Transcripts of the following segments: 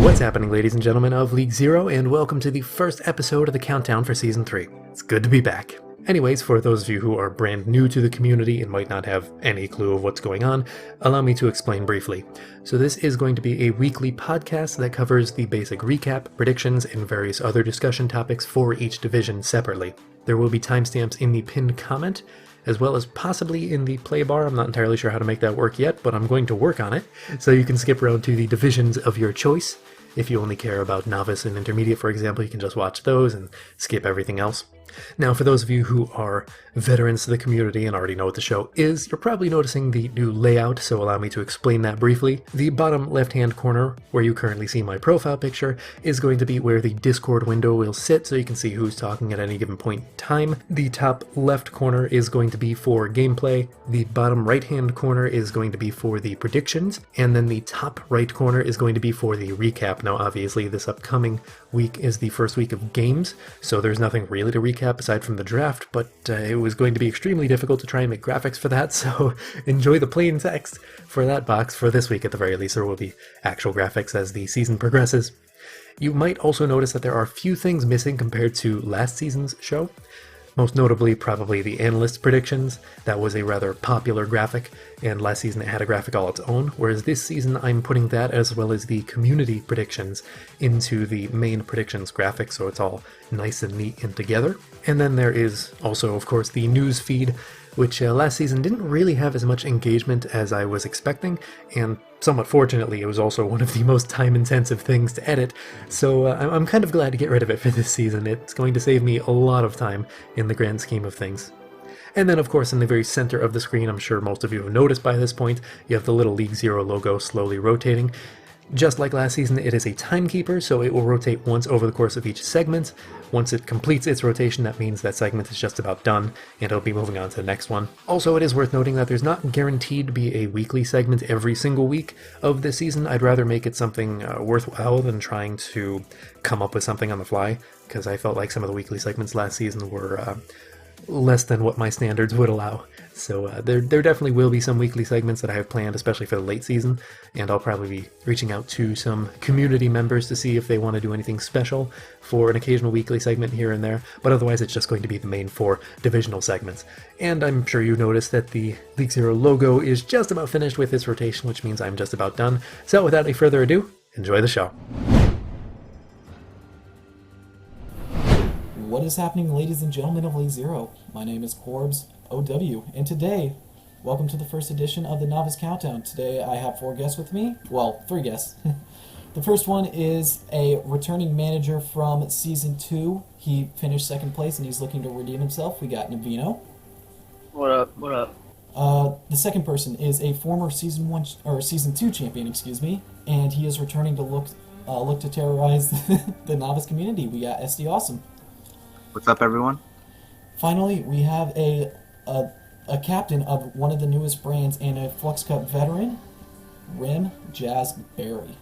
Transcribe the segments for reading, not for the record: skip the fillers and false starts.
What's happening, ladies and gentlemen of League Zero, and welcome to the first episode of the countdown for Season 3. It's good to be back. Anyways, for those of you who are brand new to the community and might not have any clue of what's going on, allow me to explain briefly. So this is going to be a weekly podcast that covers the basic recap, predictions, and various other discussion topics for each division separately. There will be timestamps in the pinned comment, as well as possibly in the play bar. I'm not entirely sure how to make that work yet, but I'm going to work on it, so you can skip around to the divisions of your choice. If you only care about Novice and Intermediate, for example, you can just watch those and skip everything else. Now, for those of you who are veterans to the community and already know what the show is, you're probably noticing the new layout, so allow me to explain that briefly. The bottom left-hand corner, where you currently see my profile picture, is going to be where the Discord window will sit, so you can see who's talking at any given point in time. The top left corner is going to be for gameplay, the bottom right-hand corner is going to be for the predictions, and then the top right corner is going to be for the recap. Now, obviously, this upcoming week is the first week of games, so there's nothing really to recap aside from the draft, but it was going to be extremely difficult to try and make graphics for that, so enjoy the plain text for that box for this week at the very least. There will be actual graphics as the season progresses. You might also notice that there are a few things missing compared to last season's show. Most notably, probably the Analysts predictions. That was a rather popular graphic, and last season it had a graphic all its own, whereas this season I'm putting that as well as the community predictions into the main predictions graphic, so it's all nice and neat and together. And then there is also, of course, the news feed, which last season didn't really have as much engagement as I was expecting, and somewhat fortunately it was also one of the most time-intensive things to edit, so I'm kind of glad to get rid of it for this season. It's going to save me a lot of time in the grand scheme of things. And then, of course, in the very center of the screen, I'm sure most of you have noticed by this point, you have the little League Zero logo slowly rotating. Just like last season, it is a timekeeper, so it will rotate once over the course of each segment. Once it completes its rotation, that means that segment is just about done, and it'll be moving on to the next one. Also, it is worth noting that there's not guaranteed to be a weekly segment every single week of this season. I'd rather make it something worthwhile than trying to come up with something on the fly, because I felt like some of the weekly segments last season were less than what my standards would allow. So there definitely will be some weekly segments that I have planned, especially for the late season, and I'll probably be reaching out to some community members to see if they want to do anything special for an occasional weekly segment here and there, but otherwise it's just going to be the main 4 divisional segments. And I'm sure you noticed that the League Zero logo is just about finished with its rotation, which means I'm just about done. So without any further ado, enjoy the show. What is happening, ladies and gentlemen of League Zero? My name is Corbs OW, and today, welcome to the first edition of the Novice Countdown. Today I have 4 guests with me. Well, 3 guests. The first one is a returning manager from Season 2. He finished 2nd place and he's looking to redeem himself. We got Navino. What up? What up? The second person is a former Season 2 champion, and he is returning to look to terrorize the Novice community. We got SD Awesome. What's up, everyone? Finally, we have a captain of one of the newest brands and a Flux Cup veteran, Rim Jazz Berry.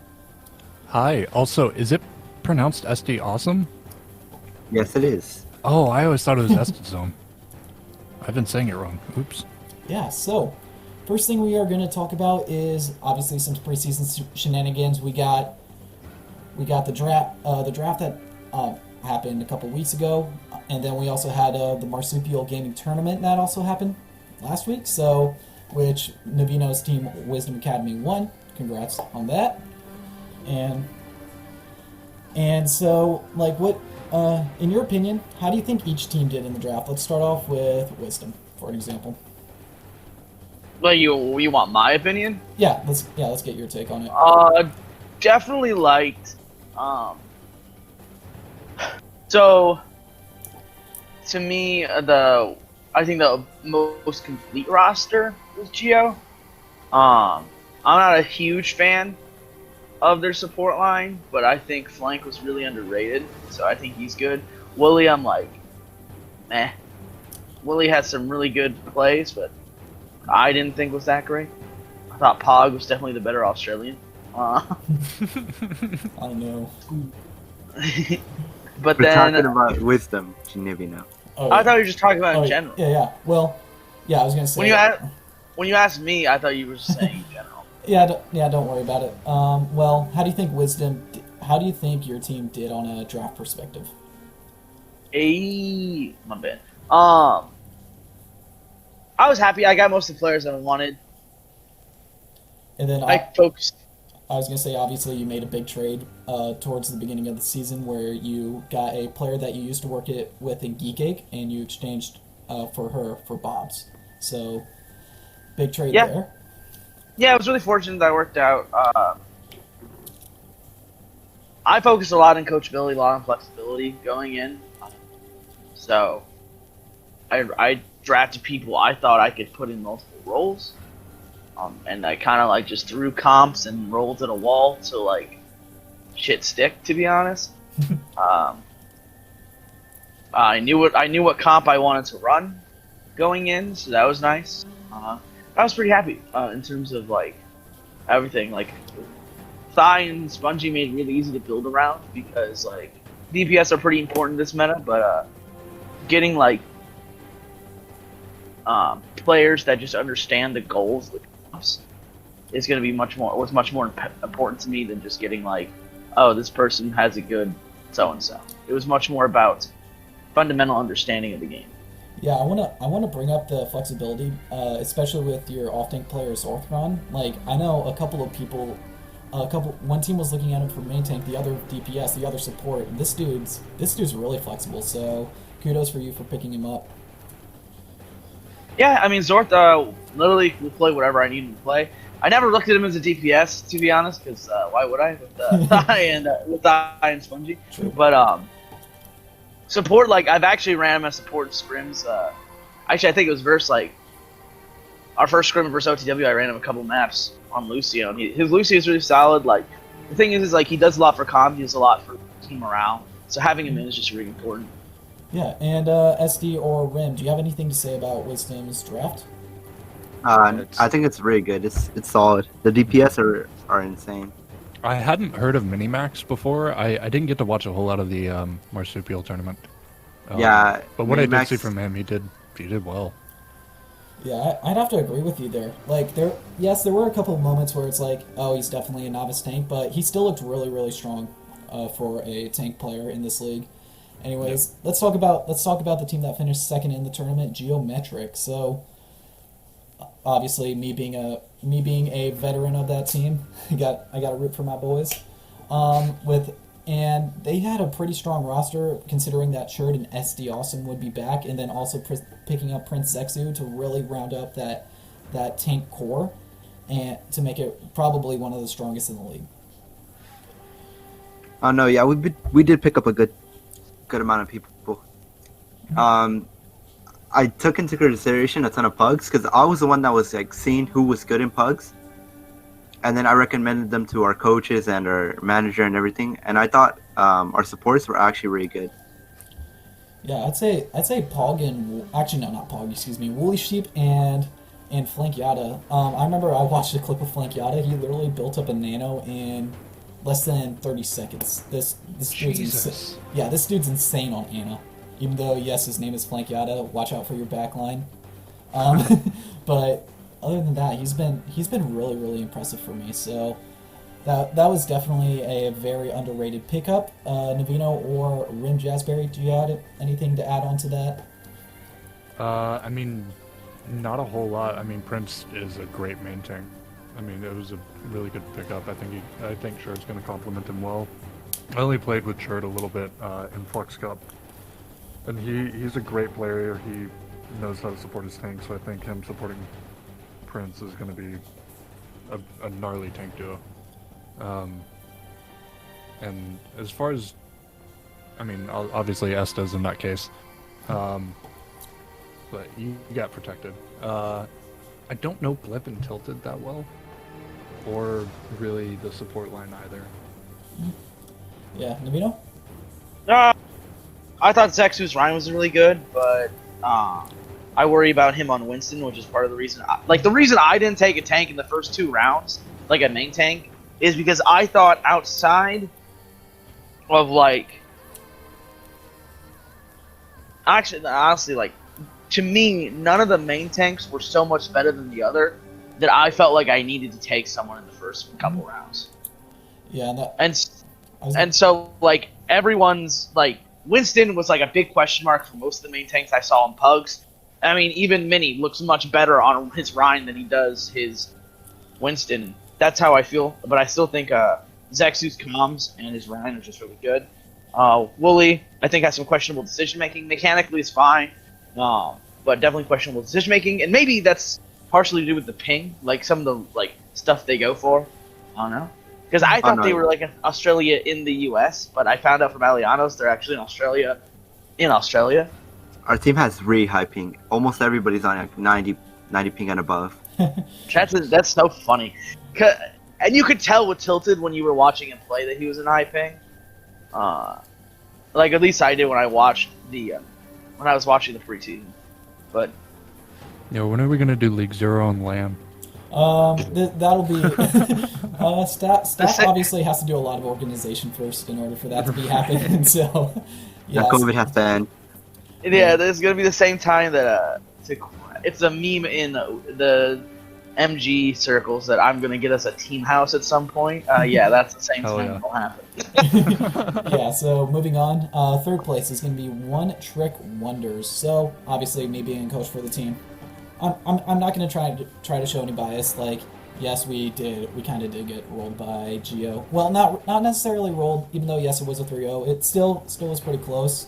Hi. Also, is it pronounced SD Awesome? Yes, it is. Oh, I always thought it was SD Zone. I've been saying it wrong. Oops. Yeah, so, first thing we are going to talk about is obviously some preseason shenanigans. We got the draft that happened a couple weeks ago, and then we also had the Marsupial gaming tournament that also happened last week, so which Navino's team Wisdom Academy won. Congrats on that. And so, like, what in your opinion, how do you think each team did in the draft? Let's start off with Wisdom, for an example. Well, you want my opinion? Yeah, let's get your take on it. Definitely liked. So, to me, I think the most complete roster was Geo. I'm not a huge fan of their support line, but I think Flank was really underrated, so I think he's good. Willie, I'm like, meh. Willie had some really good plays, but I didn't think was that great. I thought Pog was definitely the better Australian. I don't know. But We're then talking about Wisdom, Navino. Oh, I thought you were just talking about in general. Yeah. Well, yeah, I was gonna say. When you asked me, I thought you were just saying in general. Don't worry about it. Well, how do you think Wisdom how do you think your team did on a draft perspective? My bad. I was happy. I got most of the players that I wanted. And then I focused. I was going to say, obviously, you made a big trade towards the beginning of the season where you got a player that you used to work with in Geek Ache, and you exchanged for her for Bob's. So, big trade there. Yeah, I was really fortunate that worked out. I focused a lot on coachability, a lot on flexibility going in. So, I drafted people I thought I could put in multiple roles. And I kind of like just threw comps and rolled at a wall to like shit stick, to be honest. I knew what comp I wanted to run going in, so that was nice. I was pretty happy in terms of like everything. Like Thigh and Spongy made it really easy to build around because like DPS are pretty important in this meta, but getting like players that just understand the goals of the comps is going to be much more important to me than just getting like, oh, this person has a good so and so. It was much more about fundamental understanding of the game. Yeah, I wanna bring up the flexibility, especially with your off-tank players Orthron. Like I know a couple of people, one team was looking at him for main tank, the other DPS, the other support. This dude's really flexible. So kudos for you for picking him up. Yeah, I mean Zorth literally will play whatever I need him to play. I never looked at him as a DPS, to be honest, because why would I with Thigh and Spongy? True. But support, like I've actually ran him as support in scrims. Actually, I think it was versus like our first scrim versus OTW. I ran him a couple maps on Lucio, and his Lucio is really solid. Like the thing is like he does a lot for comp, he does a lot for team morale. So having him in is just really important. Yeah, and SD or Rim, do you have anything to say about Wisdom's draft? I think it's really good. It's solid. The DPS are insane. I hadn't heard of Minimax before. I didn't get to watch a whole lot of the Marsupial tournament. Yeah, but what I Minimax- did see from him, he did well. Yeah, I'd have to agree with you there. Like there were a couple of moments where it's like, oh, he's definitely a novice tank, but he still looked really, really strong for a tank player in this league. Anyways, let's talk about the team that finished second in the tournament, Geometric. So obviously, me being a veteran of that team, I got to root for my boys. And they had a pretty strong roster considering that Churd and SD Awesome would be back, and then also picking up Prince Zexu to really round up that tank core and to make it probably one of the strongest in the league. Oh no, yeah, we did pick up a good amount of people. I took into consideration a ton of pugs because I was the one that was like seeing who was good in pugs, and then I recommended them to our coaches and our manager and everything. And I thought our supports were actually really good. Yeah, I'd say Pog and actually no, not Pog, excuse me, Woolly Sheep and Flank Yada. I remember I watched a clip of Flank Yada. He literally built up a nano in less than 30 seconds. This dude's insane. Yeah, this dude's insane on Ana. Even though, yes, his name is Flank Yada, watch out for your backline. But other than that, he's been really, really impressive for me. So that was definitely a very underrated pickup. Navino or Rim Jazzberry, do you have anything to add on to that? I mean, not a whole lot. I mean, Prince is a great main tank. I mean, it was a really good pickup. I think Churd's going to complement him well. I only played with Churd a little bit in Flux Cup. And he's a great player. He knows how to support his tank, so I think him supporting Prince is going to be a gnarly tank duo. And as far as, I mean, obviously Esta's in that case, but you got protected. I don't know Blip and Tilted that well, or really the support line either. Yeah, Navino? I thought Zexu's Ryan was really good, but I worry about him on Winston, which is part of the reason. The reason I didn't take a tank in the first 2 rounds, like a main tank, is because I thought outside of honestly, to me, none of the main tanks were so much better than the other that I felt like I needed to take someone in the first couple rounds. Yeah, And so, like, everyone's, like, Winston was, like, a big question mark for most of the main tanks I saw in Pugs. I mean, even Mini looks much better on his Rhine than he does his Winston. That's how I feel. But I still think Zexu's comms and his Rhine are just really good. Wooly, I think, has some questionable decision-making. Mechanically is fine, but definitely questionable decision-making. And maybe that's partially to do with the ping, like, some of the, like, stuff they go for. I don't know. Because I thought they were, like, in Australia in the U.S., but I found out from Alianos they're actually in Australia. Our team has really high ping. Almost everybody's on like 90 ping and above. That's so funny. And you could tell with Tilted when you were watching him play that he was in high ping. Like, at least I did when I watched when I was watching the preseason. But Yeah, when are we gonna do League Zero on LAN? That'll be staff obviously has to do a lot of organization first in order for that to be happening. So Yeah, COVID has to end. yeah, there's gonna be the same time that it's a meme in the MG circles that I'm gonna get us a team house at some point. Yeah, that's the same thing that'll happen. Yeah, so moving on, third place is going to be One Trick Wonders. So obviously, me being a coach for the team, I'm not going to try to show any bias. Like, yes, we kind of did get rolled by Geo. Well, not necessarily rolled, even though yes, it was a 3-0. It still was pretty close.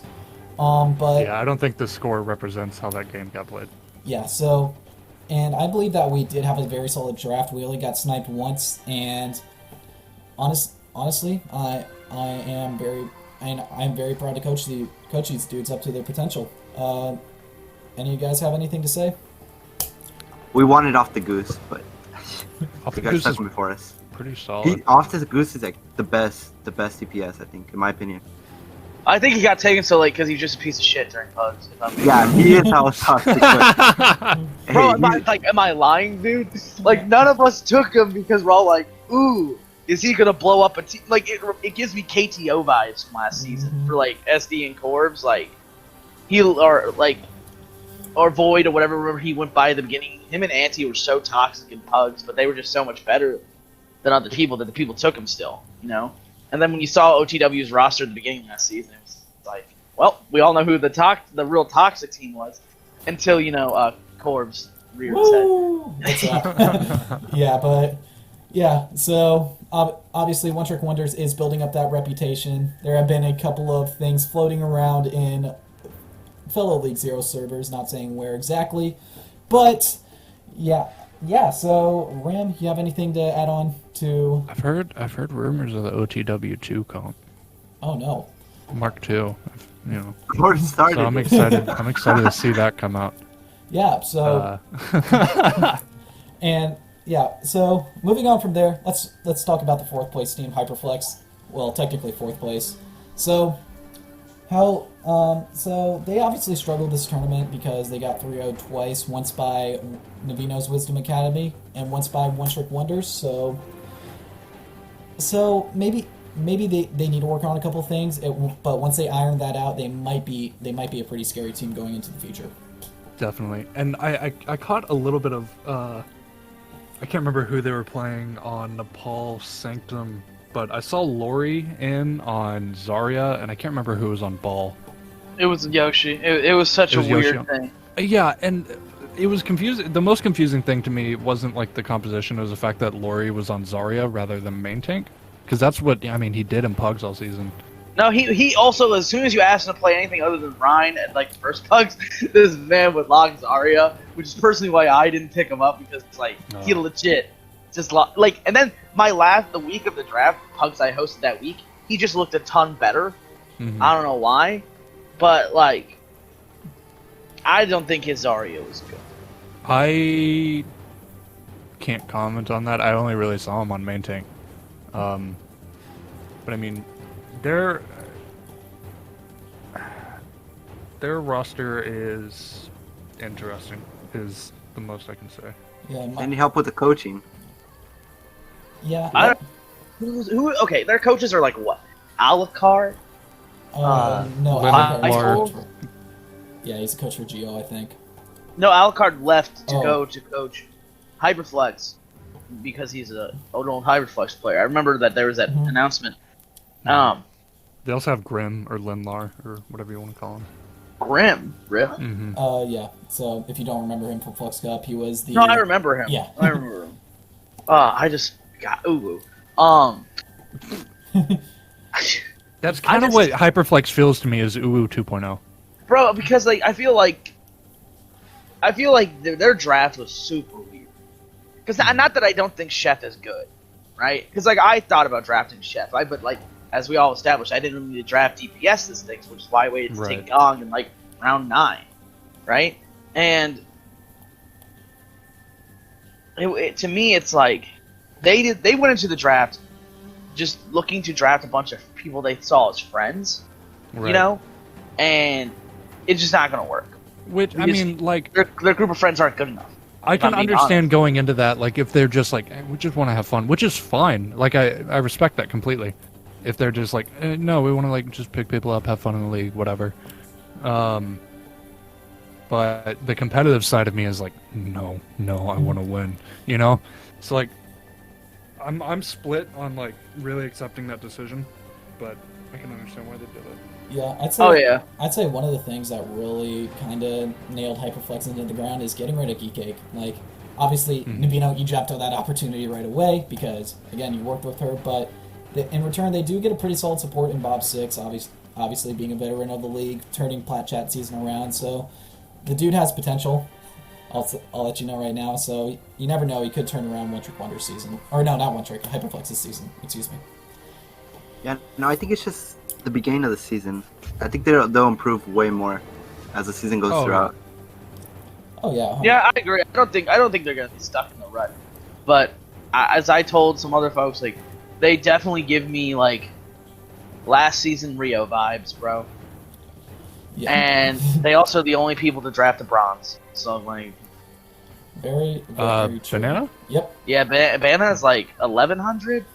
But Yeah, I don't think the score represents how that game got played. yeah, so, and I believe that we did have a very solid draft. We only got sniped once, and honestly, I'm very proud to coach these dudes up to their potential. Any of you guys have anything to say? We won it off the Goose, but Off the the guy Goose stuck is him before us. pretty solid. Off the Goose is like the best DPS, I think, in my opinion. I think he got taken so late because he's just a piece of shit during Pugs. Yeah, he is how toxic. Bro, am I lying, dude? Like, none of us took him because we're all like, ooh, is he gonna blow up a team? Like, it gives me KTO vibes from last season for like SD and Corbs, like or Void or whatever. Remember he went by at the beginning. Him and Anti were so toxic in Pugs, but they were just so much better than other people that the people took him still, you know. And then when you saw OTW's roster at the beginning of that season, it was like, well, we all know who the real toxic team was, until Corbs reared his head. What's up? Yeah, so obviously One Trick Wonders is building up that reputation. There have been a couple of things floating around in fellow League Zero servers, not saying where exactly, but yeah. So Ram, you have anything to add on to? I've heard rumors of the OTW2 comp. Oh no. Mark II. Corbs started. So I'm excited. I'm excited to see that come out. Yeah. So and yeah. So moving on from there, let's talk about the fourth place team, Hyperflex. Well, technically fourth place. So so they obviously struggled this tournament because they got 3-0'd twice, once by Navino's Wisdom Academy and once by One Trick Wonders. So maybe they need to work on a couple things. But once they iron that out, they might be a pretty scary team going into the future. Definitely. And I caught a little bit of I can't remember who they were playing on Nepal Sanctum, but I saw Lori in on Zarya, and I can't remember who was on Ball. It was Yoshi. It was such a weird thing. Yeah, and it was confusing. The most confusing thing to me wasn't like the composition; it was the fact that Lori was on Zarya rather than main tank, because that's what he did in Pugs all season. No, he also, as soon as you asked him to play anything other than Rhine at like the first Pugs, this man would log Zarya, which is personally why I didn't pick him up, because he legit just and then the week of the draft Pugs I hosted that week, he just looked a ton better. Mm-hmm. I don't know why, but I don't think his Zarya was good. I can't comment on that. I only really saw him on main tank. But I mean, their roster is interesting, is the most I can say. Yeah. Any help with the coaching? Yeah. Okay, their coaches are like what? Alucard? No, Alucard. Yeah, he's a coach for Geo, I think. No, Alucard left to go to coach Hyperflex because he's an old Hyperflex player. I remember that there was that announcement They also have Grim or Linlar or whatever you want to call him. Grim, really? Yeah. So if you don't remember him from Flux Cup, he was the. No, I remember him. Yeah. I remember him. I just got ooh. That's kind of what Hyperflex feels to me as Uwu 2.0. Bro, because like I feel like their draft was super weird. Because not that I don't think Chef is good, right? Because like I thought about drafting Chef, but like as we all established, I didn't need to draft DPS this thing, which is why I waited to take Gong in like round 9, right? And to me, it's like they went into the draft just looking to draft a bunch of people they saw as friends, Right. you know, and it's just not gonna work. Which, I mean, like... Their group of friends aren't good enough. I can I'm being understand honest. going into that, like, if they're just like, we just want to have fun, which is fine. Like, I respect that completely. If they're just like, no, we want to, like, just pick people up, have fun in the league, whatever. But the competitive side of me is like, no, I want to win, you know? So, like, I'm split on, like, really accepting that decision, but I can understand why they did it. Yeah, I'd say. Oh yeah. I'd say one of the things that really kind of nailed Hyperflex into the ground is getting rid of Geekcake. Like, obviously, Nabino, you jumped on that opportunity right away because, again, you worked with her, but in return, they do get a pretty solid support in Bob 6, obviously being a veteran of the league, turning Plat Chat season around, so the dude has potential. I'll let you know right now, so you never know, he could turn around One Trick Wonder season. Or no, not One Trick, Hyperflex's season, excuse me. Yeah, no, I think it's just the beginning of the season. I think they'll improve way more as the season goes throughout. Oh yeah. Yeah, I agree. I don't think they're gonna be stuck in the rut. But as I told some other folks, like they definitely give me like last season Rio vibes, bro. Yeah. And they also the only people to draft the bronze. So like, very true. Banana? Yep. yeah, Banana is like 1100.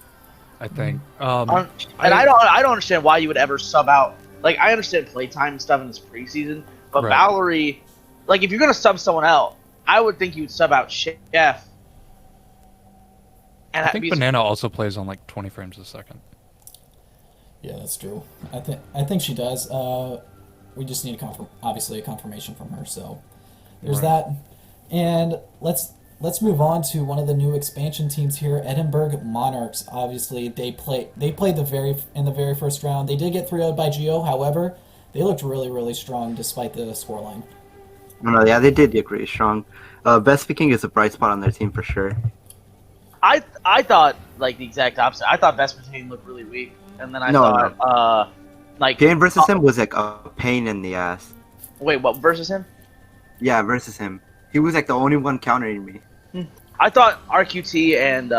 I think. And I don't understand why you would ever sub out. Like I understand playtime and stuff in this preseason, but Right. Valerie, like if you're gonna sub someone out, I would think you would sub out Chef. And I think Banana also plays on like 20 frames a second. Yeah, that's true. I think she does. We just need obviously a confirmation from her. So there's that. And let's move on to one of the new expansion teams here, Edinburgh Monarchs. Obviously, they played in the very first round. They did get 3-0'd by Geo. However, they looked really, really strong despite the scoreline. No, yeah, they did get really strong. Best Speaking is a bright spot on their team for sure. I thought like the exact opposite. I thought Vesper team looked really weak, and then I thought like Game versus him was like a pain in the ass. Wait, what versus him? Yeah, versus him. He was like the only one countering me. I thought RQT and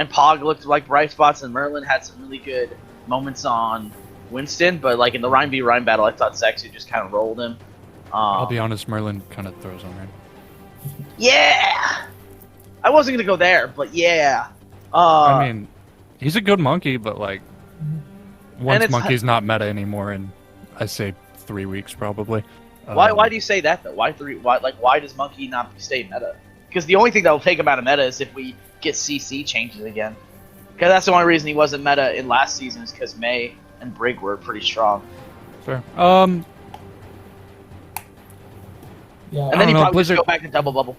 Pog looked like bright spots, and Merlin had some really good moments on Winston, but like in the Rhyme v Rhyme battle, I thought Sexy just kind of rolled him. I'll be honest, Merlin kind of throws on him. Yeah, I wasn't gonna go there, but yeah. I mean, he's a good monkey, but like, once it's- monkey's not meta anymore, in I say 3 weeks probably. Why do you say that though? Why does Monkey not stay meta? Because the only thing that will take him out of meta is if we get CC changes again. Because that's the only reason he wasn't meta in last season is because May and Brig were pretty strong. Fair. Yeah. And then don't he know, probably Blizzard- just go back to double bubble.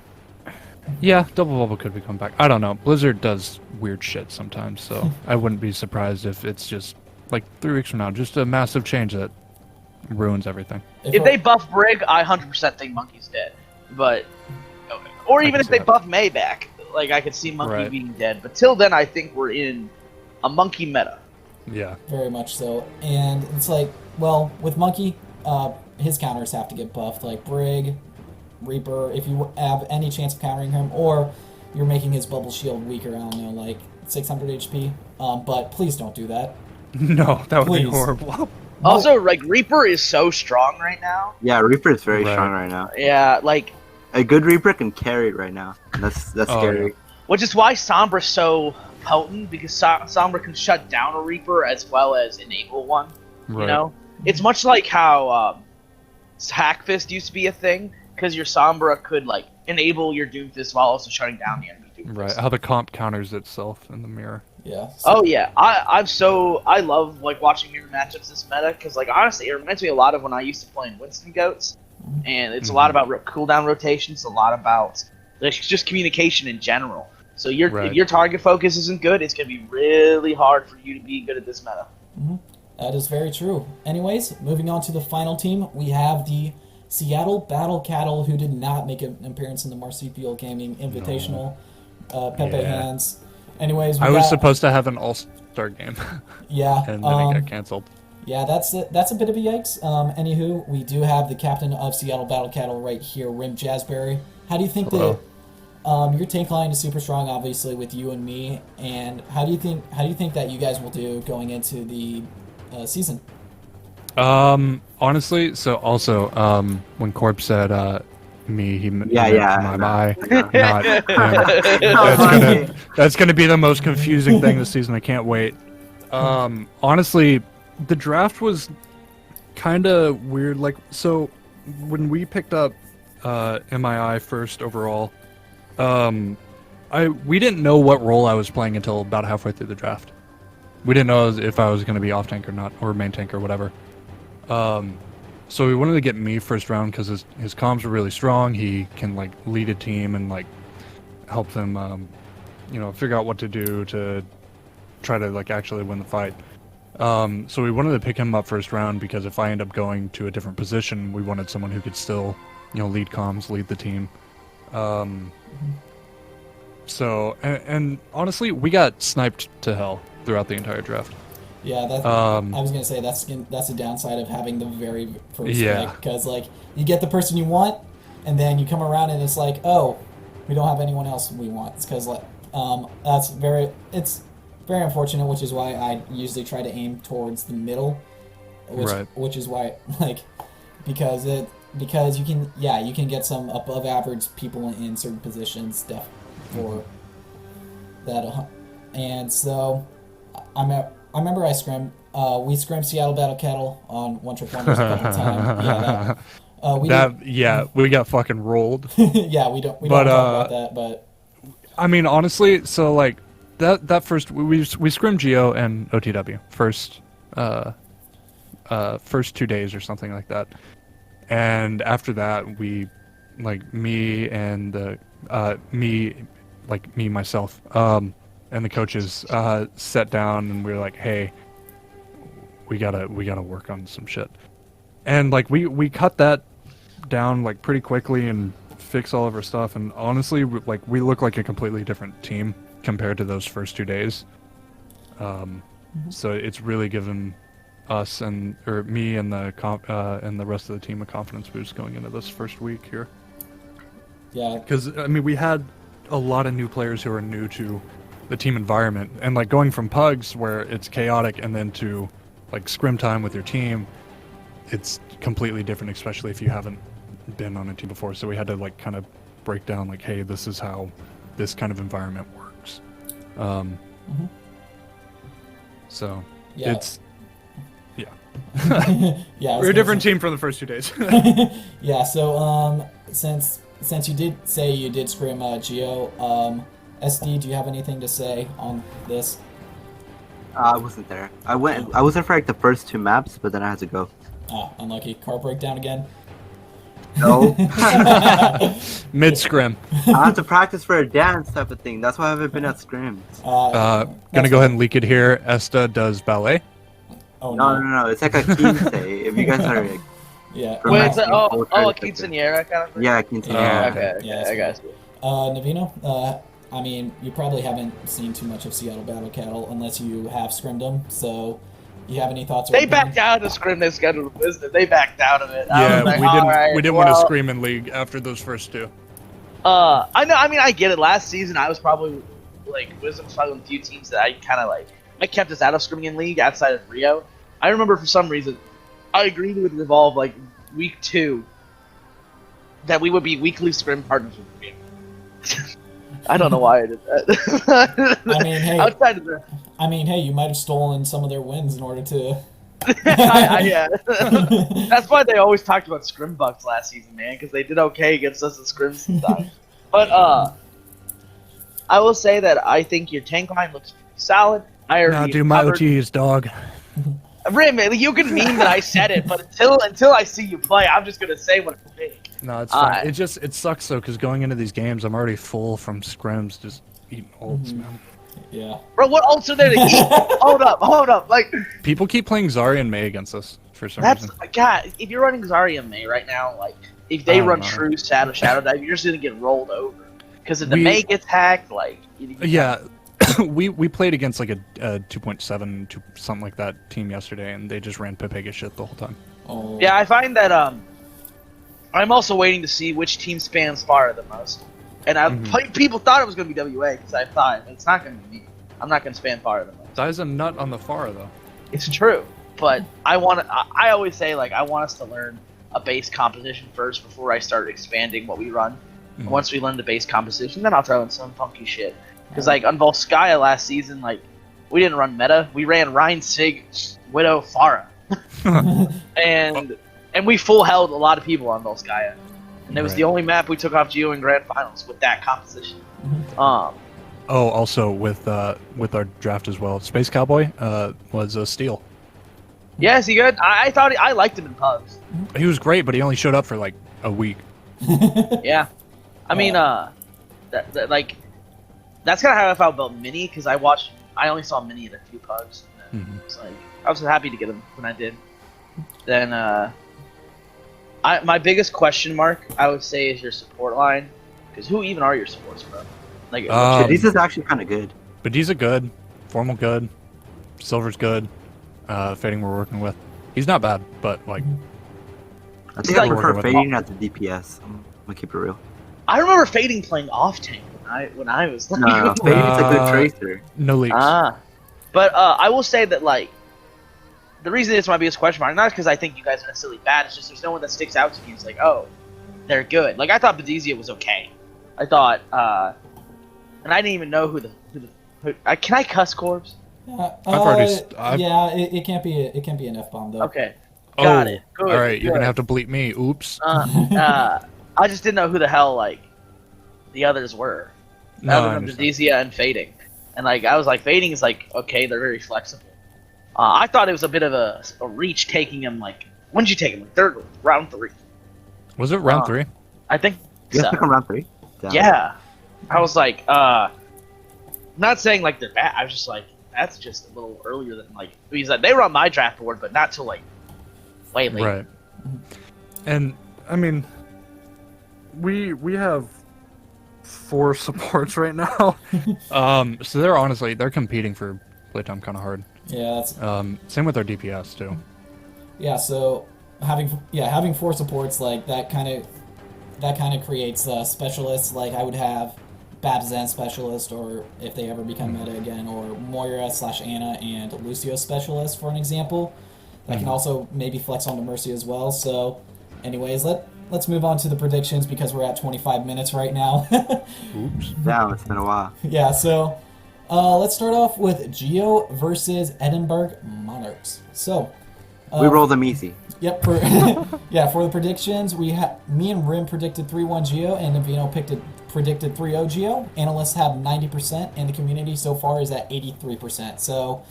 Yeah, Double Bubble could become back. I don't know. Blizzard does weird shit sometimes, so I wouldn't be surprised if it's just like 3 weeks from now, just a massive change that ruins everything. If they buff Brig, I 100% think Monkey's dead. But or even can if see they that. buff May back, like I could see Monkey Right. being dead. But till then, I think we're in a Monkey meta. Yeah. Very much so. And it's like, well, with Monkey, his counters have to get buffed, like Brig, Reaper, if you have any chance of countering him, or you're making his bubble shield weaker, I don't know, like 600 HP. But please don't do that. No, that would Please. be horrible. Also, like Reaper is so strong right now. Yeah, Reaper is very Right. strong right now. Yeah, like A good Reaper can carry it right now. That's Oh, scary. yeah. which is why Sombra's so potent because Sombra can shut down a Reaper as well as enable one. Right. You know, it's much like how Hackfist used to be a thing because your Sombra could like enable your Doomfist while also shutting down the enemy Doomfist. Right. How the comp counters itself in the mirror. Yeah. Oh yeah, I love like watching mirror matchups this meta because like honestly it reminds me a lot of when I used to play in Winston Goats, and it's a lot about cooldown rotations, a lot about just communication in general. So if your target focus isn't good, it's gonna be really hard for you to be good at this meta. That is very true. Anyways, moving on to the final team, we have the Seattle Battle Cattle, who did not make an appearance in the Marsupial Gaming Invitational. Pepe Hands. Anyways, I was supposed to have an all-star game. Yeah. And then it got canceled. Yeah, that's a bit of a yikes. Anywho, we do have the captain of Seattle Battle Cattle right here, Rim Jazzberry. How do you think that your tank line is super strong, obviously, with you and me, and how do you think that you guys will do going into the season? Honestly, so also, when Corp said me, he meant my eye, not him. That's gonna be the most confusing thing this season. I can't wait. Honestly, the draft was kind of weird. Like, so when we picked up MII first overall, we didn't know what role I was playing until about halfway through the draft. We didn't know if I was going to be off tank or not, or main tank or whatever. So we wanted to get me first round because his comms were really strong. He can like lead a team and like help them, figure out what to do to try to like actually win the fight. So we wanted to pick him up first round because if I end up going to a different position, we wanted someone who could still, lead comms, lead the team. So and honestly, we got sniped to hell throughout the entire draft. Yeah, I was gonna say that's the downside of having the very first pick, because like you get the person you want, and then you come around and it's like, oh, we don't have anyone else we want. It's because it's very unfortunate, which is why I usually try to aim towards the middle, which is why because you can get some above average people in certain positions for that, and so I remember we scrimmed Seattle Battle Cattle on One Trick Wonders a couple times. We got fucking rolled. Yeah, we don't talk about that, but I mean, honestly, so like that first we scrimmed Geo and OTW first 2 days or something like that, and after that we myself and the coaches sat down and we were like, hey, we gotta work on some shit, and like we cut that down like pretty quickly and fix all of our stuff, and honestly we look like a completely different team compared to those first 2 days. So it's really given us me and the rest of the team a confidence boost going into this first week here. Yeah, because I mean we had a lot of new players who are new to the team environment, and like going from pugs where it's chaotic and then to like scrim time with your team, it's completely different, especially if you haven't been on a team before. So we had to like kind of break down like, hey, this is how this kind of environment works. So it's we're a different team from the first 2 days. Yeah, so since you did say you did scrim Geo, SD, do you have anything to say on this? I wasn't there. I wasn't for like the first 2 maps, but then I had to go. Oh, unlucky. Car breakdown again? No. Mid scrim. I have to practice for a dance type of thing. That's why I haven't been at scrims. Gonna go ahead and leak it here. Esta does ballet. Oh, no. It's like a quince. If you guys are like, yeah. Wait, it's a quinceañera kind of thing? Yeah, quinceañera. Okay, I got you. Navino, I mean, you probably haven't seen too much of Seattle Battle Cattle unless you have scrimmed them, so you have any thoughts? They backed out of scrim they scheduled business. They backed out of it. Yeah, we didn't want to scream in league after those first 2. I know. I mean, I get it. Last season, I was probably Wisdom was probably one of the few teams that I kind of I kept us out of scrimming in league outside of Rio. I remember for some reason, I agreed with Revolve week 2 that we would be weekly scrim partners with Rio. I don't know why I did that. I mean, hey. Outside of the... I mean, hey, you might have stolen some of their wins in order to... yeah. That's why they always talked about scrim bucks last season, man, because they did okay against us in scrims sometimes. But I will say that I think your tank line looks solid. I Nah, already dude, my covered. OT is dog. Rim, you can mean that I said it, but until I see you play, I'm just gonna say what I think. No, it's fine. It sucks though, because going into these games, I'm already full from scrims, just eating ults, man. Yeah. Bro, what ults are there to eat? hold up. Like, People keep playing Zarya and Mei against us for some that's reason. God. If you're running Zarya and Mei right now, like, if I they don't run know. true Shadow Dive, you're just gonna get rolled over. Because if the We- Mei gets hacked, like, Yeah, we played against like a 2.7, something like that team yesterday, and they just ran Pepega shit the whole time. Oh. Yeah, I find that I'm also waiting to see which team spans fire the most. And people thought it was going to be WA because I thought it's not going to be me. I'm not going to span fire the most. That is a nut on the far though. It's true, but I always say, like, I want us to learn a base composition first before I start expanding what we run. And once we learn the base composition, then I'll throw in some funky shit. Because, like, on Volskaya last season, like, we didn't run meta. We ran Rhine, Sig, Widow, Pharah. and we full held a lot of people on Volskaya. And it was Right. the only map we took off Geo in Grand Finals with that composition. Oh, also with our draft as well, Space Cowboy was a steal. Yeah, is he good? I thought I liked him in pubs. He was great, but he only showed up for like a week. Yeah. I mean, like, that's kind of how I felt about Mini, because I only saw Mini at a few pubs. And it's like, I was happy to get him when I did. Then, my biggest question mark, I would say, is your support line. Because who even are your supports, bro? Like, This is actually kind of good. Badiza good, Formal good, Silver's good, Fading we're working with. He's not bad, but like... I think I prefer Fading at the DPS. I'm gonna keep it real. I remember Fading playing off tank when I was like, No, Fading's a good tracer. No leaks. But I will say that, like, the reason it's my biggest question mark, not because I think you guys are necessarily bad, it's just there's no one that sticks out to me. It's like, oh, they're good. Like, I thought Badizia was okay. I thought, and I didn't even know who can I cuss Corbs? Yeah, it can't be an F-bomb though. Okay. Got it. Good. All right, you're good. gonna have to bleep me. Oops. I just didn't know who the hell, like, the others were. No, I Other than understand. Badizia and Fading. And, like, I was like, Fading is like, okay, they're very flexible. I thought it was a bit of a reach taking him, like, when did you take him? Like, round 3. Was it round 3? I think You so. guys took him round 3? Damn. Yeah. I was like, not saying, like, they're bad. I was just like, that's just a little earlier than, like, because they were on my draft board, but not till, like, way late. Right. And I mean, we have 4 supports right now. So they're competing for playtime kind of hard. Yeah, that's Same with our DPS too. yeah. So having 4 supports like that kind of creates specialists. Like I would have Babzen specialist, or if they ever become meta again, or Moira/Anna and Lucio specialist for an example. That can also maybe flex onto Mercy as well. So, anyways, let's move on to the predictions because we're at 25 minutes right now. Oops. Damn, it's been a while. Yeah, so let's start off with Geo versus Edinburgh Monarchs. So, We rolled them easy. yep, for the predictions, me and Rim predicted 3-1 Geo, and Invino predicted 3-0 Geo. Analysts have 90%, and the community so far is at 83%. So,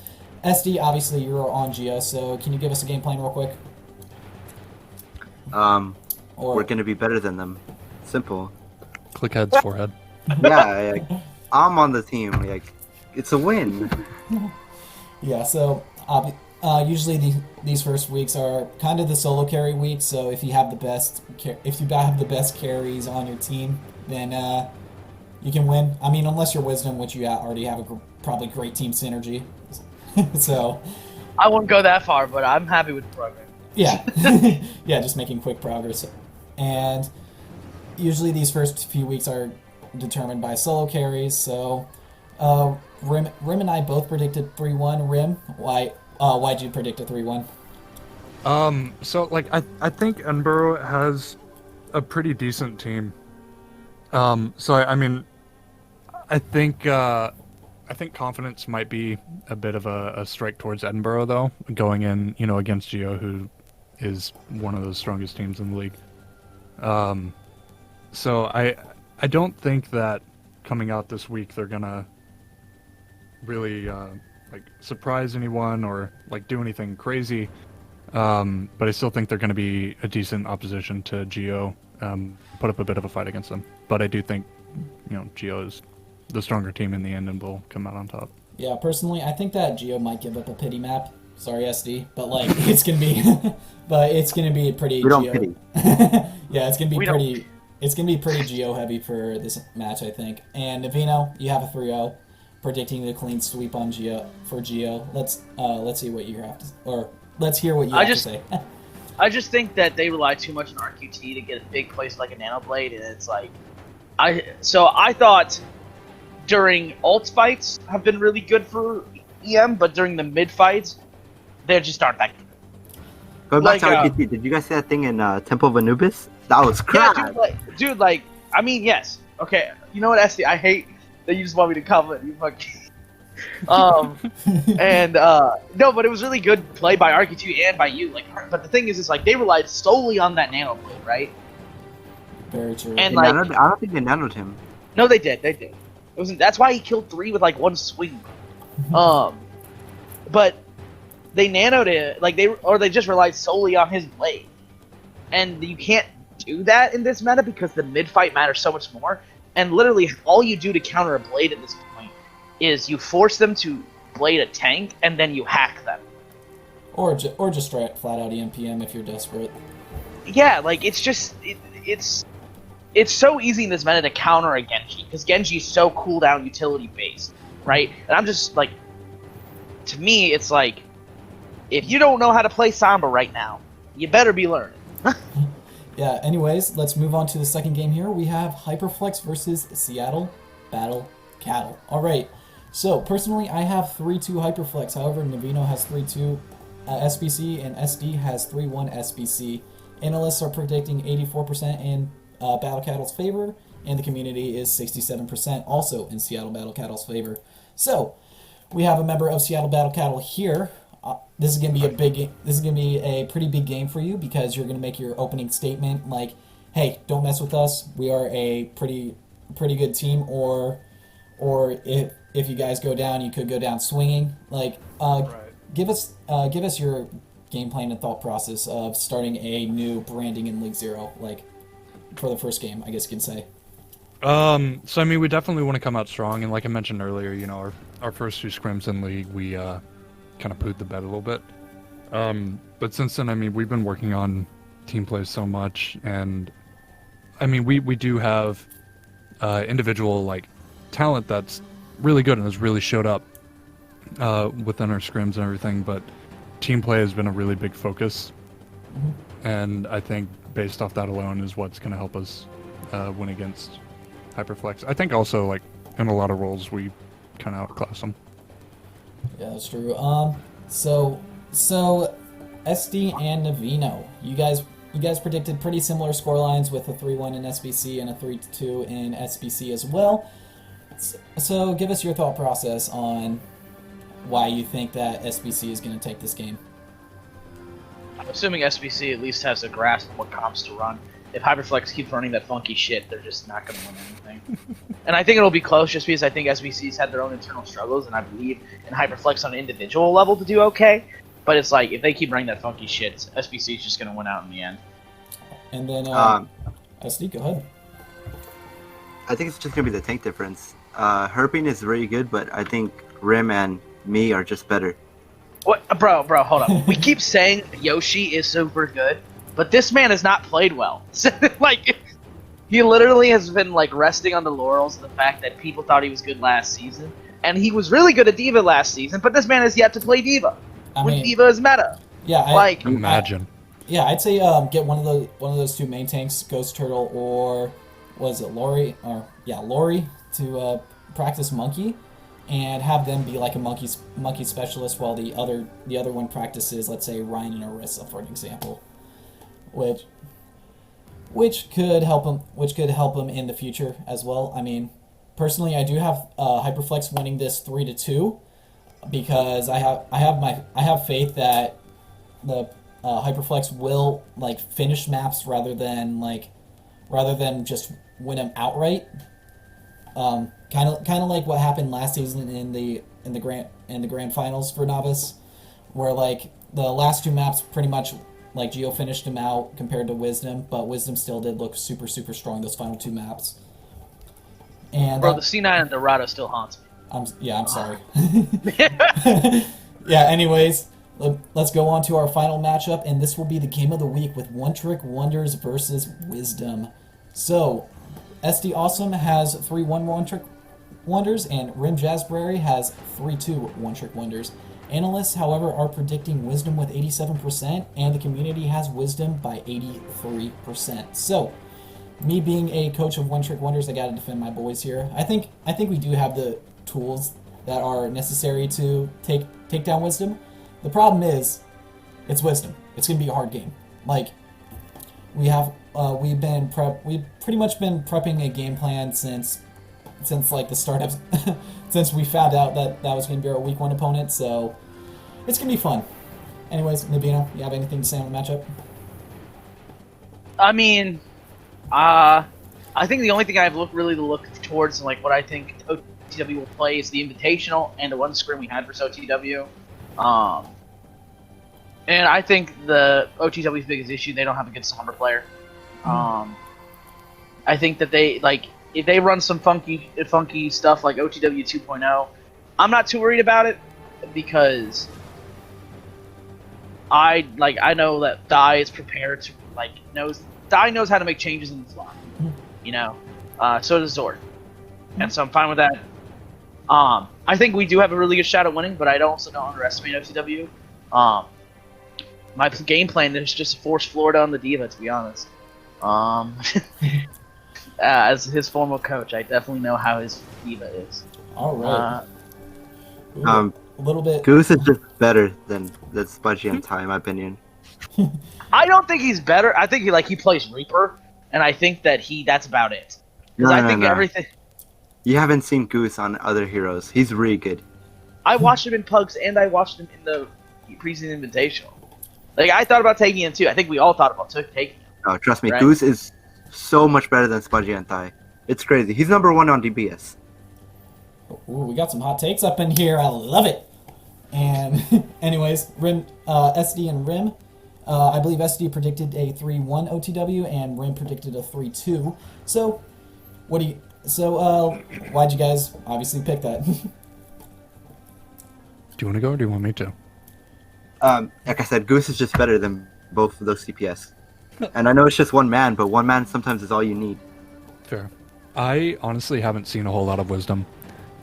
SD, obviously you're on Geo, so can you give us a game plan real quick? We're gonna be better than them. Simple. Click heads, forehead. Yeah, like, I'm on the team. Like, it's a win. Yeah, so usually these first weeks are kind of the solo carry weeks. So if you have the best carries on your team, then you can win. I mean, unless you're Wisdom, which you already have probably great team synergy. So I wouldn't go that far, but I'm happy with the program. yeah, yeah, just making quick progress. And usually these first few weeks are determined by solo carries. So Rim and I both predicted 3-1. Rim, why'd you predict a 3-1? So like I think Edinburgh has a pretty decent team. So I mean, I think confidence might be a bit of a strike towards Edinburgh though, going in, against Geo, who is one of the strongest teams in the league. So I don't think that coming out this week they're gonna really like surprise anyone or like do anything crazy. But I still think they're going to be a decent opposition to Geo. Put up a bit of a fight against them. But I do think, Geo is the stronger team in the end and will come out on top. Yeah, personally, I think that Geo might give up a pity map. Sorry, SD, but like it's gonna be, but it's gonna be pretty. We don't Geo. pity. Yeah, it's gonna be pretty. It's gonna be pretty Geo heavy for this match, I think. And Navino, you have a 3-0, predicting the clean sweep on Geo for Geo. Let's see what you have to, or let's hear what you have to say. I just think that they rely too much on RQT to get a big place like a Nano Blade, and it's like, I thought during ult fights have been really good for EM, but during the mid fights, they just aren't that good. Going back to RQT, did you guys see that thing in Temple of Anubis? That was crap. Yeah, dude, I mean, yes. Okay, you know what, SD? I hate that you just want me to comment. You fucking. No, but it was really good play by RQ2 and by you. But the thing is, it's like they relied solely on that Nano Blade, right? Very true. And I don't think they nanoed him. No, they did. They did. It wasn't. That's why he killed 3 with like 1 swing. But they nanoed it, they just relied solely on his blade, and you can't do that in this meta because the mid fight matters so much more. And literally, all you do to counter a blade at this point is you force them to blade a tank, and then you hack them. Or just flat out EMPM if you're desperate. Yeah, like it's so easy in this meta to counter a Genji because Genji is so cooldown utility based, right? And I'm just like, to me, it's like, if you don't know how to play Samba right now, you better be learning. Yeah, anyways, let's move on to the second game here. We have Hyperflex versus Seattle Battle Cattle. Alright, so personally I have 3-2 Hyperflex, however Navino has 3-2 SBC and SD has 3-1 SBC. Analysts are predicting 84% in Battle Cattle's favor, and the community is 67% also in Seattle Battle Cattle's favor. So, we have a member of Seattle Battle Cattle here. This is gonna be This is gonna be a pretty big game for you because you're gonna make your opening statement like, "Hey, don't mess with us. We are a pretty good team." Or if you guys go down, you could go down swinging. Like, give us your game plan and thought process of starting a new branding in League Zero, like for the first game, I guess you can say. So I mean, we definitely want to come out strong, and like I mentioned earlier, our first 2 scrims in league, we kind of pooed the bed a little bit. But since then, I mean, we've been working on team play so much, and I mean, we do have individual like talent that's really good and has really showed up within our scrims and everything. But team play has been a really big focus, and I think based off that alone is what's going to help us win against Hyperflex. I think also like in a lot of roles we kind of outclass them. Yeah, that's true. So SD and Navino, you guys predicted pretty similar scorelines with a 3-1 in SBC and a 3-2 in SBC as well. So give us your thought process on why you think that SBC is going to take this game. I'm assuming SBC at least has a grasp on what comps to run. If Hyperflex keeps running that funky shit, they're just not going to win anything. And I think it'll be close just because I think SBC's had their own internal struggles, and I believe in Hyperflex on an individual level to do okay. But it's like, if they keep running that funky shit, SBC's just going to win out in the end. And then, SD, go ahead. I think it's just going to be the tank difference. Herping is really good, but I think Rim and me are just better. What, bro, hold up. We keep saying Yoshi is super good, but this man has not played well. Like, he literally has been like resting on the laurels of the fact that people thought he was good last season, and he was really good at Diva last season. But this man has yet to play Diva. When Diva is meta. Yeah, imagine. I'd say get one of those 2 main tanks, Ghost Turtle or was it Lori? Lori to practice Monkey, and have them be like a monkey specialist while the other one practices, let's say, Ryan and Orisa, for an example, which could help him in the future as well. I mean, personally, I do have Hyperflex winning this 3-2 because I have faith that the Hyperflex will like finish maps rather than just win them outright. Kind of like what happened last season in the in the grand finals for Novice, where like the last two maps pretty much like Geo finished him out compared to Wisdom, but Wisdom still did look super strong those final two maps. And Bro, the C9 and Dorado still haunts me. I'm sorry. Yeah, anyways, let's go on to our final matchup, and this will be the game of the week with One Trick Wonders versus Wisdom. So, SD Awesome has 3-1 One Trick Wonders, and Rim Jazzberry has 3-2 One Trick Wonders. Analysts, however, are predicting Wisdom with 87%, and the community has Wisdom by 83%. So, me being a coach of One Trick Wonders, I gotta defend my boys here. I think we do have the tools that are necessary to take down Wisdom. The problem is, it's Wisdom. It's gonna be a hard game. Like, we've pretty much been prepping a game plan since like the start of since we found out that was gonna be our week 1 opponent. So it's gonna be fun. Anyways, Navino, you have anything to say on the matchup? I mean, I think the only thing I've really looked towards, like what I think OTW will play, is the Invitational and the one scrim we had versus OTW. And I think the OTW's biggest issue, they don't have a good Sombra player. I think that they, like, if they run some funky stuff like OTW 2.0, I'm not too worried about it, because I know that Dai is prepared to, like, Dai knows how to make changes in the slot. You know? So does Zord. And so I'm fine with that. I think we do have a really good shot at winning, but I also don't underestimate OTW. My game plan is just to force Florida on the Diva, to be honest. As his former coach, I definitely know how his Diva is. All right. A little bit. Goose is just better than Spudgy and Ty, in my opinion. I don't think he's better. I think he plays Reaper, and I think that's about it. Because I think everything. You haven't seen Goose on other heroes. He's really good. I watched him in Pugs, and I watched him in the preseason Invitational. Like, I thought about taking him too. I think we all thought about taking him. Oh, trust me, right? Goose is so much better than Spudgy and Ty. It's crazy. He's number 1 on DBS. Ooh, we got some hot takes up in here. I love it. And anyways, Rim, SD and Rim. I believe SD predicted a 3-1 OTW, and Rim predicted a 3-2. So, why'd you guys obviously pick that? Do you want to go, or do you want me to? Like I said, Goose is just better than both of those CPS. And I know it's just one man, but one man sometimes is all you need. Fair. I honestly haven't seen a whole lot of Wisdom.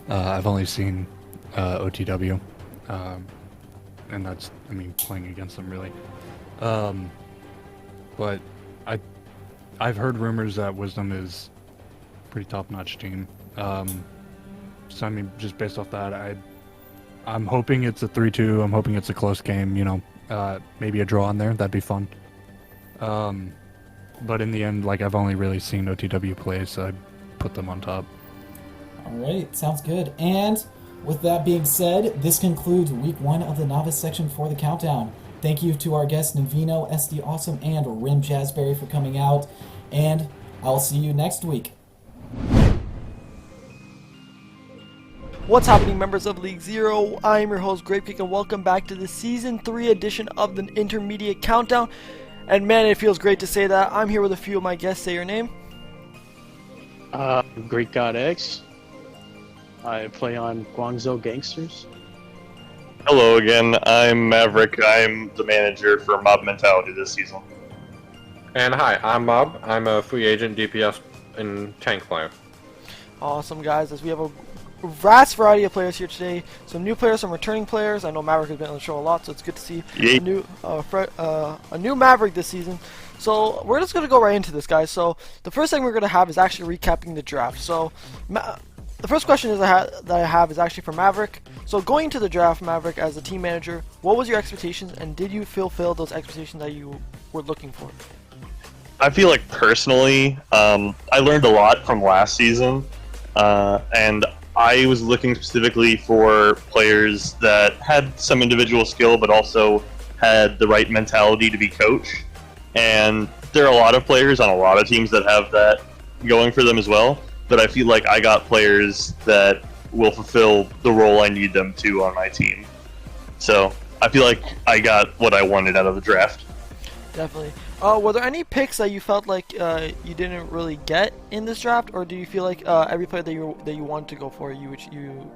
I've only seen OTW. And that's, I mean, playing against them, really. But I've heard rumors that Wisdom is a pretty top-notch team. So, I mean, just based off that, I'm hoping it's a 3-2. I'm hoping it's a close game, you know. Maybe a draw on there. That'd be fun. But in the end, like, I've only really seen OTW play, so I'd put them on top. All right, sounds good. And with that being said, this concludes week 1 of the Novice section for the Countdown. Thank you to our guests Navino, SD Awesome, and Rim Jazzberry for coming out, and I'll see you next week. What's happening, members of League Zero? I am your host, Grapekick, and welcome back to the Season 3 edition of the Intermediate Countdown. And man, it feels great to say that. I'm here with a few of my guests. Say your name. Great God X. I play on Guangzhou Gangsters. Hello again, I'm Maverick. I'm the manager for Mob Mentality this season. And hi, I'm Mob. I'm a free agent DPS and tank player. Awesome, guys, as we have a vast variety of players here today. Some new players, some returning players. I know Maverick has been on the show a lot, so it's good to see a new Maverick this season. So we're just going to go right into this, guys. So the first thing we're going to have is actually recapping the draft. So the first question that I have is actually for Maverick. So going into the draft, Maverick, as a team manager, what was your expectations, and did you fulfill those expectations that you were looking for? I feel like personally, I learned a lot from last season, and I was looking specifically for players that had some individual skill, but also had the right mentality to be coach. And there are a lot of players on a lot of teams that have that going for them as well. But I feel like I got players that will fulfill the role I need them to on my team. So I feel like I got what I wanted out of the draft. Definitely. Were there any picks that you felt like you didn't really get in this draft, or do you feel like every player that you wanted to go for, you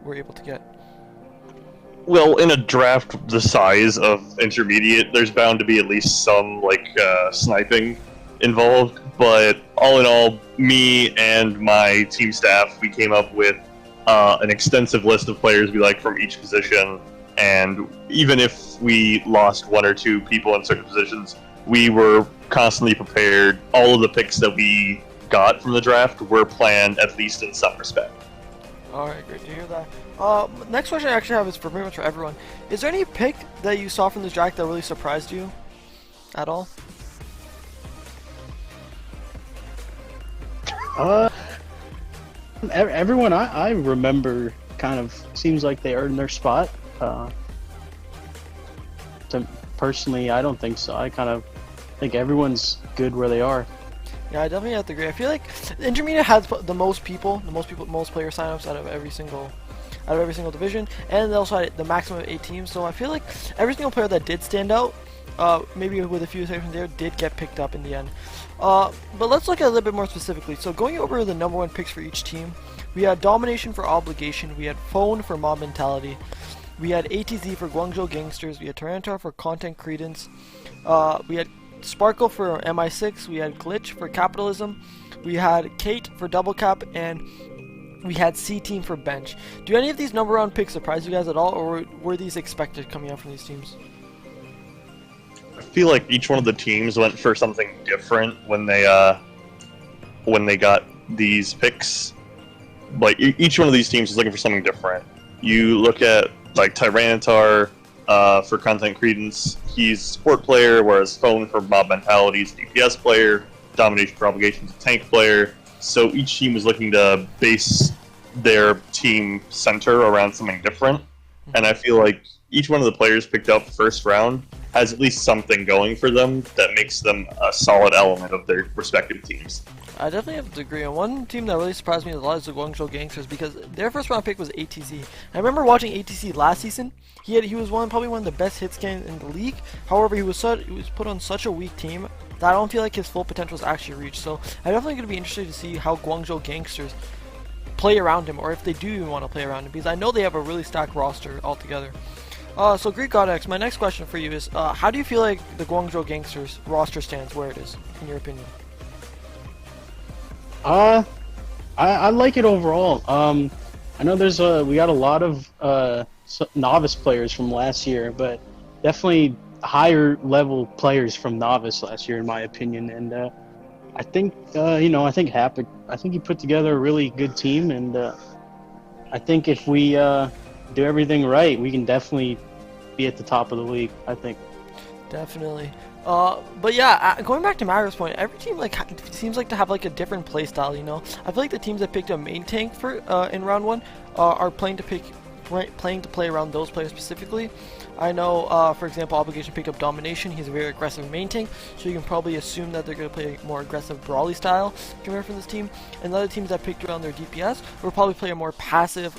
were able to get? Well, in a draft the size of intermediate, there's bound to be at least some sniping involved. But all in all, me and my team staff, we came up with an extensive list of players we like from each position. And even if we lost one or two people in certain positions, we were constantly prepared. All of the picks that we got from the draft were planned, at least in some respect. Alright, great to hear that. Next question I actually have is for pretty much for everyone. Is there any pick that you saw from this draft that really surprised you at all? Everyone I remember kind of seems like they earned their spot. Personally, I don't think so. I kind of think everyone's good where they are. Yeah, I definitely have to agree. I feel like intermediate has the most player signups out of every single division, and they also had the maximum of 8 teams. So I feel like every single player that did stand out, maybe with a few exceptions there, did get picked up in the end. But let's look at it a little bit more specifically. So going over the number 1 picks for each team, we had Domination for Obligation, we had Phone for Mob Mentality, we had ATZ for Guangzhou Gangsters, we had Tyranitar for Content Credence, we had Sparkle for MI6, we had Glitch for Kappatilism, we had Kate for Double Cap, and we had C-Team for Bench. Do any of these number 1 picks surprise you guys at all, or were these expected coming out from these teams? I feel like each one of the teams went for something different when they got these picks. Like each one of these teams is looking for something different. You look at like Tyranitar for Content Credence, he's a support player, whereas Phone for Mob Mentality is a DPS player, Domination for Obligation is a tank player. So each team was looking to base their team center around something different. And I feel like each one of the players picked up first round has at least something going for them that makes them a solid element of their respective teams. I definitely have to agree. And one team that really surprised me a lot is the Guangzhou Gangsters, because their first round pick was ATZ. I remember watching ATZ last season. He was probably one of the best hit scans in the league. However, he was put on such a weak team that I don't feel like his full potential was actually reached. So I'm definitely going to be interested to see how Guangzhou Gangsters play around him, or if they do even want to play around him, because I know they have a really stacked roster altogether. So Greek Godex, my next question for you is, how do you feel like the Guangzhou Gangsters roster stands where it is, in your opinion? I like it overall. I know we got a lot of novice players from last year, but definitely higher level players from novice last year, in my opinion. And I think I think he put together a really good team, and I think if we do everything right, we can definitely be at the top of the league, I think. Definitely. But yeah, going back to Mario's point, every team seems like to have like a different play style, you know? I feel like the teams that picked a main tank for in round 1 are playing to play around those players specifically. I know, for example, Obligation picked up Domination. He's a very aggressive main tank, so you can probably assume that they're going to play a more aggressive brawly style compared from this team. And the other teams that picked around their DPS will probably play a more passive,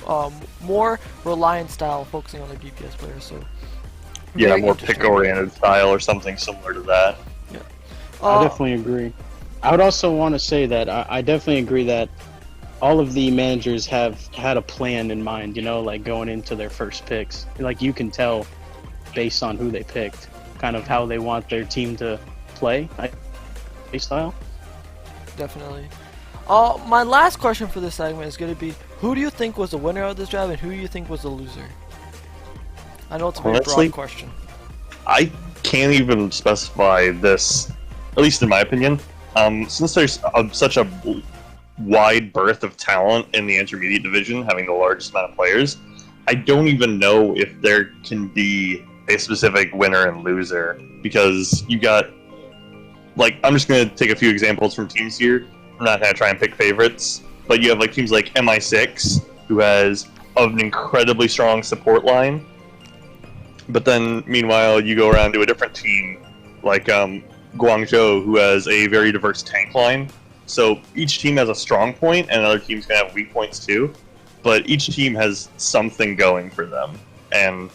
more reliant style, focusing on their DPS players. So yeah, more pick-oriented style or something similar to that. Yeah, I definitely agree. I would also want to say that I definitely agree that all of the managers have had a plan in mind, you know, like going into their first picks. Like you can tell based on who they picked, kind of how they want their team to play style. Definitely. My last question for this segment is going to be, who do you think was the winner of this draft and who do you think was the loser? I know it's a very broad question. I can't even specify this, at least in my opinion. Since there's such a wide berth of talent in the intermediate division, having the largest amount of players, I don't even know if there can be a specific winner and loser, because you got, like, I'm just going to take a few examples from teams here. I'm not going to try and pick favorites, but you have like teams like MI6, who has an incredibly strong support line, but then meanwhile you go around to a different team like Guangzhou, who has a very diverse tank line. So each team has a strong point, and other teams can have weak points too. but each team has something going for them, and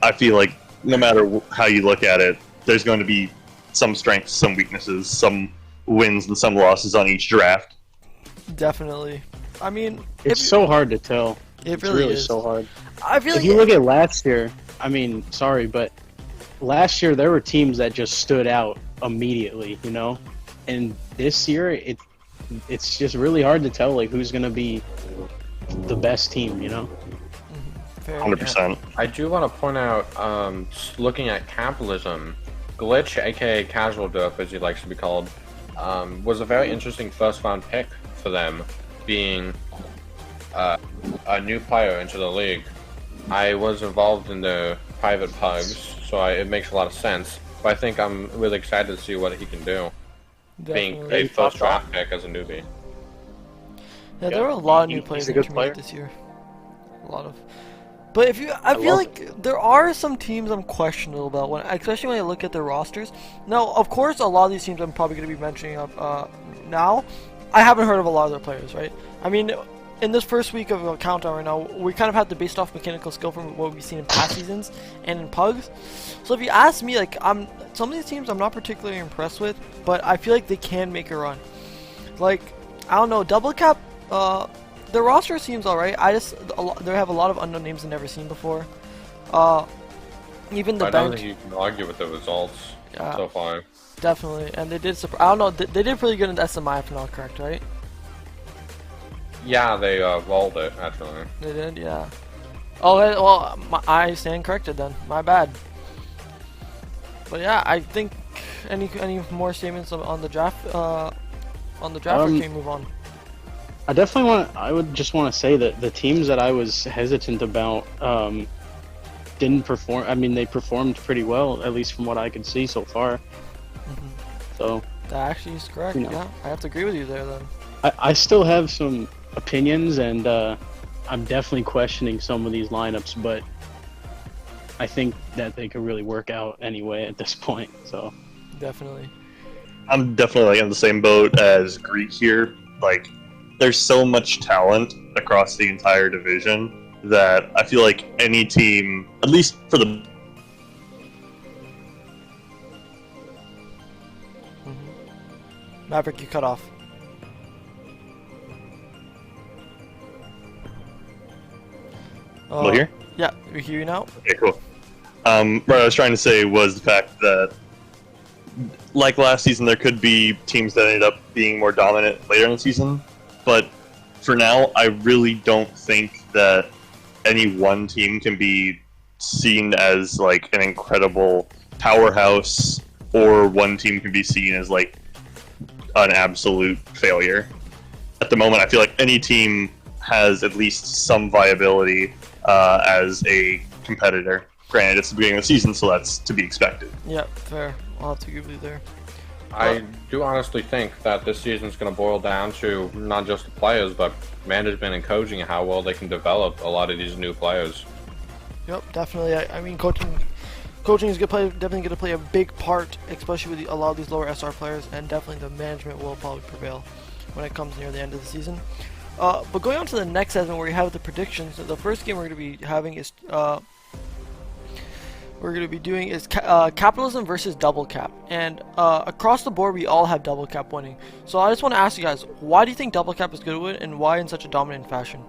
I feel like no matter how you look at it, there's going to be some strengths, some weaknesses, some wins and some losses on each draft. Definitely. I mean, It's so hard to tell. It It's really really is. so hard. I feel If like you look at last year, I mean, sorry, but last year there were teams that just stood out immediately, you know? And this year, it's just really hard to tell, like, who's going to be the best team, you know? fair. 100%. I do want to point out, looking at Kappatilism, Glitch, aka Casual Derp, as he likes to be called, was a very interesting first-round pick for them, being a new player into the league. I was involved in the private pugs, so it makes a lot of sense. But I think I'm really excited to see what he can do, being Definitely. a first draft pick as a newbie. Yeah, there were a lot of new He's players a in good the community player. this year. A lot of. But I feel love like there are some teams I'm questionable about, especially when I look at their rosters. Now, of course, a lot of these teams I'm probably going to be mentioning up now. I haven't heard of a lot of their players, right? I mean, in this first week of a countdown right now, we kind of have to base off mechanical skill from what we've seen in past seasons and in pugs. So if you ask me, like, some of these teams I'm not particularly impressed with, but I feel like they can make a run. Like, I don't know, Double Cap. The roster seems alright. They have a lot of unknown names I've never seen before. Even the I don't bench, think you can argue with the results so far. definitely. And they did. I don't know. They did pretty good in the SMI, if I'm not correct, right? Yeah, they rolled it, actually. They did, yeah. Oh, well, I stand corrected then. My bad. But yeah, I think any more statements on the draft? Or can we move on? I would just want to say that the teams that I was hesitant about didn't perform. I mean, they performed pretty well, at least from what I could see so far. So That actually is correct. You know. Yeah, I have to agree with you there then. I still have some opinions, and I'm definitely questioning some of these lineups, but I think that they could really work out anyway at this point. So Definitely. I'm definitely in the same boat as Greek here. Like, there's so much talent across the entire division that I feel like any team, at least for the Maverick, you cut off. Hello here? Yeah, we hear you now. Okay, cool. What I was trying to say was the fact that, like last season, there could be teams that ended up being more dominant later in the season, but for now, I really don't think that any one team can be seen as like an incredible powerhouse, or one team can be seen as like an absolute failure. At the moment, I feel like any team has at least some viability as a competitor. Granted, it's the beginning of the season, so that's to be expected. Yeah, fair. I'll have to agree with you there. I do honestly think that this season is going to boil down to not just the players, but management and coaching and how well they can develop a lot of these new players. Yep, definitely. I mean, coaching is definitely going to play a big part, especially with a lot of these lower SR players, and definitely the management will probably prevail when it comes near the end of the season. But going on to the next segment where we have the predictions, the first game we're going to be having is Kappatilism versus Double Cap, and across the board we all have Double Cap winning. So I just want to ask you guys, why do you think Double Cap is good to win, and why in such a dominant fashion?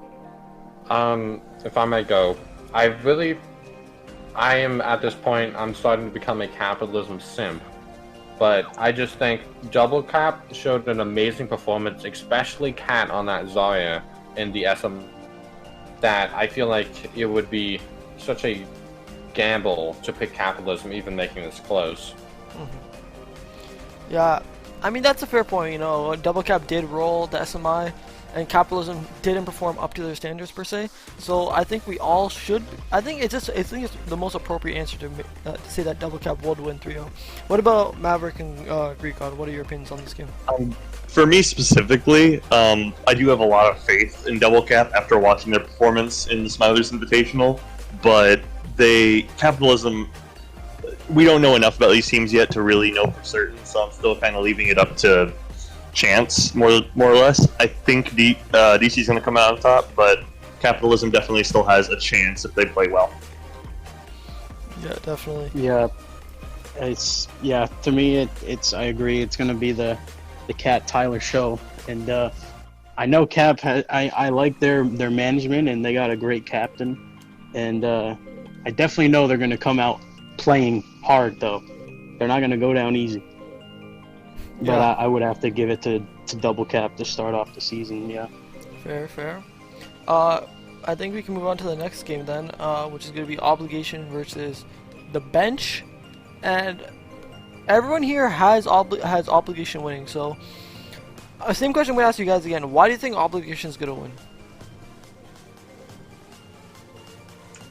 If I may go, I am at this point, I'm starting to become a Kappatilism simp. But I just think Double Cap showed an amazing performance, especially Cat on that Zarya in the SM, that I feel like it would be such a gamble to pick Kappatilism, even making this close. Yeah, I mean, that's a fair point. You know, Double Cap did roll the SMI, and Kappatilism didn't perform up to their standards per se. So I think we all should. I think it's the most appropriate answer to say that Double Cap would win 3-0. What about Maverick and Greekon? What are your opinions on this game? For me specifically, I do have a lot of faith in Double Cap after watching their performance in the Smilers Invitational, but Kappatilism, we don't know enough about these teams yet to really know for certain, so I'm still kind of leaving it up to chance, more or less. I think DC is going to come out on top, but Kappatilism definitely still has a chance if they play well. Yeah, definitely. Yeah, to me it's I agree. It's gonna be the Cat Tyler show, and I know Cap. I like their management, and they got a great captain, and I definitely know they're gonna come out playing hard though. They're not gonna go down easy. But Yeah. I would have to give it to Double Cap to start off the season. Yeah. Fair. I think we can move on to the next game then, which is going to be Obligation versus the Bench, and everyone here has Obligation winning. So, same question we ask you guys again: why do you think Obligation is going to win?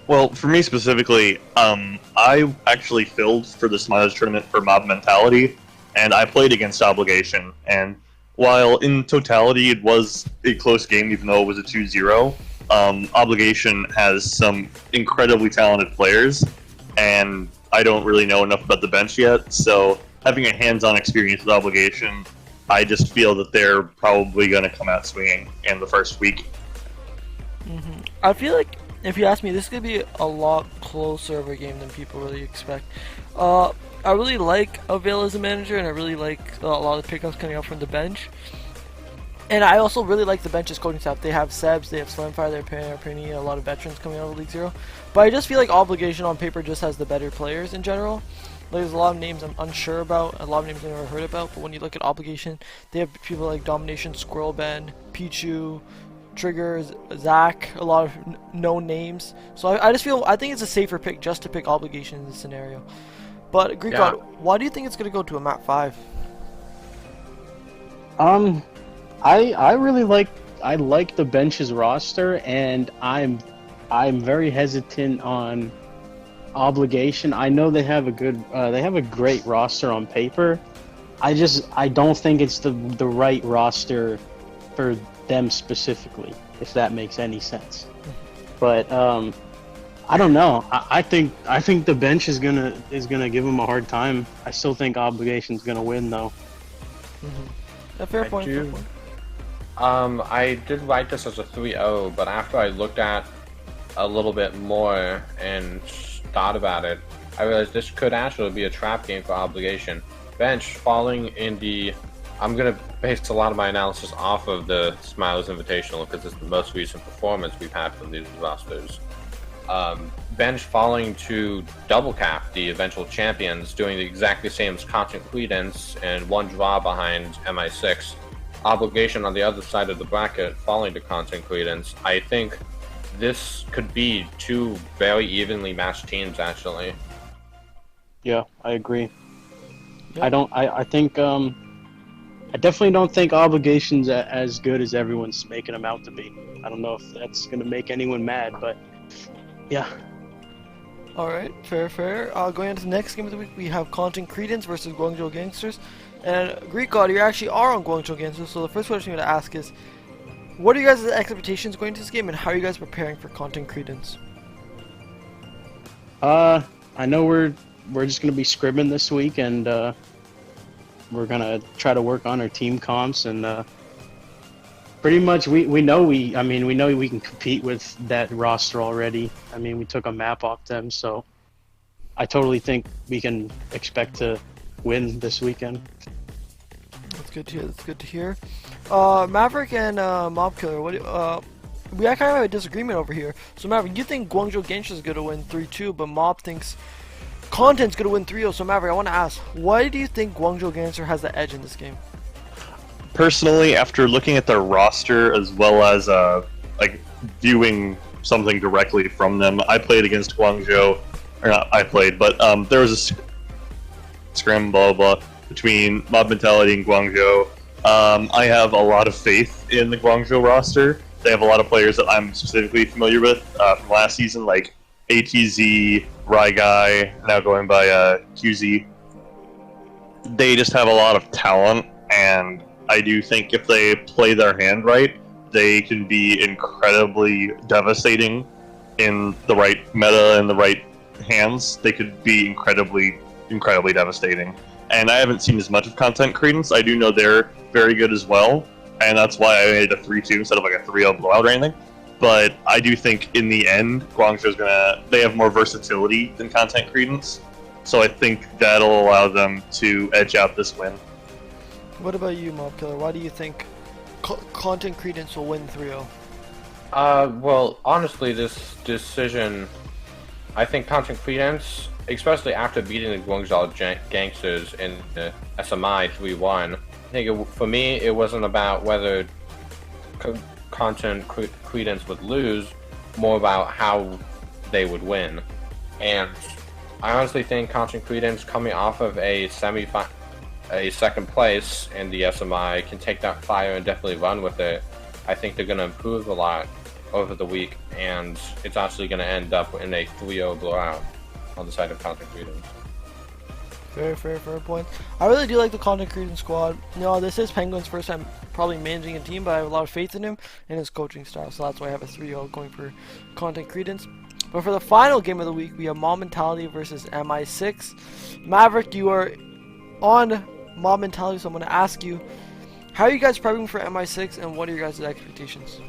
Well, for me specifically, I actually filled for the Smilers tournament for Mob Mentality, and I played against Obligation, and while in totality it was a close game, even though it was a 2-0, Obligation has some incredibly talented players, and I don't really know enough about the bench yet, so having a hands-on experience with Obligation, I just feel that they're probably going to come out swinging in the first week. I feel like, if you ask me, this is going to be a lot closer of a game than people really expect. I really like Avail as a manager, and I really like a lot of the pickups coming out from the bench. And I also really like the bench's coaching staff. They have Sebs, they have Slimfire, they have Penny, a lot of veterans coming out of League Zero. But I just feel like Obligation on paper just has the better players in general. Like, there's a lot of names I'm unsure about, a lot of names I've never heard about, but when you look at Obligation, they have people like Domination, Squirrel Ben, Pichu, Trigger, Zach, a lot of known names. So I think it's a safer pick just to pick Obligation in this scenario. But Greek God, why do you think it's going to go to a map 5? I really like the bench's roster, and I'm very hesitant on Obligation. I know they have a great roster on paper. I don't think it's the right roster for them specifically, if that makes any sense. But I don't know. I think the bench is gonna give them a hard time. I still think Obligation's gonna win though. A fair point. I did write this as a 3-0, but after I looked at a little bit more and thought about it, I realized this could actually be a trap game for Obligation. Bench falling in the... I'm going to base a lot of my analysis off of the Smilers Invitational because it's the most recent performance we've had from these rosters. Bench falling to Double Cap, the eventual champions, doing the exactly same as Constant Credence and one draw behind MI6. Obligation on the other side of the bracket falling to Constant Credence. I think this could be two very evenly matched teams, actually. Yeah, I agree. Yep. I think I definitely don't think Obligation's as good as everyone's making them out to be. I don't know if that's gonna make anyone mad, but yeah. Alright, fair. Going on to the next game of the week, we have Constant Credence versus Guangzhou Gangsters. And Greek God, you actually are on Guangzhou Gangsters, so the first question I'm going to ask is, what are you guys' expectations going into this game, and how are you guys preparing for Constant Credence? I know we're just going to be scrimming this week, and we're going to try to work on our team comps, and pretty much we know we can compete with that roster already. I mean, we took a map off them, so I totally think we can expect to win this weekend. That's good to hear. Maverick and Mob Killer, we kind of have a disagreement over here. So Maverick, you think Guangzhou Gangsters is going to win 3-2, but Mob thinks Content's going to win 3-0. So Maverick, I want to ask, why do you think Guangzhou Gangster has the edge in this game? Personally, after looking at their roster as well as viewing something directly from them, I played against Guangzhou, or not I played, but there was a scrim blah blah between Mob Mentality and Guangzhou. I have a lot of faith in the Guangzhou roster. They have a lot of players that I'm specifically familiar with from last season, like ATZ, Rai Guy, now going by QZ. They just have a lot of talent, and I do think if they play their hand right, they can be incredibly devastating in the right meta and the right hands. They could be incredibly devastating. And I haven't seen as much of Content Credence. I do know they're very good as well, and that's why I made it a 3-2 instead of like a 3-0 blowout or anything. but I do think in the end, they have more versatility than Content Credence, so I think that'll allow them to edge out this win. What about you, Mob Killer? Why do you think Content Credence will win 3-0? Well, honestly, this decision, I think Content Credence, especially after beating the Guangzhou Gangsters in the SMI 3-1, I think for me, it wasn't about whether Content Credence would lose, more about how they would win. And I honestly think Content Credence, coming off of a second place in the SMI, can take that fire and definitely run with it. I think they're going to improve a lot over the week, and it's actually going to end up in a 3-0 blowout on the side of Content Credence. Fair point. I really do like the Content Credence squad. This is Penguin's first time probably managing a team, but I have a lot of faith in him and his coaching style, so that's why I have a 3-0 going for Content Credence. But for the final game of the week, we have Mob Mentality versus MI6. Maverick, you are on Mob Mentality, so I'm going to ask you, how are you guys prepping for MI6, and what are your guys' expectations?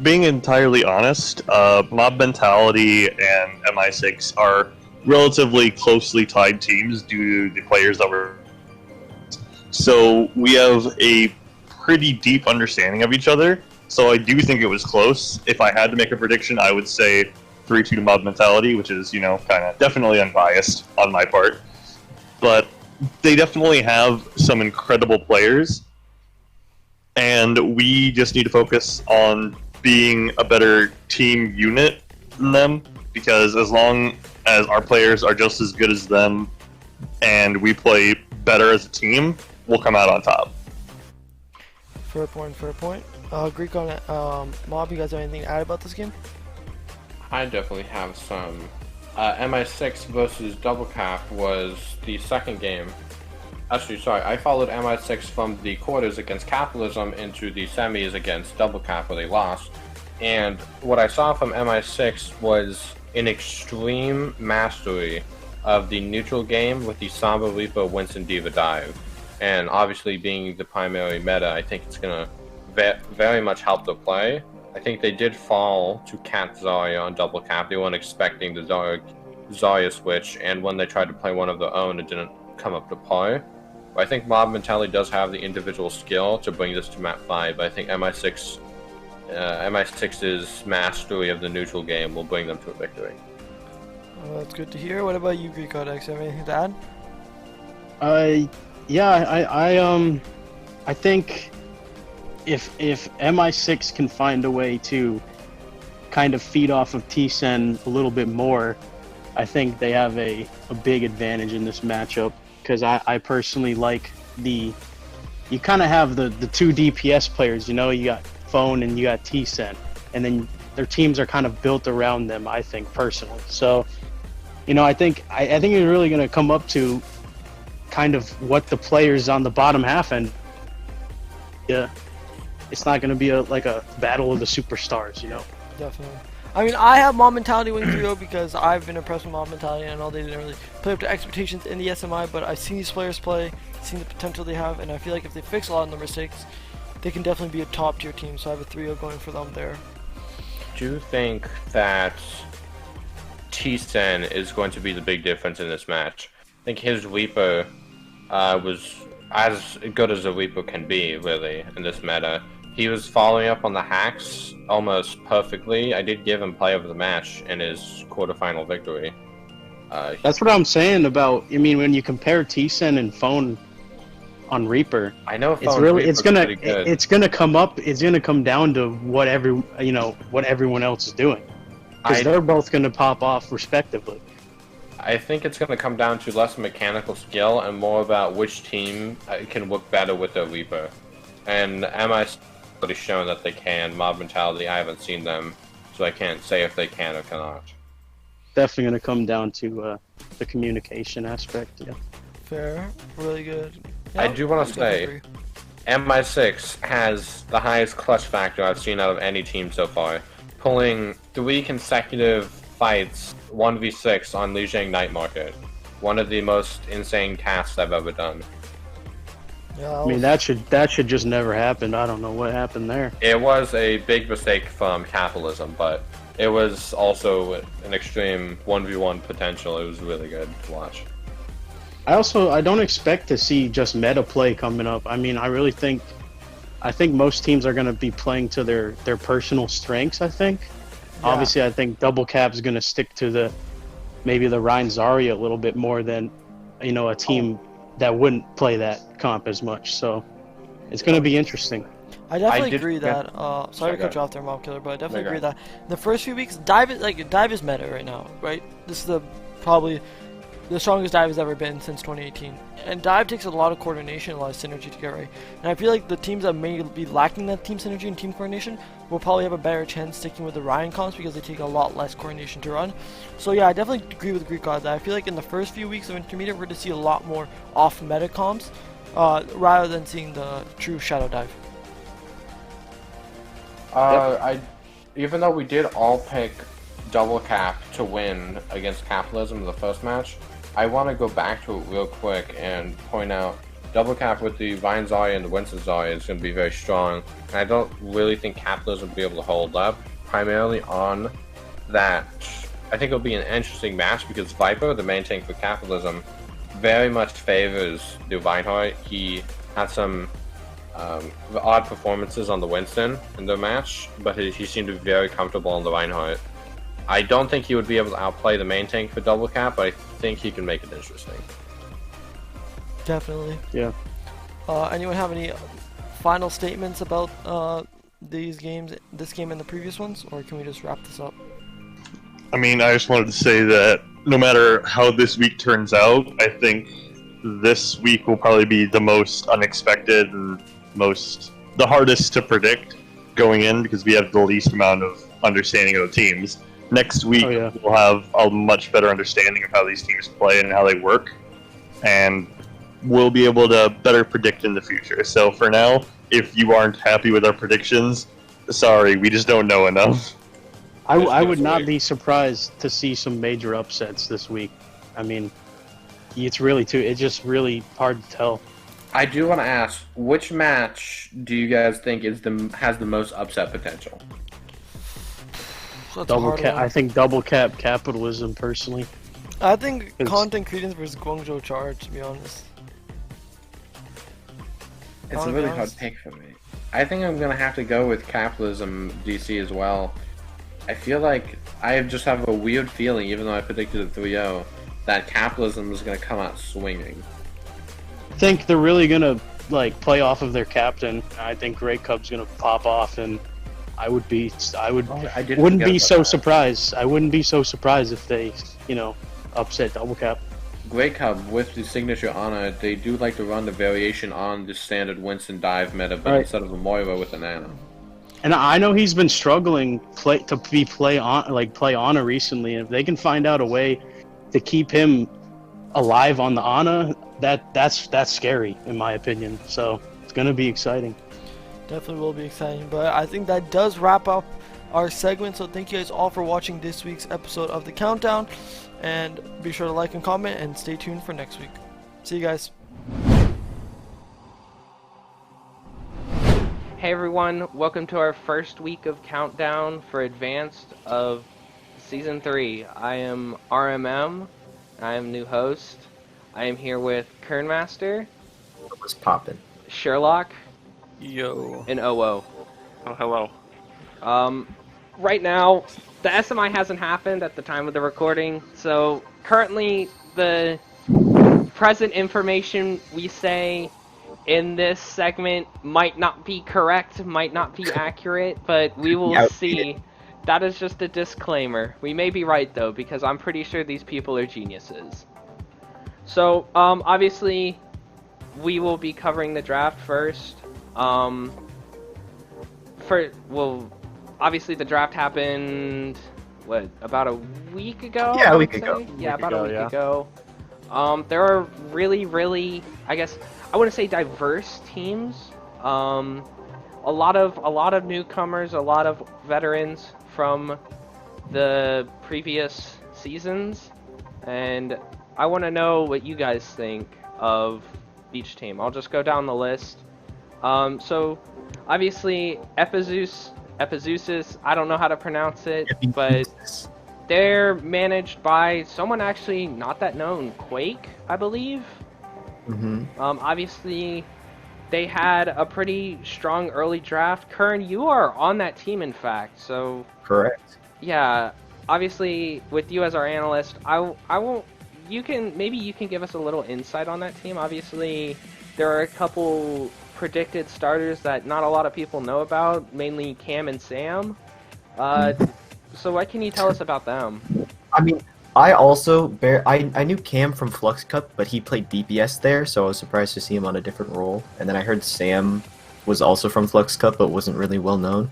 Being entirely honest, Mob Mentality and MI6 are relatively closely tied teams due to the players that were. So we have a pretty deep understanding of each other. So I do think it was close. If I had to make a prediction, I would say 3-2 to Mob Mentality, which is, kind of definitely unbiased on my part. But they definitely have some incredible players, and we just need to focus on being a better team unit than them, because as long as our players are just as good as them and we play better as a team, we'll come out on top. Fair point. Greek on it. Mob, you guys have anything to add about this game? I definitely have some. MI6 versus Double Cap was the second game. Actually, sorry, I followed MI6 from the quarters against Kappatilism into the semis against Double Cap, where they lost. And what I saw from MI6 was an extreme mastery of the neutral game with the Samba Reaper Winston Diva dive. And obviously, being the primary meta, I think it's going to very much help the play. I think they did fall to Cat Zarya on Double Cap. They weren't expecting the Zarya switch, and when they tried to play one of their own, it didn't come up to par. But I think Mob Mentality does have the individual skill to bring this to map 5. But I think MI6's mastery of the neutral game will bring them to a victory. Well, that's good to hear. What about you, Greek Codex? Have anything to add? I think if MI6 can find a way to kind of feed off of T-Sen a little bit more, I think they have a big advantage in this matchup, because I personally like you kind of have the two DPS players, you got Phone and you got T-Sen, and then their teams are kind of built around them, I think, personally. So, I think it's really going to come up to kind of what the players on the bottom half, and it's not going to be like a battle of the superstars, Definitely. I mean, I have Mob Mentality winning 3-0 because I've been impressed with Mob Mentality, and I know they didn't really play up to expectations in the SMI, but I've seen these players play, seen the potential they have, and I feel like if they fix a lot of the mistakes, they can definitely be a top-tier team, so I have a 3-0 going for them there. Do you think that T-Sen is going to be the big difference in this match? I think his Reaper was as good as a Reaper can be, really, in this meta. He was following up on the hacks almost perfectly. I did give him play of the match in his quarterfinal victory. That's what I'm saying about, when you compare T-Sen and Phone on Reaper, I know it's gonna come down to what everyone else is doing, because they're both gonna pop off respectively. I think it's going to come down to less mechanical skill and more about which team can work better with their Reaper. And MI's already shown that they can. Mob Mentality, I haven't seen them, so I can't say if they can or cannot. Definitely going to come down to the communication aspect. Yeah. Fair. Really good. Yep, I do want to say, MI6 has the highest clutch factor I've seen out of any team so far, pulling 3 consecutive fights 1v6 on Lijiang Night Market. One of the most insane tasks I've ever done. Yeah, I mean, that should just never happen. I don't know what happened there. It was a big mistake from Kappatilism, but it was also an extreme 1v1 potential. It was really good to watch. I don't expect to see just meta play coming up. I mean, I think most teams are going to be playing to their personal strengths, I think. Yeah. Obviously, I think Double Cap's going to stick to maybe the Ryan Zarya a little bit more than, a team that wouldn't play that comp as much. So it's going to be interesting. I definitely did- agree yeah. that. Sorry to go cut you off there, Mob Killer, but I definitely No, go agree that the first few weeks, dive is meta right now, right? This is probably the strongest dive has ever been since 2018. And dive takes a lot of coordination, a lot of synergy to get right. And I feel like the teams that may be lacking that team synergy and team coordination will probably have a better chance sticking with the Ryan comps because they take a lot less coordination to run. So yeah, I definitely agree with Greek God that I feel like in the first few weeks of Intermediate, we're going to see a lot more off-meta comps rather than seeing the true Shadow Dive. Even though we did all pick Double Cap to win against Kappatilism in the first match, I want to go back to it real quick and point out Double Cap with the Vine Zarya and the Winston Zarya is going to be very strong, and I don't really think Kappatilism will be able to hold up, primarily on that. I think it'll be an interesting match because Viper, the main tank for Kappatilism, very much favors the Vinehart. He had some odd performances on the Winston in the match, but he seemed to be very comfortable on the Reinhardt. I don't think he would be able to outplay the main tank for Double Cap, but I think he can make it interesting. Definitely. Yeah. Anyone have any final statements about these games, this game and the previous ones, or can we just wrap this up? I mean, I just wanted to say that no matter how this week turns out, I think this week will probably be the most unexpected and the hardest to predict going in because we have the least amount of understanding of the teams. Next week, we'll have a much better understanding of how these teams play and how they work, and we'll be able to better predict in the future. So for now, if you aren't happy with our predictions, sorry, we just don't know enough. I would not be surprised to see some major upsets this week. I mean, it's just really hard to tell. I do want to ask, which match do you guys think has the most upset potential? That's Double Cap. I think Double Cap Kappatilism personally. I think Content Credence versus Guangzhou Charge, to be honest. It's a really hard pick for me. I think I'm gonna have to go with Kappatilism DC as well. I feel like I just have a weird feeling, even though I predicted a 3-0, that Kappatilism is gonna come out swinging. I think they're really gonna play off of their captain. I think Grey Cub's gonna pop off, and wouldn't be so surprised. I wouldn't be so surprised if they, upset Double Cap. Grey Cub with the signature Ana, they do like to run the variation on the standard Winston dive meta, but instead of a Moira with an Ana. And I know he's been struggling to play Ana recently, and if they can find out a way to keep him alive on the Ana, that's scary in my opinion. So it's gonna be exciting. Definitely will be exciting, but I think that does wrap up our segment. So thank you guys all for watching this week's episode of The Countdown, and be sure to like and comment and stay tuned for next week. See you guys. Hey everyone, welcome to our first week of Countdown for Advanced of Season 3. I am RMM, I am new host. I am here with Kernmaster. What's poppin'? Sherlock. Yo. And OO. Oh, hello. Right now, the SMI hasn't happened at the time of the recording, so currently the present information we say in this segment might not be correct, might not be accurate, but we will see. That is just a disclaimer. We may be right though, because I'm pretty sure these people are geniuses. So, obviously, we will be covering the draft first. Obviously the draft happened, about a week ago? Yeah, a week ago. Yeah, about a week ago. There are really, I guess, I wouldn't say diverse teams. A lot of newcomers, a lot of veterans from the previous seasons, and I want to know what you guys think of each team. I'll just go down the list. So obviously Epizeusis, I don't know how to pronounce it, but they're managed by someone actually not that known, Quake, I believe. Obviously, they had a pretty strong early draft. Kern, you are on that team, in fact, so... Correct. Yeah, obviously, with you as our analyst, I won't... Maybe you can give us a little insight on that team. Obviously, there are a couple predicted starters that not a lot of people know about, mainly Cam and Sam. So what can you tell us about them? I mean, I knew Cam from Flux Cup, but he played DPS there, so I was surprised to see him on a different role. And then I heard Sam was also from Flux Cup, but wasn't really well known.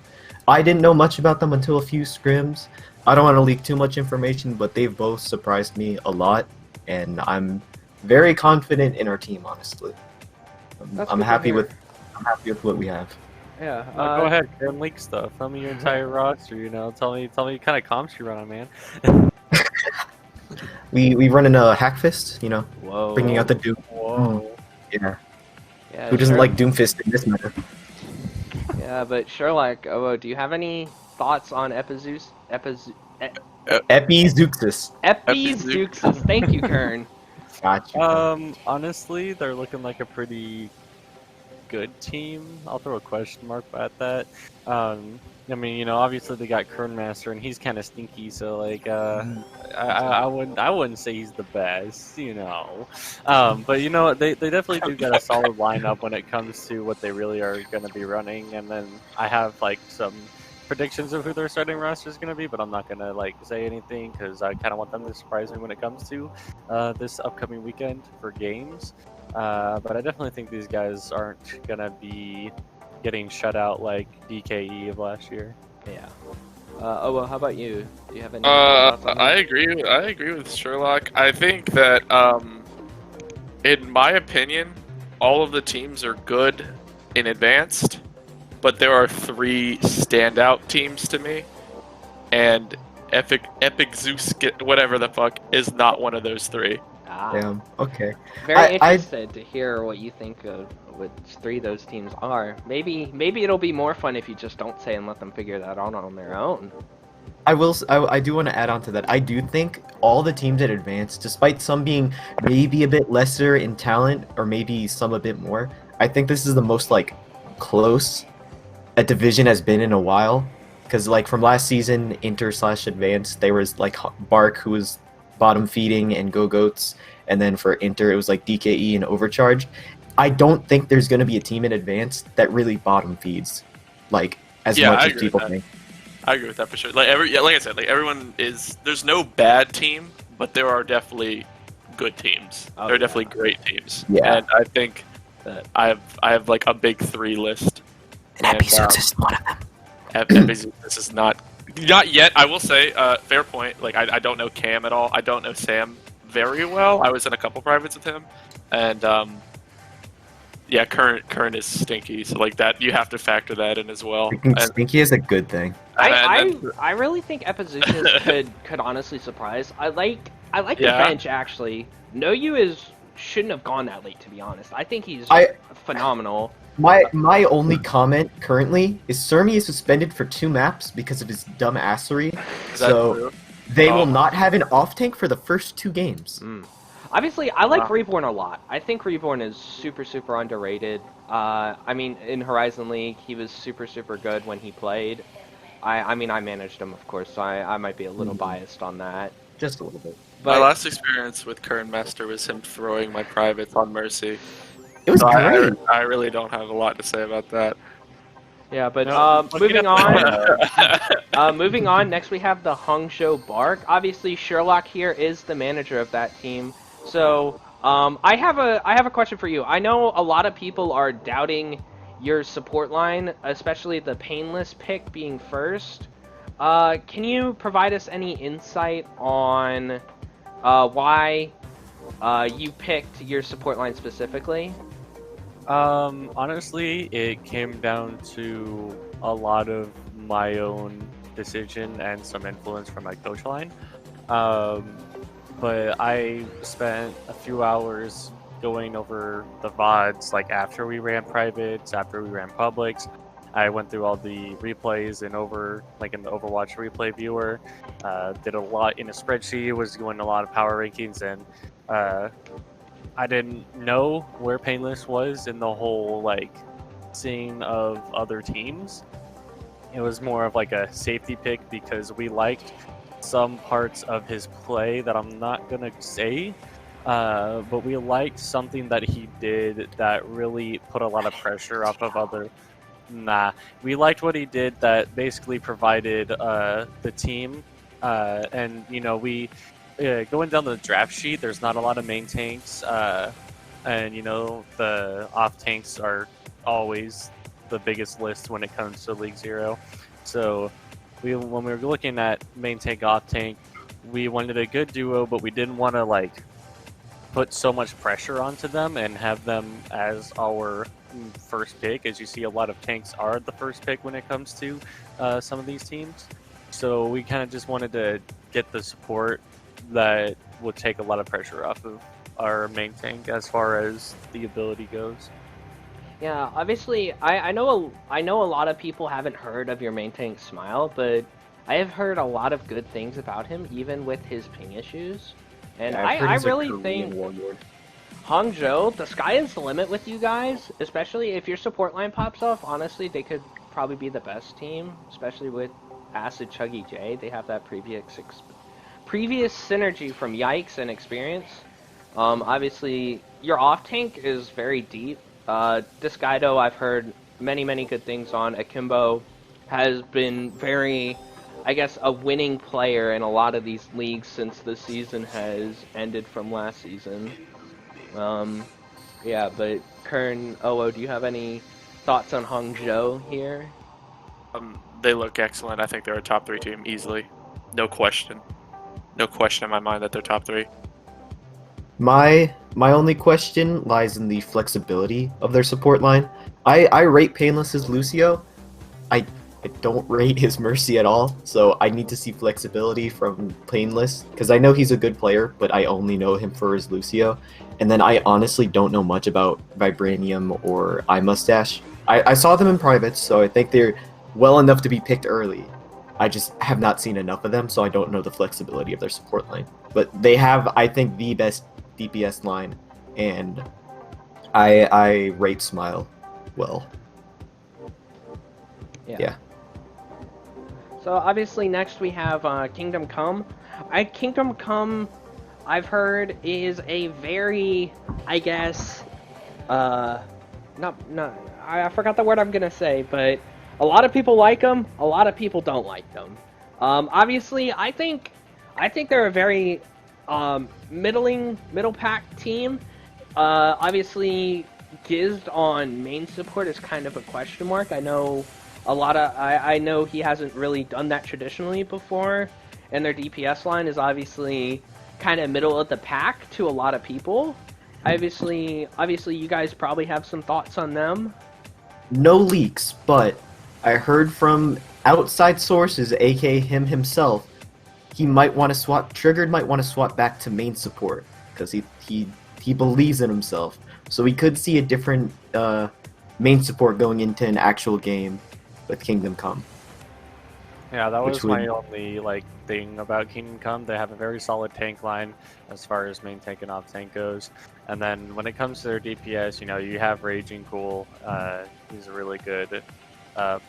I didn't know much about them until a few scrims. I don't want to leak too much information, but they've both surprised me a lot, and I'm very confident in our team, honestly. I'm happy with what we have. Yeah. Go ahead, Karen, leak stuff. Tell me your entire roster. Tell me what kind of comps you run, man. We run in a Hackfist, Whoa. bringing out the Doom. Whoa. Yeah. Who doesn't like Doomfist in this meta? Yeah, but Sherlock, do you have any thoughts on Epizeusis? Epizeuxis. Epizeuxis. Thank you, Kern. Gotcha. Honestly, they're looking like a pretty good team. I'll throw a question mark at that. Obviously they got Kernmaster, and he's kind of stinky. So I wouldn't say he's the best, But they definitely do got a solid lineup when it comes to what they really are going to be running. And then I have some predictions of who their starting roster is going to be, but I'm not going to say anything because I kind of want them to surprise me when it comes to this upcoming weekend for games. But I definitely think these guys aren't going to be getting shut out like DKE of last year. Yeah. Well, how about you? Do you have any thoughts on that? I agree with Sherlock. I think that, in my opinion, all of the teams are good in advanced, but there are 3 standout teams to me, and Epic Zeus, whatever the fuck, is not one of those 3. Damn. Okay. Very interested to hear what you think of which 3 of those teams are. Maybe it'll be more fun if you just don't say and let them figure that out on their own. I do want to add on to that. I do think all the teams that advanced, despite some being maybe a bit lesser in talent or maybe some a bit more, I think this is the most close a division has been in a while. Because from last season, Inter/Advanced, there was Bark, who was bottom feeding, and Go Goats, and then for Inter it was DKE and Overcharge. I don't think there's going to be a team in Advanced that really bottom feeds as much as people think. I agree with that for sure. Like I said, everyone is. There's no bad team, but there are definitely good teams. There are definitely great teams. Yeah. And I think that I have a big 3 list. And Epizeuxis is one of them. Epizeuxis is not yet. I will say, fair point. I don't know Cam at all. I don't know Sam very well. I was in a couple privates with him, and Current is stinky. So that you have to factor that in as well. Stinky is a good thing. I really think Epizeuxis could honestly surprise. I like the bench actually. Shouldn't have gone that late, to be honest. I think he's phenomenal. My only comment currently is Surmi is suspended for 2 maps because of his dumb assery. So they will not have an off tank for the first 2 games. Obviously, I like Reborn a lot. I think Reborn is super, super underrated. In Horizon League, he was super, super good when he played. I managed him, of course, so I might be a little biased on that. Just a little bit. But my last experience with Kern Master was him throwing my privates on Mercy. It was great. I really don't have a lot to say about that. Yeah, but moving on. Moving on. Next, we have the Hangzhou Bark. Obviously, Sherlock here is the manager of that team. So, I have a question for you. I know a lot of people are doubting your support line, especially the Painless pick being first. Can you provide us any insight on why you picked your support line specifically? Honestly, it came down to a lot of my own decision and some influence from my coach line. But I spent a few hours going over the VODs, like after we ran privates, after we ran publics. I went through all the replays and in the Overwatch replay viewer. Did a lot in a spreadsheet. Was doing a lot of power rankings, and I didn't know where Painless was in the whole like scene of other teams. It was more of like a safety pick because we liked some parts of his play that I'm not gonna say, but we liked something that he did that really put a lot of pressure off of other. We liked what he did that basically provided the team, and we going down the draft sheet. There's not a lot of main tanks, and the off tanks are always the biggest list when it comes to League Zero. So when we were looking at main tank off tank, we wanted a good duo, but we didn't want to like put so much pressure onto them and have them as our first pick. As you see, a lot of tanks are the first pick when it comes to some of these teams. So we kind of just wanted to get the support that would take a lot of pressure off of our main tank as far as the ability goes. Yeah, obviously, I know a lot of people haven't heard of your main tank Smile, but I have heard a lot of good things about him, even with his ping issues. And Yeah, I really think Warlord. Hangzhou, the sky is the limit with you guys, especially if your support line pops off. Honestly, they could probably be the best team, especially with Acid Chuggy J. They have that previous synergy from Yikes and experience. Obviously, your off tank is very deep. Disguido, I've heard many good things on. Akimbo has been very, I guess, a winning player in a lot of these leagues since the season has ended from last season. Yeah, but Kern, do you have any thoughts on Hangzhou here? They look excellent. I think they're a top 3 team easily. No question. No question in my mind that they're top 3. My only question lies in the flexibility of their support line. I rate Painless's Lucio. I don't rate his Mercy at all, so I need to see flexibility from Painless, because I know he's a good player, but I only know him for his Lucio. And then I honestly don't know much about Vibranium or iMustache. I saw them in privates, so I think they're well enough to be picked early. I just have not seen enough of them, so I don't know the flexibility of their support line. But they have, I think, the best DPS line, and I rate Smile well. Yeah. So obviously next we have Kingdom Come. Kingdom Come, I've heard, is a very, I guess, I forgot the word I'm gonna say, but a lot of people like them, a lot of people don't like them. Obviously, I think they're a very middle pack team. Obviously, Gizzed on main support is kind of a question mark. I know I know he hasn't really done that traditionally before, and their DPS line is obviously kind of middle of the pack to a lot of people. Obviously, you guys probably have some thoughts on them. No leaks, but I heard from outside sources, aka him himself, he might want to swap. Triggered might want to swap back to main support because he believes in himself. So we could see a different main support going into an actual game with Kingdom Come. Yeah, that was my only thing about Kingdom Come. They have a very solid tank line as far as main tank and off tank goes. And then when it comes to their DPS, you have Raging Cool. He's a really good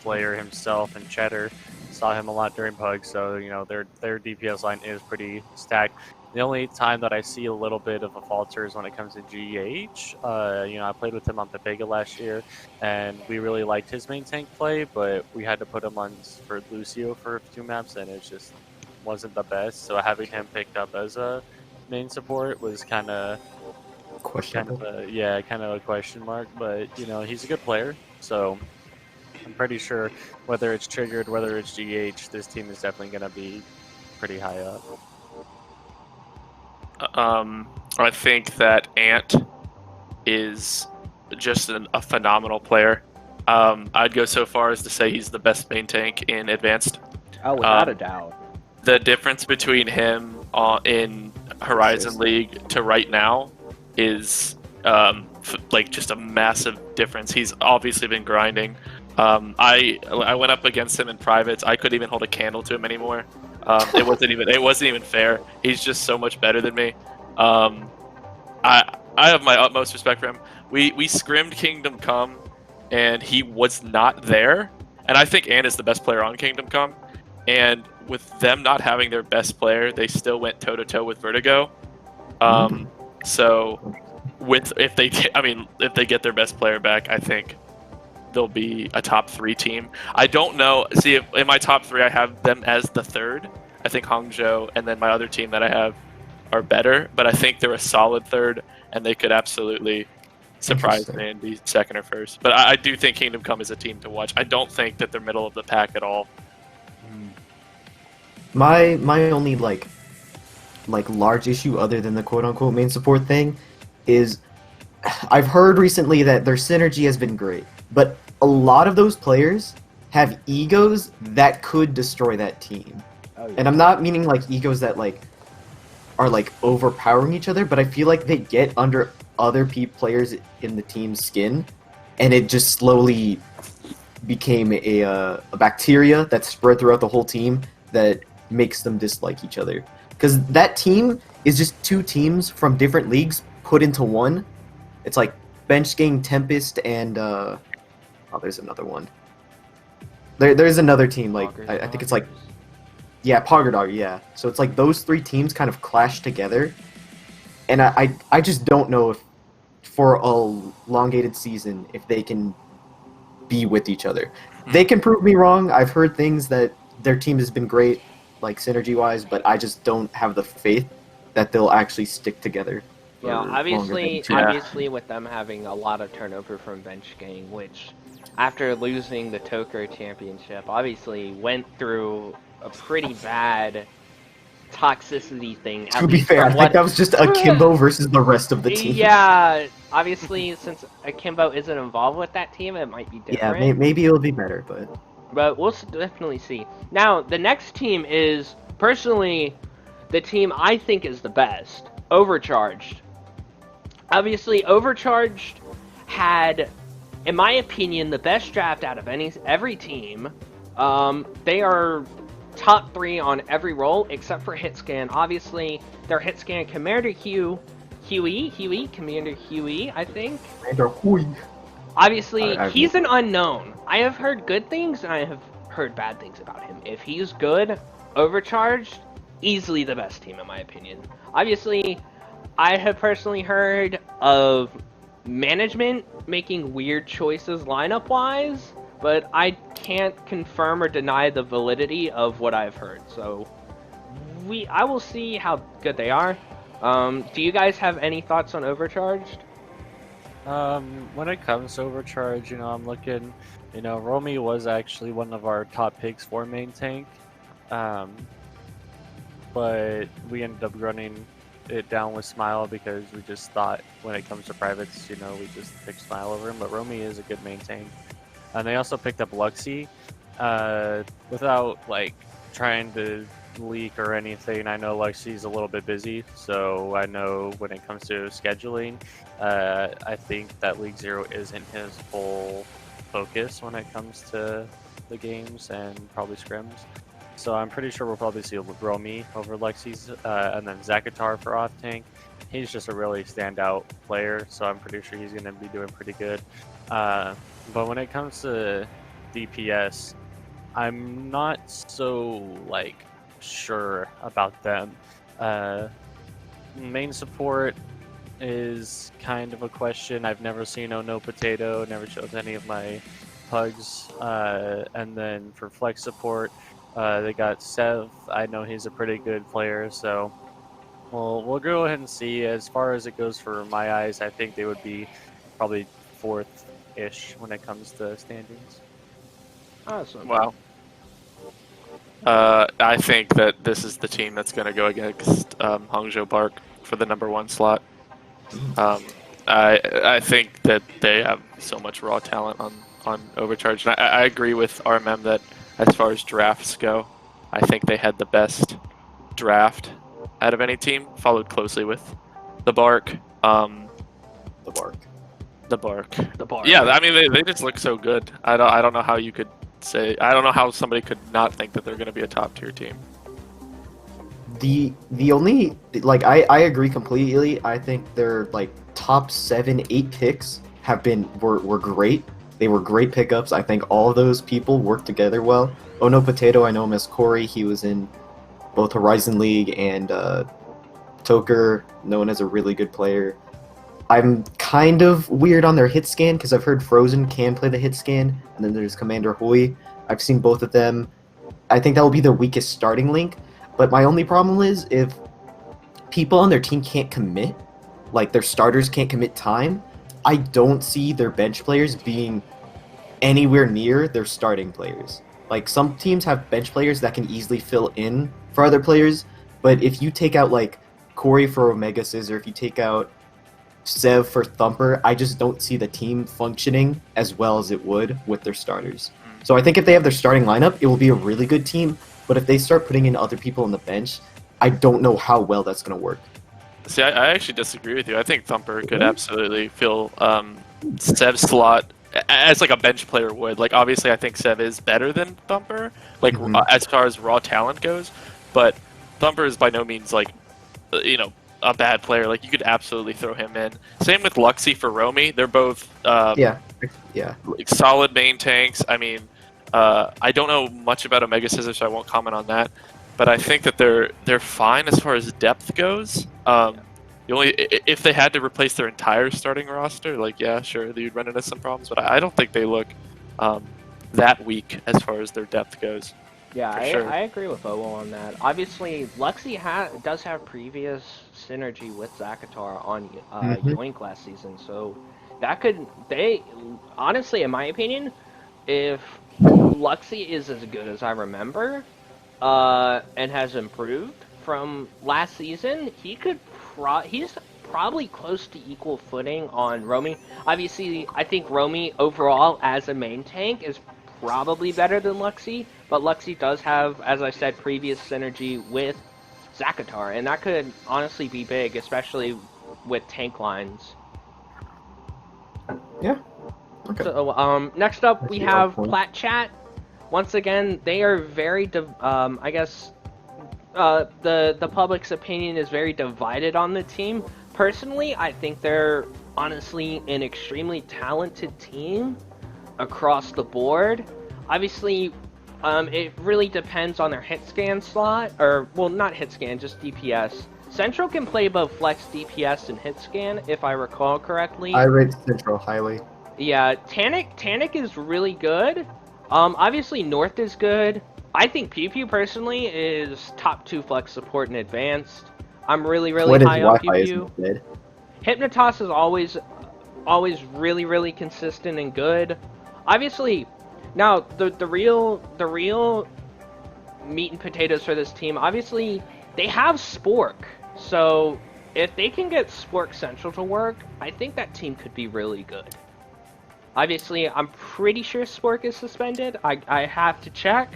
player himself, and Cheddar saw him a lot during Pug, so their DPS line is pretty stacked. The only time that I see a little bit of a falter is when it comes to GH. I played with him on Pepega last year, and we really liked his main tank play, but we had to put him on for Lucio for a few maps, and it just wasn't the best. So having him picked up as a main support was kind of questionable. Kind of a question mark. But he's a good player, so I'm pretty sure whether it's Triggered, whether it's GH, this team is definitely going to be pretty high up. I think that Ant is just a phenomenal player. I'd go so far as to say he's the best main tank in Advanced. Oh, without a doubt. The difference between him in Horizon League to right now is like just a massive difference. He's obviously been grinding. I went up against him in privates. I couldn't even hold a candle to him anymore. It wasn't even fair. He's just so much better than me. I have my utmost respect for him. We scrimmed Kingdom Come, and he was not there. And I think Ann is the best player on Kingdom Come. And with them not having their best player, they still went toe to toe with Vertigo. So if they get their best player back, I think they'll be a top 3 team. I don't know. See, if in my top 3, I have them as the 3rd. I think Hangzhou and then my other team that I have are better, but I think they're a solid 3rd, and they could absolutely surprise me and be 2nd or 1st. But I do think Kingdom Come is a team to watch. I don't think that they're middle of the pack at all. My only like large issue other than the quote-unquote main support thing is I've heard recently that their synergy has been great, but a lot of those players have egos that could destroy that team. Oh, yeah. And I'm not meaning like egos that like are like overpowering each other, but I feel like they get under other players in the team's skin, and it just slowly became a bacteria that spread throughout the whole team that makes them dislike each other. Because that team is just 2 teams from different leagues put into one. It's like Bench Gang, Tempest, and there's another one. There's another team, like I think it's like, yeah, Poggerdog, yeah. So it's like those 3 teams kind of clash together, and I just don't know if for a elongated season if they can be with each other. They can prove me wrong. I've heard things that their team has been great, like synergy-wise, but I just don't have the faith that they'll actually stick together. Yeah, for obviously, longer than 2 with them having a lot of turnover from Bench Gang, which, after losing the Toker Championship, obviously went through a pretty bad toxicity thing. To be fair, I think that was just Akimbo versus the rest of the team. Yeah, obviously, since Akimbo isn't involved with that team, it might be different. Yeah, maybe it'll be better, But we'll definitely see. Now, the next team is, personally, the team I think is the best. Overcharged. Obviously, Overcharged had, in my opinion, the best draft out of every team. They are top 3 on every role except for hit scan. Obviously, their hit scan Commander Huey, Commander Huey, I think. Commander Huey. Obviously, he's an unknown. I have heard good things and I have heard bad things about him. If he's good, Overcharged, easily the best team in my opinion. Obviously, I have personally heard of management making weird choices lineup-wise, but I can't confirm or deny the validity of what I've heard. So, I will see how good they are. Do you guys have any thoughts on Overcharged? When it comes to Overcharge, I'm looking, Romy was actually one of our top picks for main tank. But we ended up running it down with Smile because we just thought when it comes to privates, we just pick Smile over him. But Romy is a good main tank. And they also picked up Luxie, without trying to leak or anything. I know Luxie's a little bit busy, so I know when it comes to scheduling, I think that League Zero isn't his full focus when it comes to the games and probably scrims. So I'm pretty sure we'll probably see Romy over Lexi's, and then Zakatar for off tank. He's just a really standout player, so I'm pretty sure he's going to be doing pretty good. But when it comes to DPS, I'm not so sure about them. Main support is kind of a question. I've never seen No Potato, never chose any of my pugs. And then for flex support, they got Sev. I know he's a pretty good player, so we'll go ahead and see. As far as it goes for my eyes, I think they would be probably 4th-ish when it comes to standings. Awesome. Wow. I think that this is the team that's going to go against Hangzhou Park for the #1 slot. I think that they have so much raw talent on Overcharge. And I agree with RMM that as far as drafts go, I think they had the best draft out of any team, followed closely with the Bark. the bark. The bark. The bar. Yeah, I mean they just look so good. I don't know how you could say. I don't know how somebody could not think that they're going to be a top tier team. The only like I agree completely. I think their like top 7-8 picks were great. They were great pickups. I think all of those people worked together well. Oh no, Potato, I know him as Corey. He was in both Horizon League and Toker, known as a really good player. I'm kind of weird on their hit scan because I've heard Frozen can play the hit scan, and then there's Commander Hui. I've seen both of them. I think that will be the weakest starting link, but my only problem is if people on their team can't commit, like their starters can't commit time, I don't see their bench players being anywhere near their starting players. Like some teams have bench players that can easily fill in for other players, but if you take out like Corey for Omega Scissor, if you take out Sev for Thumper, I just don't see the team functioning as well as it would with their starters. So I think if they have their starting lineup, it will be a really good team, but if they start putting in other people on the bench, I don't know how well that's going to work. See, I actually disagree with you. I think Thumper could absolutely fill Sev's slot as like a bench player would. Like obviously, I think Sev is better than Thumper, like as far as raw talent goes. But Thumper is by no means like, a bad player. Like you could absolutely throw him in. Same with Luxie for Romy. They're both yeah, like solid main tanks. I mean, I don't know much about Omega Scissor, so I won't comment on that. But I think that they're fine as far as depth goes. If they had to replace their entire starting roster, like yeah, sure, they'd run into some problems. But I don't think they look that weak as far as their depth goes. Yeah, Sure. I agree with Owo on that. Obviously, Luxie does have previous synergy with Zakatar on Yoink last season, so that honestly, in my opinion, if Luxie is as good as I remember, and has improved from last season, he's probably close to equal footing on Romy. Obviously, I think Romy overall as a main tank is probably better than Luxie, but Luxie does have, as I said, previous synergy with Zakatar, and that could honestly be big, especially with tank lines. Yeah. Okay. So, next up we have Plat Chat. Once again, they are very, I guess, the public's opinion is very divided on the team. Personally, I think they're honestly an extremely talented team across the board. Obviously, it really depends on their hit scan slot, or, well, not hit scan, just DPS. Central can play both flex DPS and hit scan, if I recall correctly. I rate Central highly. Yeah, Tanic is really good. Obviously North is good. I think Pew Pew personally is top 2 flex support in advanced. I'm really high on Pew Pew. Hypnotos is always really consistent and good. Obviously, now the real meat and potatoes for this team, obviously they have Spork. So if they can get Spork Central to work, I think that team could be really good. Obviously, I'm pretty sure Spork is suspended. I have to check.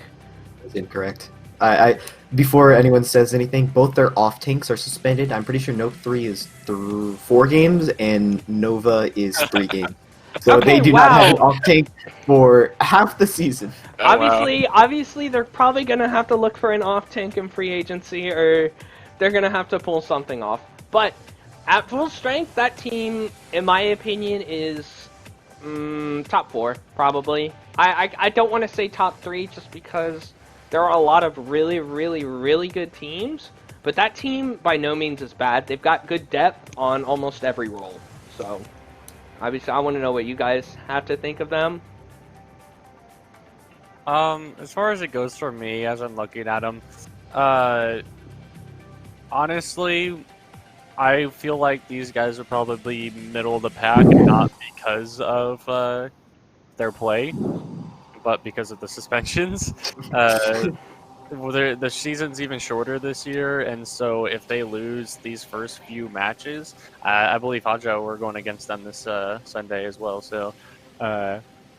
That's incorrect. I before anyone says anything, both their off tanks are suspended. I'm pretty sure Note 3 is 4 games and Nova is 3 games. So Okay, they do not have an off tank for half the season. Obviously, they're probably gonna have to look for an off tank in free agency, or they're gonna have to pull something off. But at full strength, that team, in my opinion, is top 4 probably. I don't want to say top 3 just because there are a lot of really good teams, but that team by no means is bad. They've got good depth on almost every role. So obviously, I want to know what you guys have to think of them. As far as it goes for me, as I'm looking at them, honestly, I feel like these guys are probably middle of the pack, not because of their play, but because of the suspensions. The season's even shorter this year, and so if they lose these first few matches, I believe Hajo, we're going against them this Sunday as well. So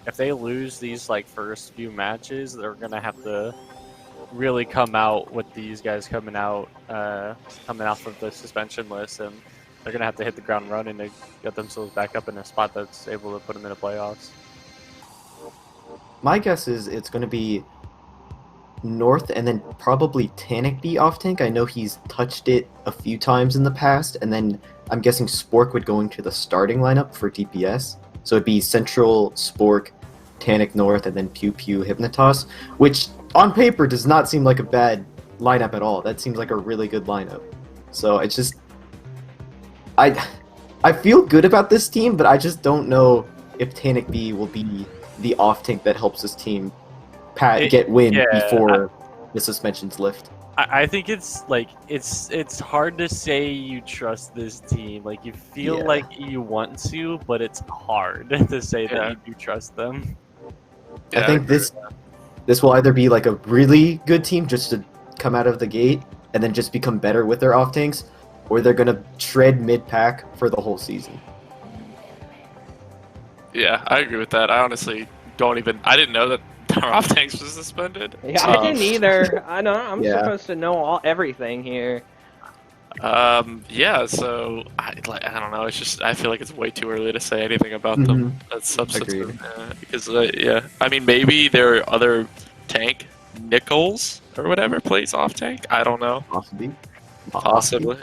if they lose these first few matches, they're gonna have to really come out with these guys coming off of the suspension list, and they're gonna have to hit the ground running to get themselves back up in a spot that's able to put them in the playoffs. My guess is it's going to be North and then probably Tanic be off tank. I know he's touched it a few times in the past, and then I'm guessing Spork would go into the starting lineup for DPS. So it'd be Central, Spork, Tanic North, and then Pew Pew Hypnotos, which on paper does not seem like a bad lineup at all. That seems like a really good lineup. So it's just I feel good about this team, but I just don't know if Tanic B will be the off tank that helps this team get win before the suspensions lift. I think it's like it's hard to say you trust this team. Like you feel like you want to, but it's hard to say that you do trust them. I think this will either be like a really good team just to come out of the gate and then just become better with their off tanks, or they're gonna tread mid pack for the whole season. Yeah, I agree with that. I honestly I didn't know that our off tanks was suspended. Yeah, I didn't either. I know I'm supposed to know everything here. Yeah, so I don't know. It's just I feel like it's way too early to say anything about them. That's substitute. Because I mean maybe their other tank, Nichols or whatever, plays off tank. I don't know. Possibly.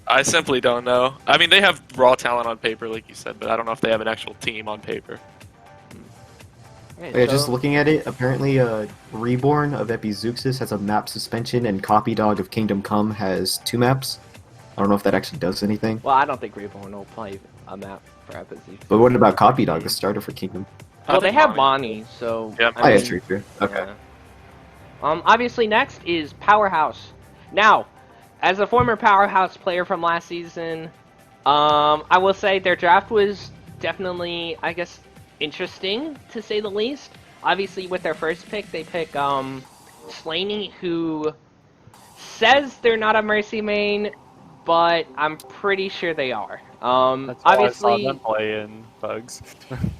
I simply don't know. I mean they have raw talent on paper, like you said, but I don't know if they have an actual team on paper. Yeah, just looking at it, apparently Reborn of Epizeuxis has a map suspension, and Copy Dog of Kingdom Come has 2 maps. I don't know if that actually does anything. Well, I don't think Reborn will play a map for Epizeuxis. But what about Copy Dog, the starter for Kingdom? Well, they have Bonnie, so... Yeah, I mean, true. Okay. Yeah. Obviously next is Powerhouse. Now, as a former Powerhouse player from last season, I will say their draft was definitely, I guess, interesting, to say the least. Obviously, with their first pick, they pick Slaney, who says they're not a Mercy main, but I'm pretty sure they are. That's obviously, I saw them playing Bugs.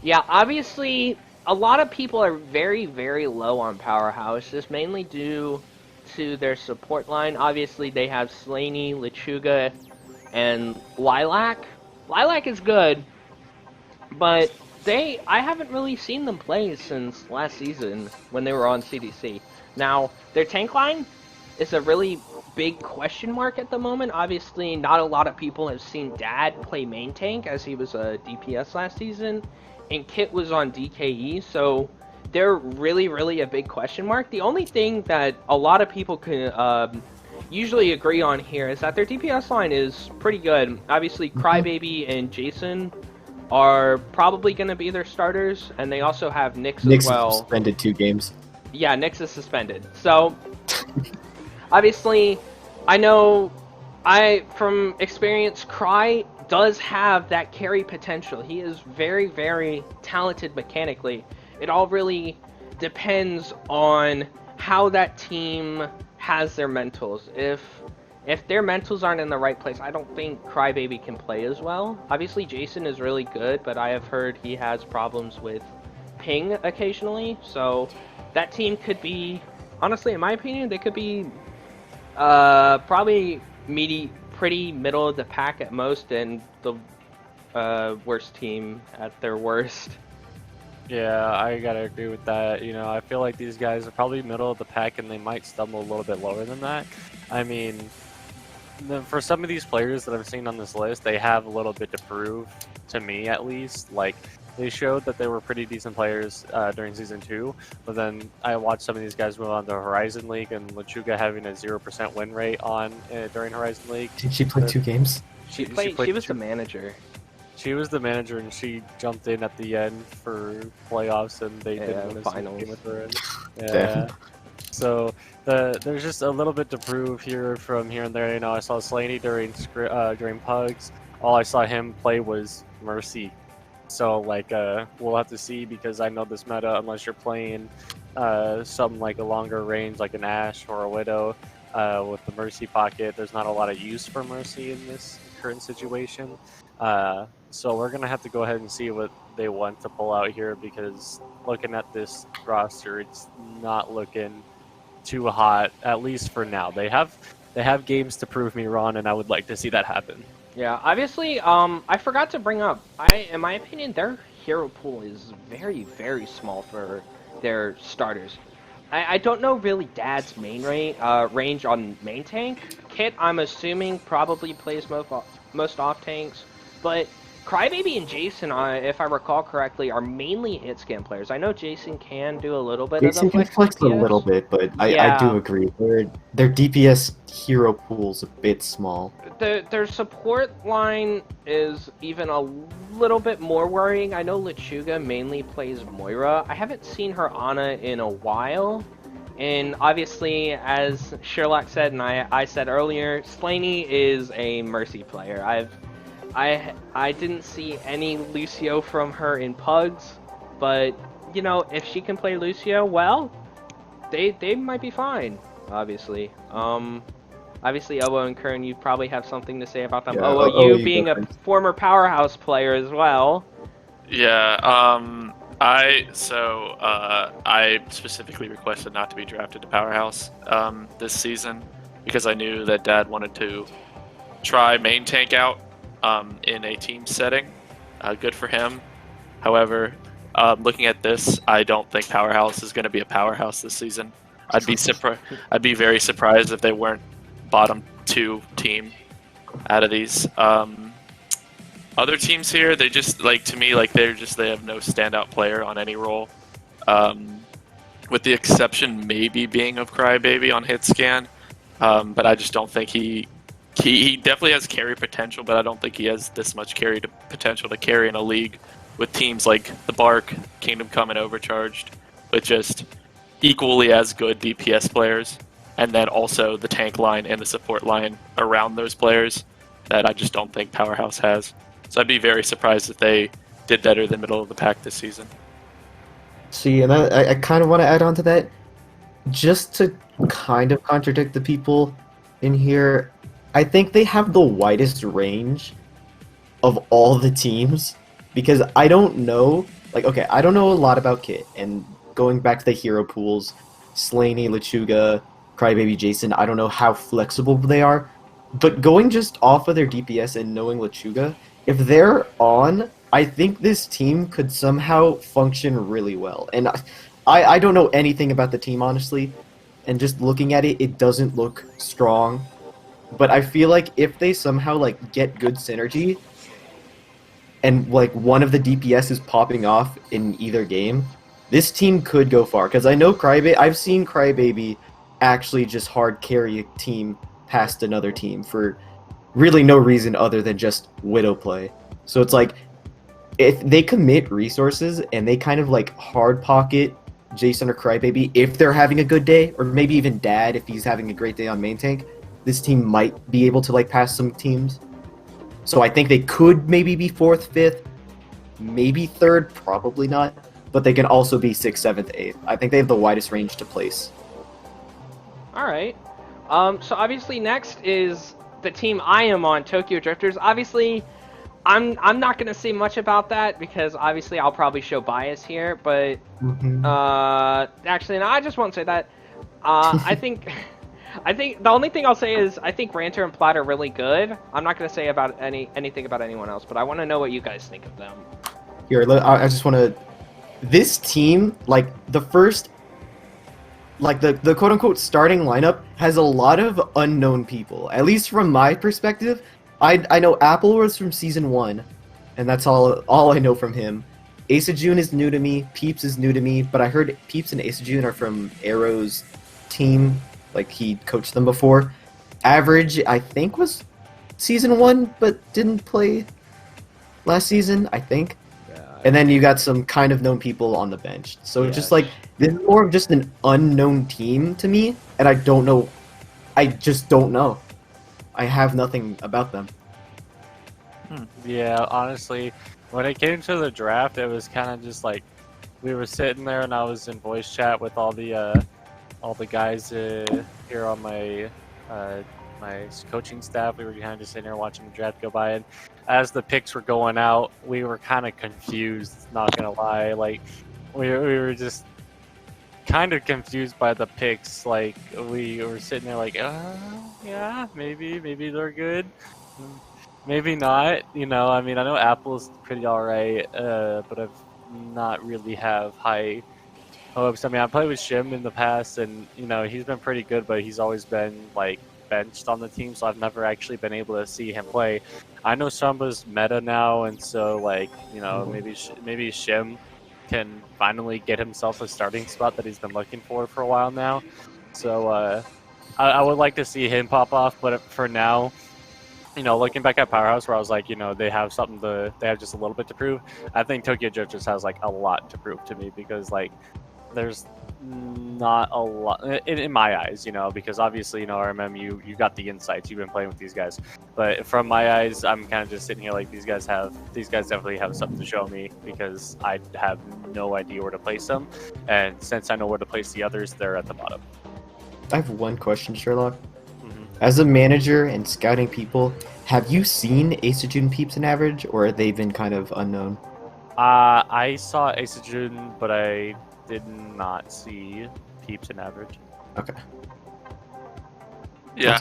yeah, obviously, a lot of people are very, very low on Powerhouse, just mainly due to their support line. Obviously, they have Slaney, Lechuga, and Lilac. Lilac is good, but I haven't really seen them play since last season when they were on CDC. Now, their tank line is a really big question mark at the moment. Obviously, not a lot of people have seen Dad play main tank, as he was a DPS last season, and Kit was on DKE, so they're really, really a big question mark. The only thing that a lot of people can usually agree on here is that their DPS line is pretty good. Obviously, Crybaby and Jason are probably going to be their starters, and they also have Nyx as well. Nyx suspended 2 games. Yeah, Nyx is suspended. So, obviously, I know from experience, Cry does have that carry potential. He is very, very talented mechanically. It all really depends on how that team has their mentals. If their mentals aren't in the right place, I don't think Crybaby can play as well. Obviously, Jason is really good, but I have heard he has problems with ping occasionally. So that team could be, honestly, in my opinion, they could be probably pretty middle of the pack at most, and the worst team at their worst. Yeah, I gotta agree with that. You know, I feel like these guys are probably middle of the pack, and they might stumble a little bit lower than that. I mean, for some of these players that I've seen on this list, they have a little bit to prove, to me at least. Like, they showed that they were pretty decent players during Season 2, but then I watched some of these guys move on to Horizon League, and Lechuga having a 0% win rate during Horizon League. Did she play 2 games? She was the manager. She was the manager, and she jumped in at the end for playoffs, and they didn't win a single game with her. Yeah. So there's just a little bit to prove here from here and there. You know, I saw Slaney during Pugs. All I saw him play was Mercy. So like we'll have to see, because I know this meta, unless you're playing something like a longer range, like an Ashe or a Widow with the Mercy pocket, there's not a lot of use for Mercy in this current situation. So we're gonna have to go ahead and see what they want to pull out here, because looking at this roster, it's not looking too hot, at least for now. They have games to prove me wrong, and I would like to see that happen. Yeah, obviously, I forgot to bring up, in my opinion, their hero pool is very, very small for their starters. I don't know really Dad's main range on main tank. Kit, I'm assuming, probably plays most off tanks, but Crybaby and Jason, if I recall correctly, are mainly hit scan players. I know Jason can do a little bit of the Jason can flex flex a DPS. little bit, but I do Yeah. agree. Their DPS hero pool's a bit small. Their support line is even a little bit more worrying. I know Lechuga mainly plays Moira. I haven't seen her Ana in a while. And obviously, as Sherlock said and I said earlier, Slaney is a Mercy player. I didn't see any Lucio from her in Pugs, but you know, if she can play Lucio, well, they might be fine, obviously. Obviously, Owo and Kern, you probably have something to say about them. Yeah, Owo, you you being go a first. former Powerhouse player as well. Yeah, I specifically requested not to be drafted to Powerhouse this season because I knew that Dad wanted to try main tank out in a team setting. Good for him. However, looking at this, I don't think Powerhouse is going to be a powerhouse this season. I'd be very surprised if they weren't bottom 2 team out of these. Other teams here, they just they have no standout player on any role, with the exception maybe being of Crybaby on hit scan, but I just don't think he definitely has carry potential, but I don't think he has this much potential to carry in a league with teams like the Bark, Kingdom Come, and Overcharged, with just equally as good DPS players, and then also the tank line and the support line around those players that I just don't think Powerhouse has. So I'd be very surprised if they did better than middle of the pack this season. See, and I kind of want to add on to that, just to kind of contradict the people in here. I think they have the widest range of all the teams, because I don't know, I don't know a lot about Kit, and going back to the hero pools, Slaney, Lechuga, Crybaby, Jason, I don't know how flexible they are, but going just off of their DPS and knowing Lechuga, if they're on, I think this team could somehow function really well. And I don't know anything about the team, honestly, and just looking at it, it doesn't look strong. But I feel like if they somehow get good synergy, and one of the DPS is popping off in either game, this team could go far. Because I know I've seen Crybaby actually just hard carry a team past another team for really no reason other than just Widow play. So it's if they commit resources and they kind of hard pocket Jason or Crybaby if they're having a good day, or maybe even Dad if he's having a great day on main tank, this team might be able to pass some teams. So I think they could maybe be 4th, 5th, maybe 3rd, probably not, but they can also be 6th, 7th, 8th. I think they have the widest range to place. All right. So obviously next is the team I am on, Tokyo Drifters. Obviously, I'm not gonna say much about that because obviously I'll probably show bias here, but actually no, I just won't say that. I think the only thing I'll say is I think Ranter and Platt are really good. I'm not gonna say about anything about anyone else, but I want to know what you guys think of them. Here, I just want to. This team, the first, the quote unquote starting lineup has a lot of unknown people. At least from my perspective, I know Apple was from season 1, and that's all I know from him. Ace of June is new to me. Peeps is new to me, but I heard Peeps and Ace of June are from Arrow's team. He coached them before. Average, I think, was season 1, but didn't play last season, I think. And then you got some kind of known people on the bench. So it's just this is more of just an unknown team to me, and I don't know. I just don't know. I have nothing about them. Yeah, honestly, when it came to the draft, it was kind of just we were sitting there, and I was in voice chat with all the guys here on my my coaching staff. We were kind of just sitting there watching the draft go by, and as the picks were going out, we were kind of confused. Not gonna lie, we were just kind of confused by the picks. We were sitting there oh yeah, maybe they're good. maybe not. You know, I mean, I know Apple's pretty alright, but I've not really have high hopes. I mean, I played with Shim in the past, and you know, he's been pretty good, but he's always been like benched on the team, so I've never actually been able to see him play. I know Samba's meta now, and so like, you know, maybe Shim can finally get himself a starting spot that he's been looking for a while now. So I would like to see him pop off, but for now, you know, looking back at Powerhouse, where I was like, you know, they have just a little bit to prove. I think Tokyo Drift just has like a lot to prove to me, because like there's not a lot in my eyes, you know, because obviously, you know, RMM, you got the insights, you've been playing with these guys, but from my eyes, I'm kind of just sitting here like these guys definitely have something to show me, because I have no idea where to place them, and since I know where to place the others, they're at the bottom. I have one question, Sherlock. As a manager and scouting people, have you seen Ace of June peeps in average, or have they been kind of unknown? I saw Ace of June, but I did not see peeps in average. Okay. Yeah,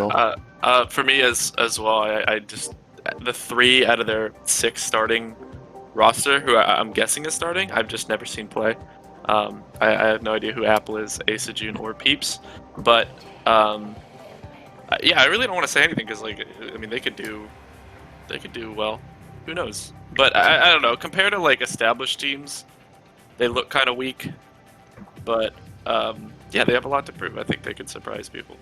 for me as well, I just, the 3 out of their 6 starting roster, who I'm guessing is starting, I've just never seen play. I have no idea who Apple is, Ace of June, or Peeps, but yeah, I really don't want to say anything, because like, I mean, they could do well, who knows? But I don't know, compared to like established teams, they look kind of weak, but yeah, they have a lot to prove. I think they could surprise people.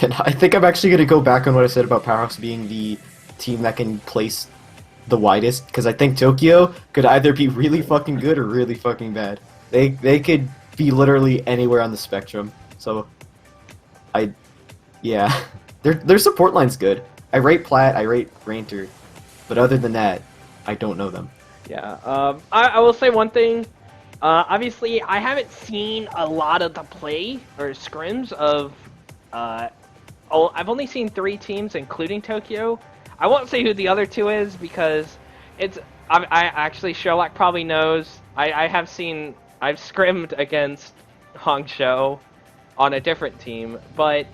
And I think I'm actually going to go back on what I said about Powerhouse being the team that can place the widest, because I think Tokyo could either be really fucking good or really fucking bad. They could be literally anywhere on the spectrum. So, yeah, their support line's good. I rate Platt, I rate Rainter, but other than that, I don't know them. Yeah, I will say one thing. Obviously, I haven't seen a lot of the play or scrims of. I've only seen 3 teams, including Tokyo. I won't say who the other 2 is, because it's. I actually, Sherlock probably knows. I've scrimmed against Hangzhou on a different team, but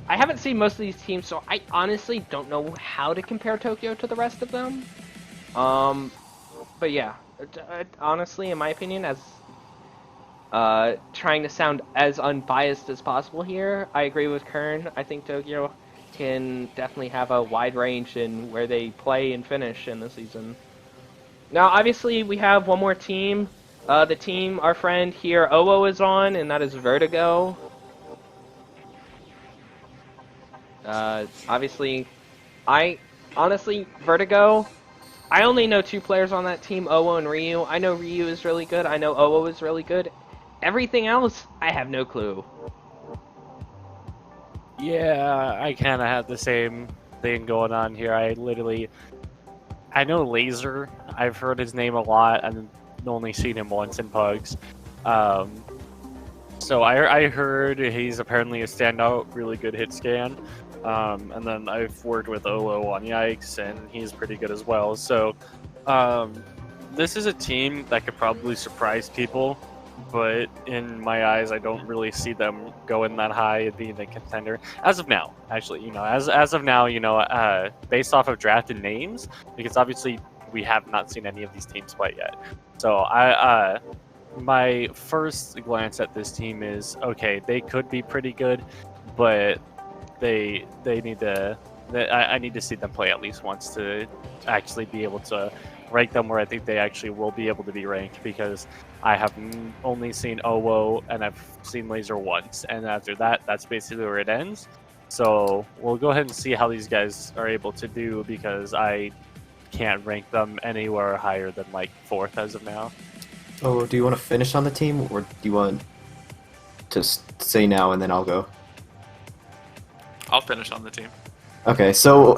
I haven't seen most of these teams, so I honestly don't know how to compare Tokyo to the rest of them. But yeah, honestly, in my opinion, as trying to sound as unbiased as possible here, I agree with Kern. I think Tokyo can definitely have a wide range in where they play and finish in the season. Now, obviously, we have one more team. The team our friend here, Owo, is on, and that is Vertigo. Obviously, Vertigo, I only know 2 players on that team, Owo and Ryu. I know Ryu is really good. I know Owo is really good. Everything else, I have no clue. Yeah, I kind of have the same thing going on here. I know Laser. I've heard his name a lot. I've only seen him once in Pugs. So I heard he's apparently a standout, really good hit scan. And then I've worked with Olo on Yikes, and he's pretty good as well. So this is a team that could probably surprise people, but in my eyes, I don't really see them going that high and being a contender as of now. Actually, you know, as of now, you know, based off of drafted names, because obviously we have not seen any of these teams play yet. So my first glance at this team is, okay, they could be pretty good, but they need to. I need to see them play at least once to actually be able to rank them where I think they actually will be able to be ranked, because I have only seen Owo and I've seen Laser once, and after that, that's basically where it ends. So we'll go ahead and see how these guys are able to do, because I can't rank them anywhere higher than like 4th as of now. Oh, do you want to finish on the team, or do you want to say now and then I'll go? I'll finish on the team. Okay, so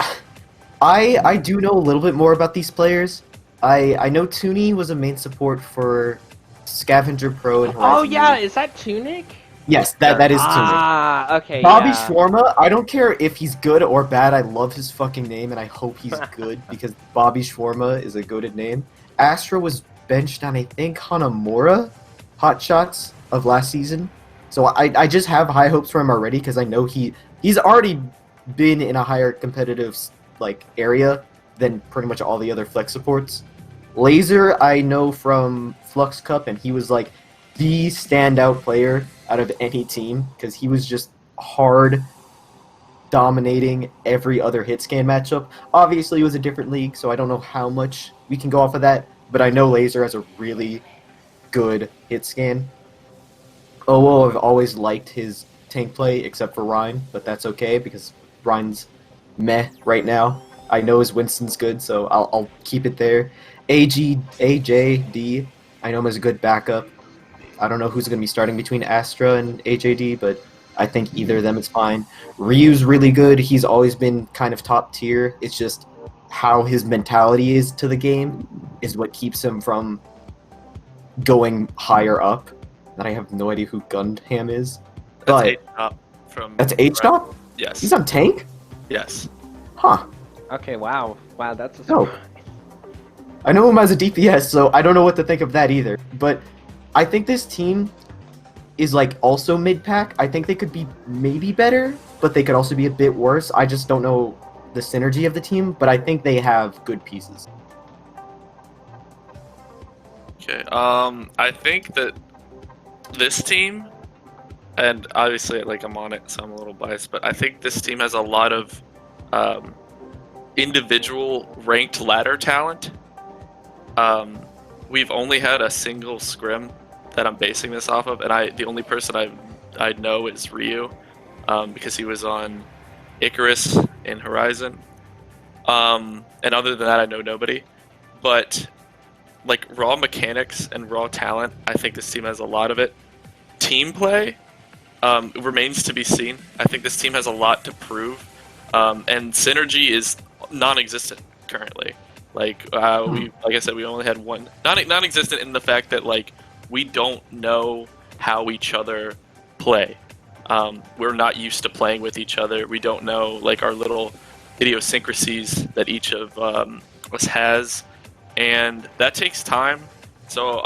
I do know a little bit more about these players. I know Toonie was a main support for Scavenger Pro and Horizon. Oh yeah, is that Tunic? Yes, that is Tunic. Ah, okay. Bobby yeah. Shawarma, I don't care if he's good or bad, I love his fucking name, and I hope he's good, because Bobby Shawarma is a goated name. Astra was benched on, I think, Hanamura Hot Shots of last season. So I just have high hopes for him already, because I know he's already been in a higher competitive like area than pretty much all the other flex supports. Laser, I know from Flux Cup, and he was like the standout player out of any team because he was just hard dominating every other hit scan matchup. Obviously, it was a different league, so I don't know how much we can go off of that, but I know Laser has a really good hit scan. I've always liked his tank play, except for Ryan, but that's okay because Ryan's meh right now. I know his Winston's good, so I'll keep it there. AJD, I know him as a good backup. I don't know who's going to be starting between Astra and AJD, but I think either of them is fine. Ryu's really good. He's always been kind of top tier. It's just how his mentality is to the game is what keeps him from going higher up. And I have no idea who Gundam is. That's But H-Top from. that's H-Top? Yes. He's on tank? Yes. Huh. Okay, wow. Wow, that's a No. surprise. I know him as a DPS, so I don't know what to think of that either. But I think this team is like also mid-pack. I think they could be maybe better, but they could also be a bit worse. I just don't know the synergy of the team, but I think they have good pieces. Okay. I think that this team, and obviously, like I'm on it, so I'm a little biased, but I think this team has a lot of individual ranked ladder talent. We've only had a single scrim that I'm basing this off of, and the only person I know is Ryu, because he was on Icarus in Horizon. And other than that, I know nobody. But like raw mechanics and raw talent, I think this team has a lot of it. Team play remains to be seen. I think this team has a lot to prove, and synergy is non-existent currently. Like like I said, we only had one non-existent in the fact that like we don't know how each other play. We're not used to playing with each other. We don't know like our little idiosyncrasies that each of us has, and that takes time. So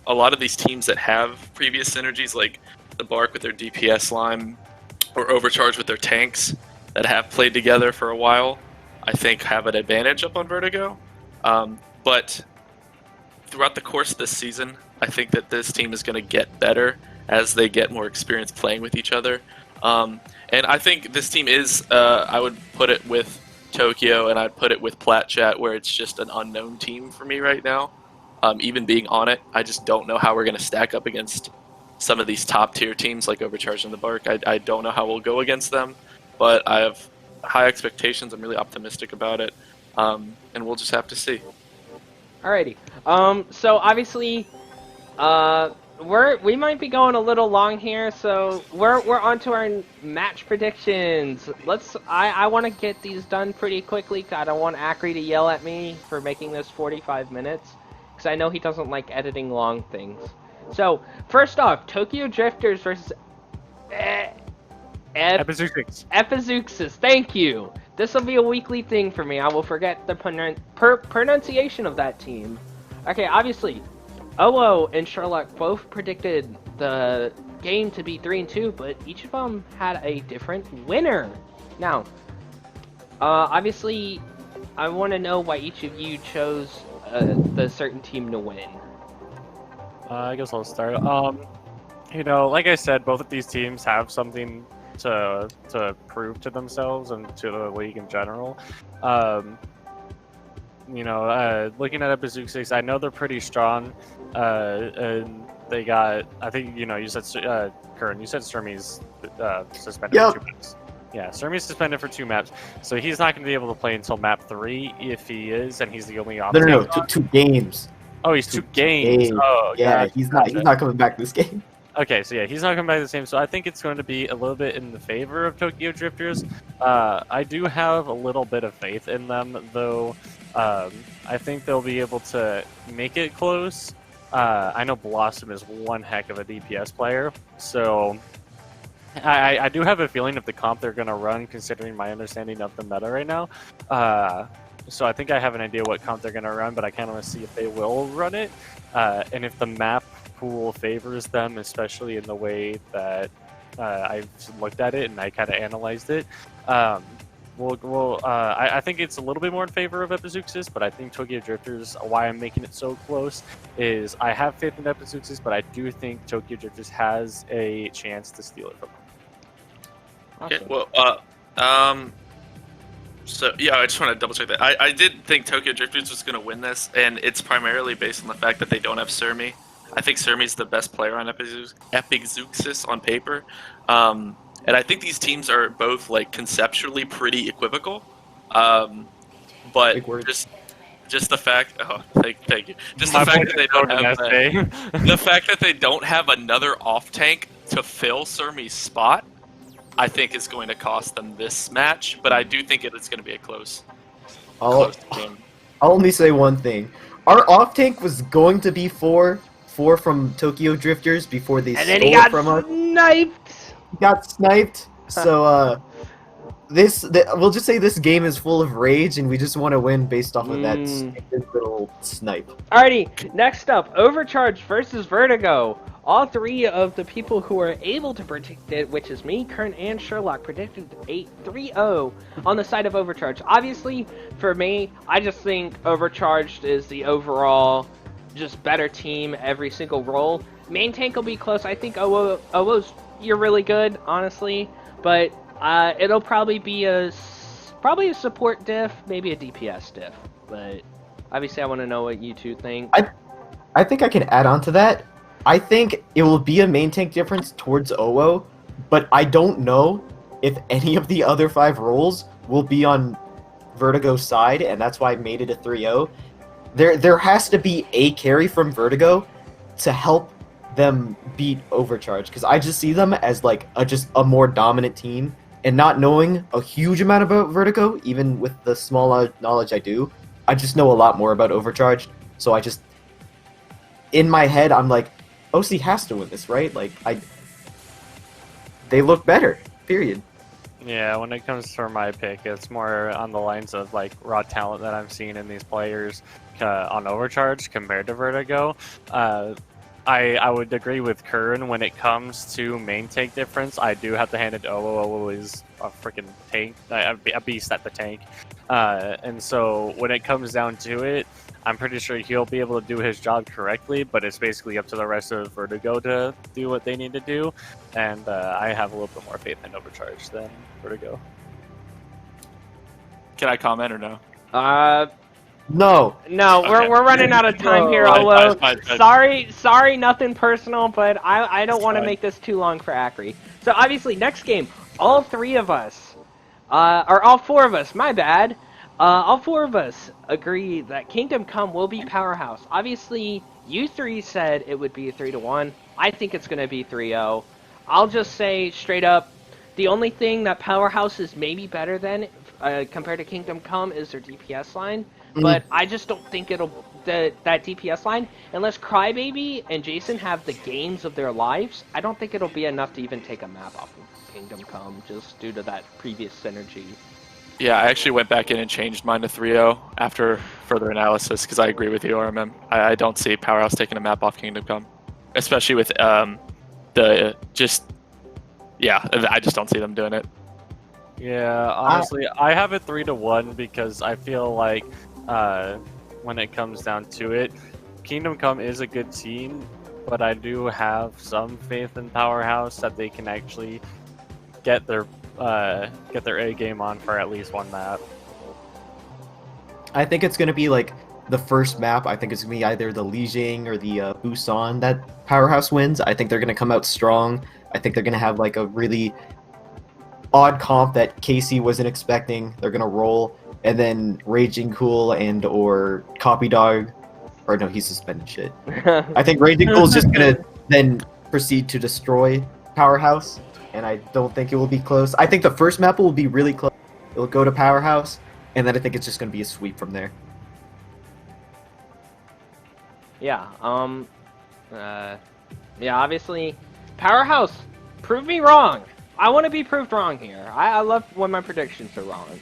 a lot of these teams that have previous synergies, like the Bark with their DPS line, or Overcharge with their tanks, that have played together for a while, I think have an advantage up on Vertigo. But throughout the course of this season, I think that this team is going to get better as they get more experience playing with each other. And I think this team is, I would put it with Tokyo, and I'd put it with Platchat, where it's just an unknown team for me right now. Even being on it, I just don't know how we're going to stack up against some of these top tier teams like Overcharge and the Bark. I don't know how we'll go against them, but I have high expectations. I'm really optimistic about it, and we'll just have to see. Alrighty. So obviously, we might be going a little long here, so we're on to our match predictions. I want to get these done pretty quickly. I don't want Acri to yell at me for making this 45 minutes, because I know he doesn't like editing long things. So first off, Tokyo Drifters versus Epizeuxis. Thank you. This will be a weekly thing for me. I will forget the pronunciation of that team. Okay, obviously, OO and Sherlock both predicted the game to be 3-2, but each of them had a different winner. Now, obviously, I want to know why each of you chose the certain team to win. I guess I'll start. Like I said, both of these teams have something to prove to themselves and to the league in general. Looking at Epizeuxis, I know they're pretty strong, and they got, I think, you said, Kern, you said Surmi's suspended for 2 maps. Yeah, Surmi's suspended for 2 maps, so he's not going to be able to play until map 3 if he is, and he's the only option. No, 2 games. Oh, he's 2 games. Oh, yeah, God. he's not coming back this game. Okay, so yeah, he's not coming back the same, so I think it's going to be a little bit in the favor of Tokyo Drifters. I do have a little bit of faith in them, though. I think they'll be able to make it close. I know Blossom is one heck of a DPS player, so I do have a feeling of the comp they're going to run, considering my understanding of the meta right now. So I think I have an idea what comp they're going to run, but I kind of want to see if they will run it, and if the map pool favors them, especially in the way that I've looked at it and I kind of analyzed it. I think it's a little bit more in favor of Epizeuxis, but I think Tokyo Drifters, why I'm making it so close, is I have faith in Epizeuxis, but I do think Tokyo Drifters has a chance to steal it from them. Okay, well, so yeah, I just want to double check that. I did think Tokyo Drifters was going to win this, and it's primarily based on the fact that they don't have Surmi. I think Surmi's the best player on Epizeuxis on paper. And I think these teams are both like conceptually pretty equivocal, but just the fact. Oh, thank you. Just the fact that they don't have the fact that they don't have another off tank to fill Surmi's spot, I think is going to cost them this match. But I do think it's going to be a close game. I'll only say one thing: our off tank was going to be four from Tokyo Drifters before they stole it from us. Got sniped. So we'll just say this game is full of rage, and we just want to win based off of that little snipe. Alrighty, next up, Overcharge versus Vertigo. All three of the people who are able to predict it, which is me, Kern, and Sherlock, predicted a 3-0 on the side of Overcharge. Obviously, for me, I just think Overcharged is the overall just better team every single role. Main tank will be close. I think OO's you're really good, honestly, but it'll probably be a support diff, maybe a DPS diff. But obviously, I want to know what you two think. I think I can add on to that. I think it will be a main tank difference towards OO, but I don't know if any of the other 5 roles will be on Vertigo's side, and that's why I made it a 3-0. There has to be a carry from Vertigo to help them beat Overcharge, because I just see them as like just a more dominant team, and not knowing a huge amount about Vertigo, even with the small knowledge I do, I just know a lot more about Overcharge. So I just, in my head, I'm like, OC has to win this, right? Like they look better. Period. Yeah, when it comes to my pick, it's more on the lines of like raw talent that I'm seeing in these players on Overcharge compared to Vertigo. I would agree with Kern when it comes to main tank difference. I do have to hand it to OO. OO is a freaking tank, a beast at the tank. And so when it comes down to it, I'm pretty sure he'll be able to do his job correctly, but it's basically up to the rest of Vertigo to do what they need to do. And I have a little bit more faith in Overcharge than Vertigo. Can I comment or no? No. No, Okay. we're running out of time here, Olo. Sorry, nothing personal, but I don't want to make this too long for Acri. So obviously, next game, all 3 of us, or all 4 of us, my bad. All 4 of us agree that Kingdom Come will be Powerhouse. Obviously, you 3 said it would be a 3-1. I think it's going to be 3-0. I'll just say straight up, the only thing that Powerhouse is maybe better than compared to Kingdom Come is their DPS line. But I just don't think it'll that DPS line, unless Crybaby and Jason have the games of their lives, I don't think it'll be enough to even take a map off of Kingdom Come, just due to that previous synergy. Yeah, I actually went back in and changed mine to 3-0 after further analysis, because I agree with you, RMM. I don't see Powerhouse taking a map off Kingdom Come, especially with I just don't see them doing it. Yeah, honestly, I have it 3-1 because I feel like when it comes down to it, Kingdom Come is a good team, but I do have some faith in Powerhouse that they can actually get their A game on for at least one map. I think it's gonna be like the first map. I think it's gonna be either the Lijiang or the Busan that Powerhouse wins. I think they're gonna come out strong. I think they're gonna have like a really odd comp that Casey wasn't expecting. They're gonna roll, and then Raging Cool and or Copy Dog, or no, he's suspended shit. I think Raging Cool's just gonna then proceed to destroy Powerhouse, and I don't think it will be close. I think the first map will be really close. It'll go to Powerhouse, and then I think it's just gonna be a sweep from there. Yeah, obviously, Powerhouse, prove me wrong. I want to be proved wrong here. I love when my predictions are wrong.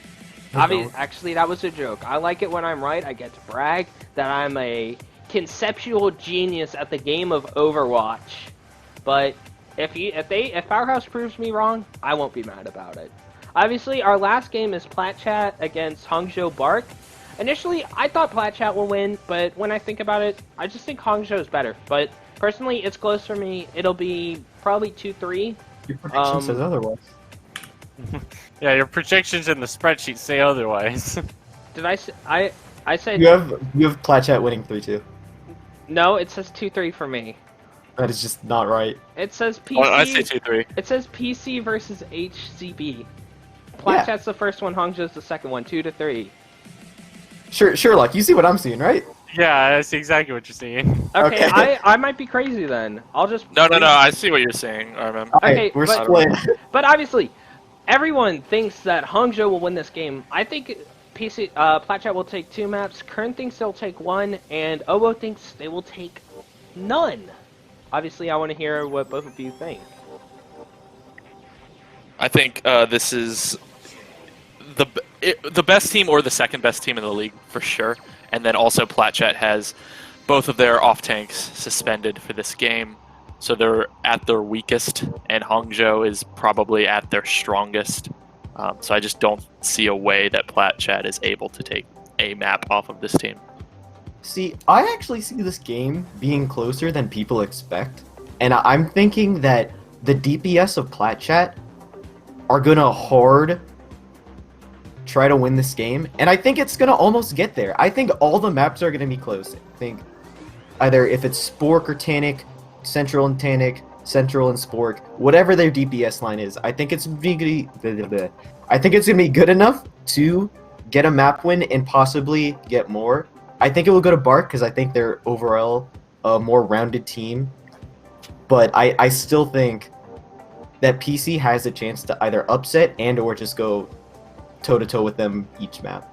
Actually, that was a joke. I like it when I'm right. I get to brag that I'm a conceptual genius at the game of Overwatch. But if Powerhouse proves me wrong, I won't be mad about it. Obviously, our last game is Platchat against Hangzhou Bark. Initially, I thought Platchat will win, but when I think about it, I just think Hangzhou is better. But personally, it's close for me. It'll be probably 2-3. Your prediction says otherwise. Yeah, your projections in the spreadsheet say otherwise. Did I said... You have Platchat winning 3-2. No, it says 2-3 for me. That is just not right. It says PC. Oh, I say 2-3. It says PC versus HCB. Platchat's the first one, Hangzhou's the second one, 2-3. Sherlock, you see what I'm seeing, right? Yeah, I see exactly what you're seeing. Okay, Okay. I might be crazy then. I'll just... No, I see what you're saying, Armin. Okay, we're but- split. But obviously, everyone thinks that Hangzhou will win this game. I think Platchat will take 2 maps, Kern thinks they'll take 1, and Owo thinks they will take none. Obviously, I want to hear what both of you think. I think this is the best team or the second best team in the league for sure. And then also Platchat has both of their off tanks suspended for this game, so they're at their weakest, and Hangzhou is probably at their strongest. So I just don't see a way that Platchat is able to take a map off of this team. See, I actually see this game being closer than people expect, and I'm thinking that the DPS of Platchat are gonna try to win this game, and I think it's gonna almost get there. I think all the maps are gonna be close. I think either if it's Spork or Tannic, Central and Tannic, Central and Spork, whatever their DPS line is, I think it's gonna be good enough to get a map win and possibly get more. I think it will go to Bark because I think they're overall a more rounded team. But I still think that PC has a chance to either upset and or just go toe-to-toe with them each map.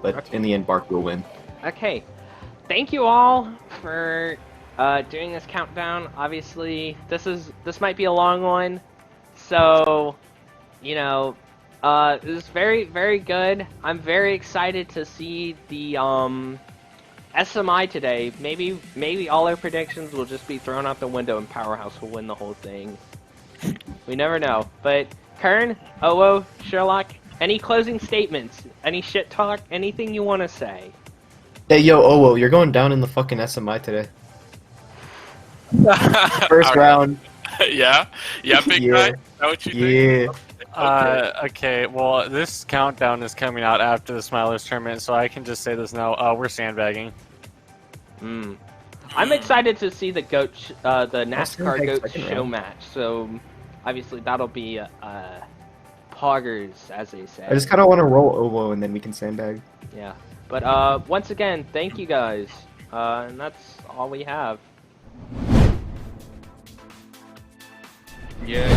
But in the end, Bark will win. Okay, thank you all for doing this countdown. Obviously, this might be a long one, so you know, it was very, very good. I'm very excited to see the SMI today. Maybe all our predictions will just be thrown out the window and Powerhouse will win the whole thing. We never know. But Kern, Owo, Sherlock, any closing statements? Any shit talk? Anything you want to say? Hey, yo, Owo, you're going down in the fucking SMI today. First round. Yeah, big Yeah. guy. Is that what you think? Okay, well, this countdown is coming out after the Smilers tournament, so I can just say this now. We're sandbagging. I'm excited to see the the NASCAR think goat second show round. match. So obviously that'll be poggers, as they say. I just kind of want to roll Owo and then we can sandbag. Yeah. But once again, thank you guys. And that's all we have. Yeah.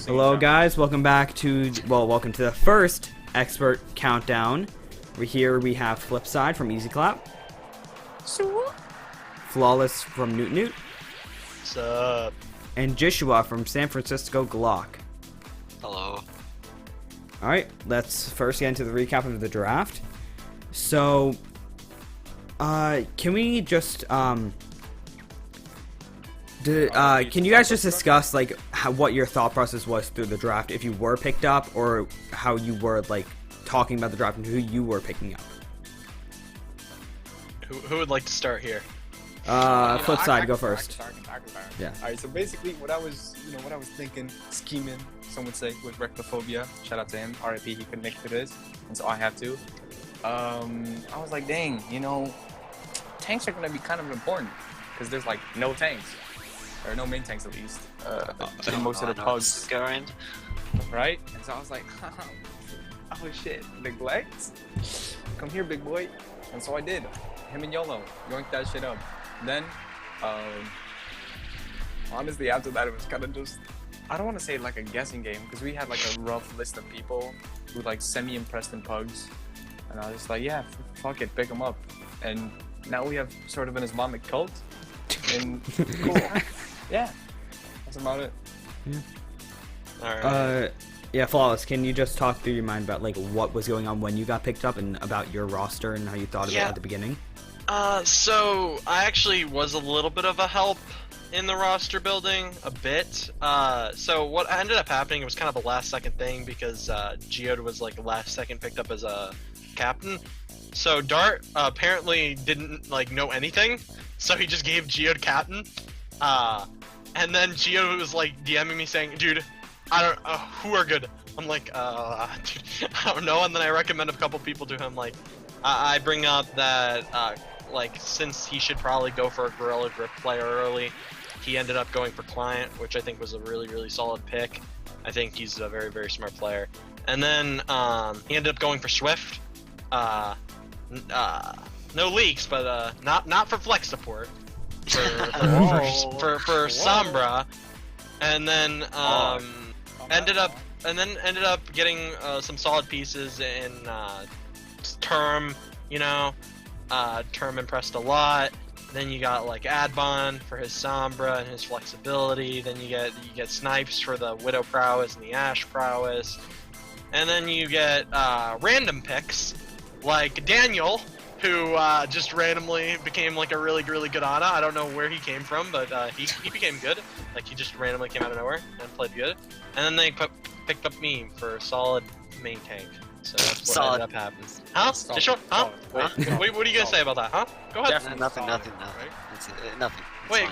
Hello guys, welcome back to, welcome to the first Expert Countdown. We have Flipside from Easy Clap. Flawless from Newt Newt. What's up? And Joshua from San Francisco Glock. Hello. Alright, let's first get into the recap of the draft. So, can we just, can you guys just discuss, like, what your thought process was through the draft, if you were picked up, or how you were, like, talking about the draft and who you were picking up? Who would like to start here? Flipside, go first. I can start. Yeah. Alright, so basically what I was thinking, scheming, some would say, with Rectophobia, shout out to him, RIP, he couldn't make it to this, and so I have to. I was like, dang, tanks are gonna be kind of important, because there's like no tanks, or no main tanks at least, in most of the pugs. Right? And so I was like, oh shit, big legs? Come here, big boy. And so I did. Him and YOLO, yoinked that shit up. Then, honestly, after that, it was kind of just, I don't want to say like a guessing game, because we had like a rough list of people who like semi-impressed in pugs. And I was just like, yeah, fuck it, pick them up. And now we have sort of an Islamic cult. And cool. Yeah, that's about it. Yeah. Alright. Yeah, Flawless, can you just talk through your mind about, like, what was going on when you got picked up and about your roster and how you thought of it at the beginning? So I actually was a little bit of a help in the roster building, a bit. So what ended up happening was kind of a last-second thing because Geode was like last second picked up as a captain. So Dart apparently didn't like know anything, so he just gave Geode captain. And then Geode was like DMing me saying, "Dude, I don't who are good." I'm like, dude, I don't know. And then I recommend a couple people to him. Like, I bring up that like since he should probably go for a Gorilla Grip player early, he ended up going for Client, which I think was a really solid pick. I think he's a very smart player. And then he ended up going for Swift. No leaks, but not for flex support. For Sombra, and then ended up getting some solid pieces in Term. Term impressed a lot. Then you got like Adbon for his Sombra and his flexibility. Then you get Snipes for the Widow prowess and the Ash prowess. And then you get random picks like Daniel, who just randomly became like a really good Ana. I don't know where he came from, but he became good. Like he just randomly came out of nowhere and played good. And then they picked up me for a solid main tank. So that's what ended up happening. Huh? Sure? Huh? Wait, what are you gonna say about that? Huh? Go ahead. Nothing. It's nothing. Wait.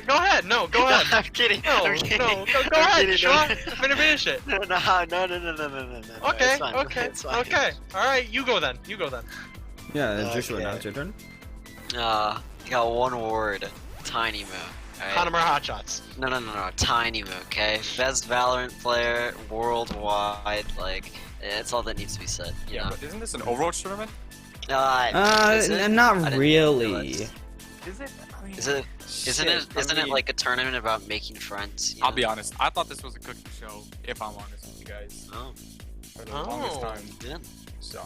Go ahead. No, go ahead. I'm kidding. No, I'm kidding. no. Go ahead, Sean. Finish it. No. Okay. It's fine. Okay. All right. You go then. Yeah, Joshua, now it's your turn. You got one word. Tiny Moo. Right? Hanamura Hotshots. No. Tiny Moo, okay? Best Valorant player worldwide. Like, it's all that needs to be said. You know? But isn't this an Overwatch tournament? Is it? Not really. Is it? I mean, Isn't it like a tournament about making friends? I'll be honest. I thought this was a cooking show, if I'm honest with you guys. Oh. For the longest time. Yeah. So.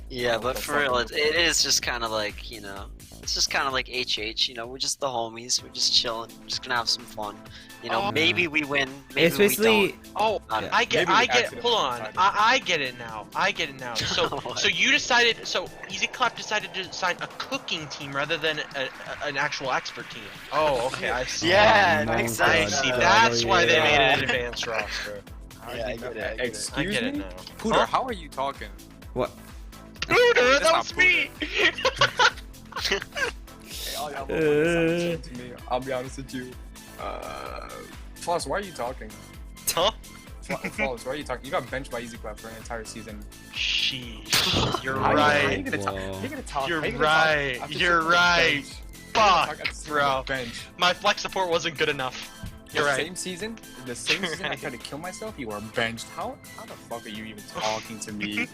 Yeah, but for real, it is just kind of like, it's just kind of like HH, we're just the homies, we're just chilling, just gonna have some fun. Maybe we win, maybe it's basically, we don't. Oh, I get hold on. I get it now. So you decided, so Easy Clap decided to sign a cooking team rather than an actual expert team. Oh, okay, I see. Yeah, makes sense. I see. That's why they made it an advanced roster. Yeah, I get it. Excuse it me? now. Pooter, how are you talking? What? Pooter, that was me! I'll be honest with you. Flawless, why are you talking? Huh? Flawless, why are you talking? You got benched by Easy Clap for an entire season. Sheesh. You're right. You're right. Fuck, bro. My flex support wasn't good enough. You're right. The same season I tried to kill myself, you were benched. How the fuck are you even talking to me?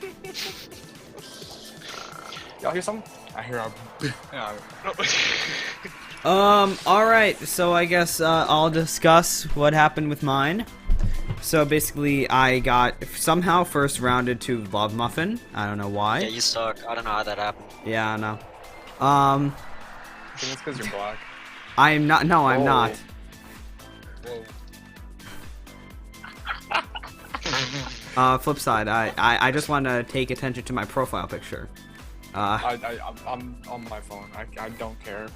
Y'all hear something? I hear a... alright, so I guess I'll discuss what happened with mine. So basically, I got somehow first rounded to Love Muffin. I don't know why. Yeah, you suck. I don't know how that happened. Yeah, I know. I think it's because you're black. I am not. No, I'm not. Whoa. Flip side, I just want to take attention to my profile picture. I'm on my phone. I don't care.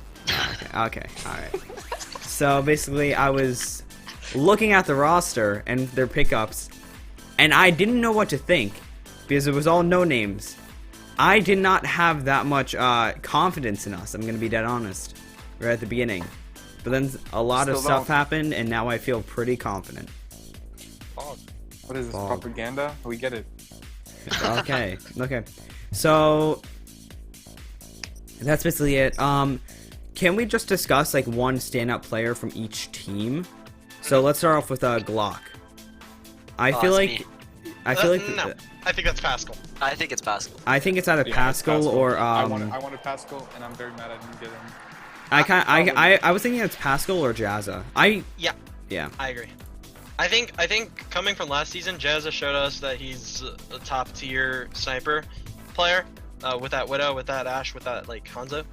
Okay, alright. So basically, I was looking at the roster and their pickups, and I didn't know what to think because it was all no names. I did not have that much confidence in us. I'm gonna be dead honest, right at the beginning. But then a lot of stuff happened, and now I feel pretty confident. Oh, what is this propaganda? We get it. Okay. So that's basically it. Can we just discuss like one standout player from each team? So let's start off with Glock. I feel like no. I think that's Pascal. I think it's Pascal. I think it's either Pascal or I wanted Pascal, and I'm very mad I didn't get him. I was thinking it's Pascal or Jazza. Yeah. I agree. I think coming from last season, Jazza showed us that he's a top tier sniper player with that Widow, with that Ash, with that like Hanzo.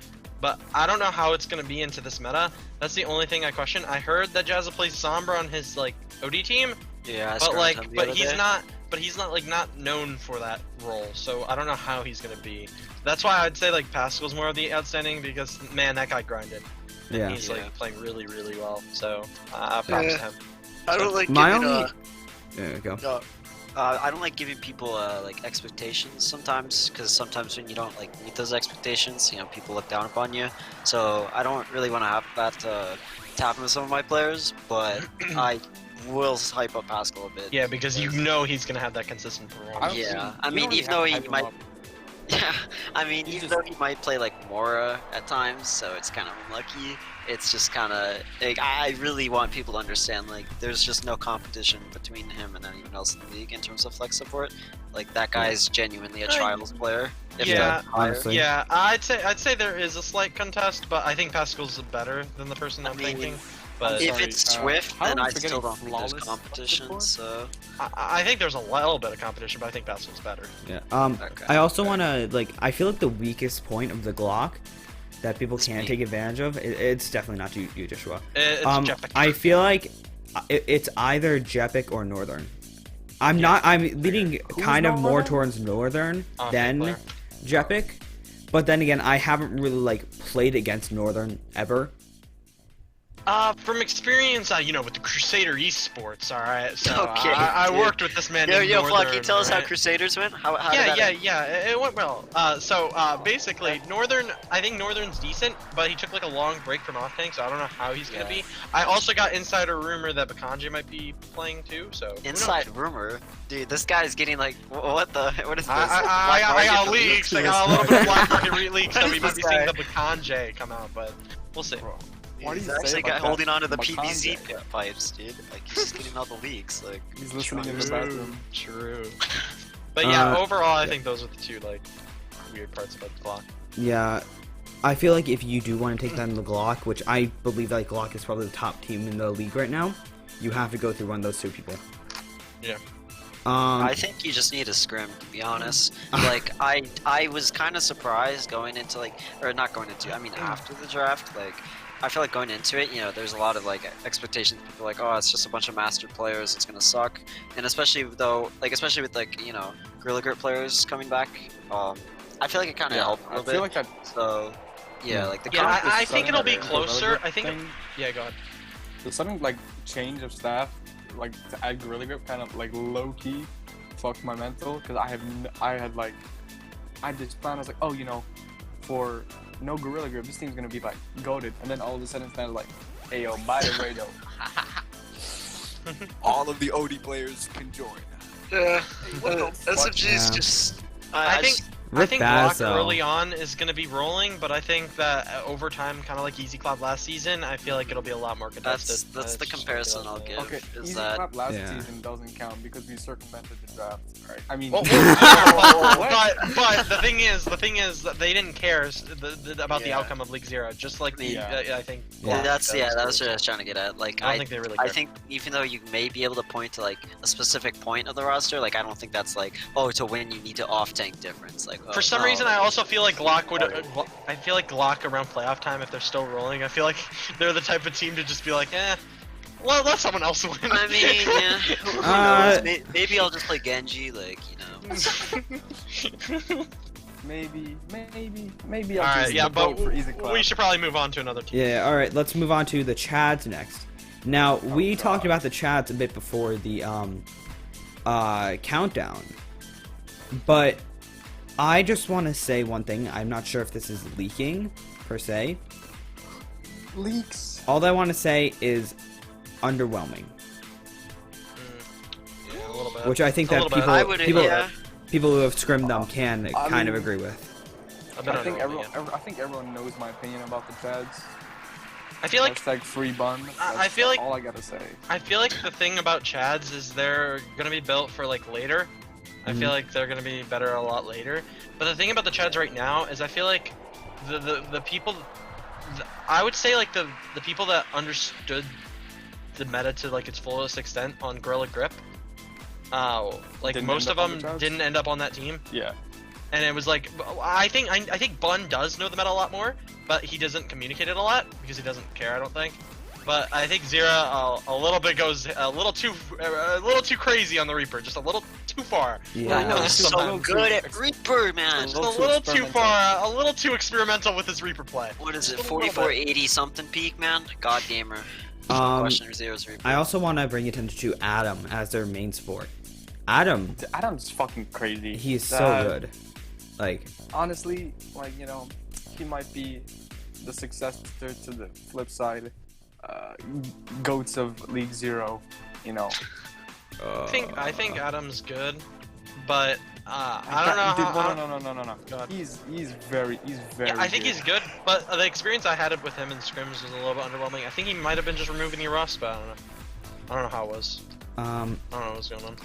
But I don't know how it's gonna be into this meta. That's the only thing I question. I heard that Jazza plays Sombra on his like OD team. Yeah, but he's not. but he's not not known for that role. So I don't know how he's gonna be. That's why I'd say like Pascal's more of the outstanding because man, that guy grinded. Yeah. He's like playing really well. So props to him. I don't like My giving, only. There we go. I don't like giving people like expectations sometimes, because sometimes when you don't like meet those expectations, people look down upon you. So I don't really want to have that to happen with some of my players, but I will hype up Pascal a bit. Yeah, because he's gonna have that consistent performance. Yeah, I mean, even though he might. Yeah, I mean, even though he might play like Mora at times, so it's kind of unlucky. It's just kind of like I really want people to understand like there's just no competition between him and anyone else in the league in terms of flex support. Like that guy is genuinely a trials player. Yeah, honestly. yeah. I'd say there is a slight contest, but I think Pascal's better than the person I'm thinking. But if it's Swift, then I still don't think there's competition. So I think there's a little bit of competition, but I think Pascal's better. Yeah. I also want to I feel like the weakest point of the Glock that people can't take advantage of. It's definitely not you, Joshua. It's Jepic. I feel like it's either Jepic or Northern. I'm leaning kind of more towards Northern than Jepic, but then again, I haven't really played against Northern ever. From experience, with the Crusader Esports, alright, so Okay, I worked with this man named Flock, Northern, can you tell us how right? Crusaders went? How did that It went well. Basically, I think Northern's decent, but he took a long break from off-tank, so I don't know how he's gonna be. I also got insider rumor that Bakanje might be playing too, so... Inside rumor? Dude, this guy's getting what is this? I got leaks, I got a little bit of black market leaks that we might be seeing the Bakanje come out, but we'll see. He's actually holding on to the PVZ pipes, dude. He's just getting all the leaks. He's listening in the bathroom. True. But yeah, overall, I think those are the two weird parts about the Glock. Yeah, I feel like if you do want to take down the Glock, which I believe that Glock is probably the top team in the league right now, you have to go through one of those two people. Yeah. I think you just need a scrim, to be honest. I was kind of surprised going into after the draft. I feel like going into it, there's a lot of expectations. People are like, oh, it's just a bunch of master players. It's gonna suck. And especially with Gorilla Grip players coming back, I feel like it kind of helped a little bit. I feel like that. So yeah, I think it'll be closer. I think. Yeah, go ahead. The sudden change of staff, to add Gorilla Grip, kind of low key, fucked my mental because I had this plan. I was like, oh, for no Gorilla Grip, this team's gonna be goated, and then all of a sudden it's kind of hey yo, by the way though, all of the OD players can join. Yeah, SMG's just. I think Rip Glock Bazo. early on is going to be rolling, but I think that over time, kind of like Easy Clap last season, I feel like it'll be a lot more contested. That's the comparison I'll give. Okay, Easy Clap last season doesn't count because we circumvented the draft. Right? I mean, but the thing is that they didn't care about the outcome of League Zero, just like I think. Yeah, that's what I was trying to get at. I don't think they really care. I think even though you may be able to point to a specific point of the roster, I don't think that's to win you need to off tank difference. For some reason, I also feel like Glock would. I feel like Glock around playoff time, if they're still rolling, I feel like they're the type of team to just be like, well, let someone else win. I mean, who knows? Maybe I'll just play Genji, maybe I'll Alright, just but vote for Easy Clap. we should probably move on to another team. Yeah, alright, let's move on to the Chads next. Now, we talked about the Chads a bit before the countdown, but I just want to say one thing. I'm not sure if this is leaking, per se. Leaks. All I want to say is underwhelming. Yeah, a little bit. Which I think that people who have scrimmed them can kind of agree with. I think everyone knows my opinion about the Chads. I feel like free bun. I feel like all I gotta say. I feel like the thing about Chads is they're gonna be built for later. I feel like they're gonna be better a lot later. But the thing about the Chads right now is I feel like the people, I would say the people that understood the meta to its fullest extent on Gorilla Grip, most of them didn't end up on that team. Yeah. And it was I think Bun does know the meta a lot more, but he doesn't communicate it a lot because he doesn't care, I don't think. But I think Zira a little bit goes a little too crazy on the Reaper, just a little too far. Yeah, I know he's so good at Reaper, man. Just a little too far, a little too experimental with his Reaper play. What is it, 4480 something peak, man? God gamer. Question Zero's Reaper. I also want to bring attention to Adam as their main sport. Adam's fucking crazy. He's so good. Like, honestly, like, you know, he might be the successor to the flip side goats of League Zero, you know. I think Adam's good, but I don't know. No. He's very. Yeah, I think he's good, but the experience I had with him in scrims was a little bit underwhelming. I think he might have been just removing your roster, but I don't know how it was. I don't know what was going on.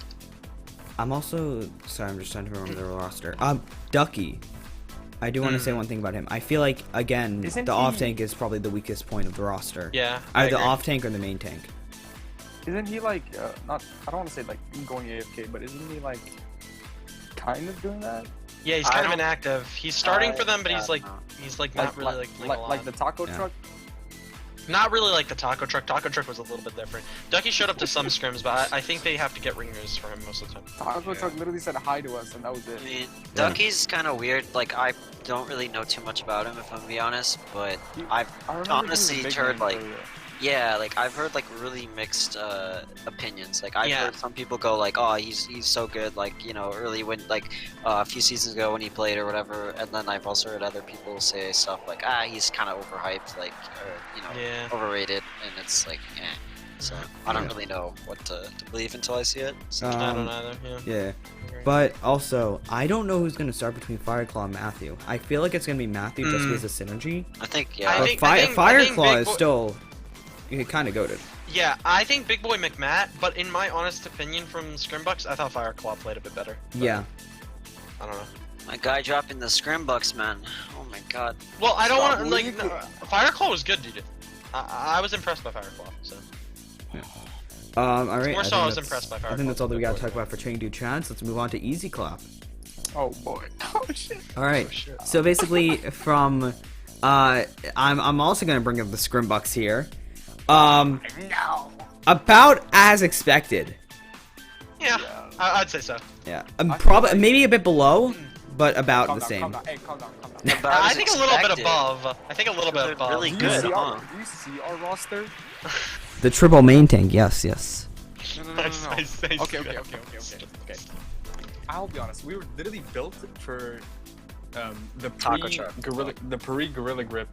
I'm also sorry. I'm just trying to remember the roster. Ducky. I do want to say one thing about him. I feel like again, the off tank is probably the weakest point of the roster. Yeah. Either the off tank or the main tank. Isn't he like not? I don't want to say like going AFK, but isn't he like kind of doing that? Yeah, he's kind of inactive. He's starting for them, but he's like not really like the taco truck. Not really like the taco truck. Taco truck was a little bit different. Ducky showed up to some scrims, but I think they have to get ringers for him most of the time. Taco truck literally said hi to us, and that was it. I mean, Ducky's kind of weird. Like, I don't really know too much about him, if I'm gonna be honest. But I've honestly heard like, yeah, like I've heard like really mixed opinions. Like I've heard some people go like, oh, he's so good. Like, you know, early when like a few seasons ago when he played or whatever. And then I've also heard other people say stuff like, he's kind of overhyped, like, or you know, overrated, and it's like, So I don't really know what to believe until I see it. So. I don't either. Yeah. But also, I don't know who's gonna start between Fireclaw and Matthew. I feel like it's gonna be Matthew just because of synergy. I think Fireclaw is still kind of goated. Yeah, I think Big Boy McMatt, but in my honest opinion from Scrimbucks, I thought Fireclaw played a bit better. Yeah. I don't know. My guy dropping the Scrimbucks, man. Oh my god. Well, I don't want to, like, Fireclaw was good, dude. I was impressed by Fireclaw, so. Alright. More so I was impressed by Fireclaw. I think that's all that we gotta talk about for Training Dude Chance. Let's move on to Easy Clap. Oh boy. Oh shit. Alright. So basically, from, I'm also gonna bring up the Scrimbucks here. About as expected. Yeah, I'd say so. Yeah, probably maybe a bit below, but about the same. Calm down. I think a little bit above. I think a little bit above. Really good, Do you see our roster? The triple main tank, yes. No. Okay. I'll be honest. We were literally built for the pre-Gorilla Grip,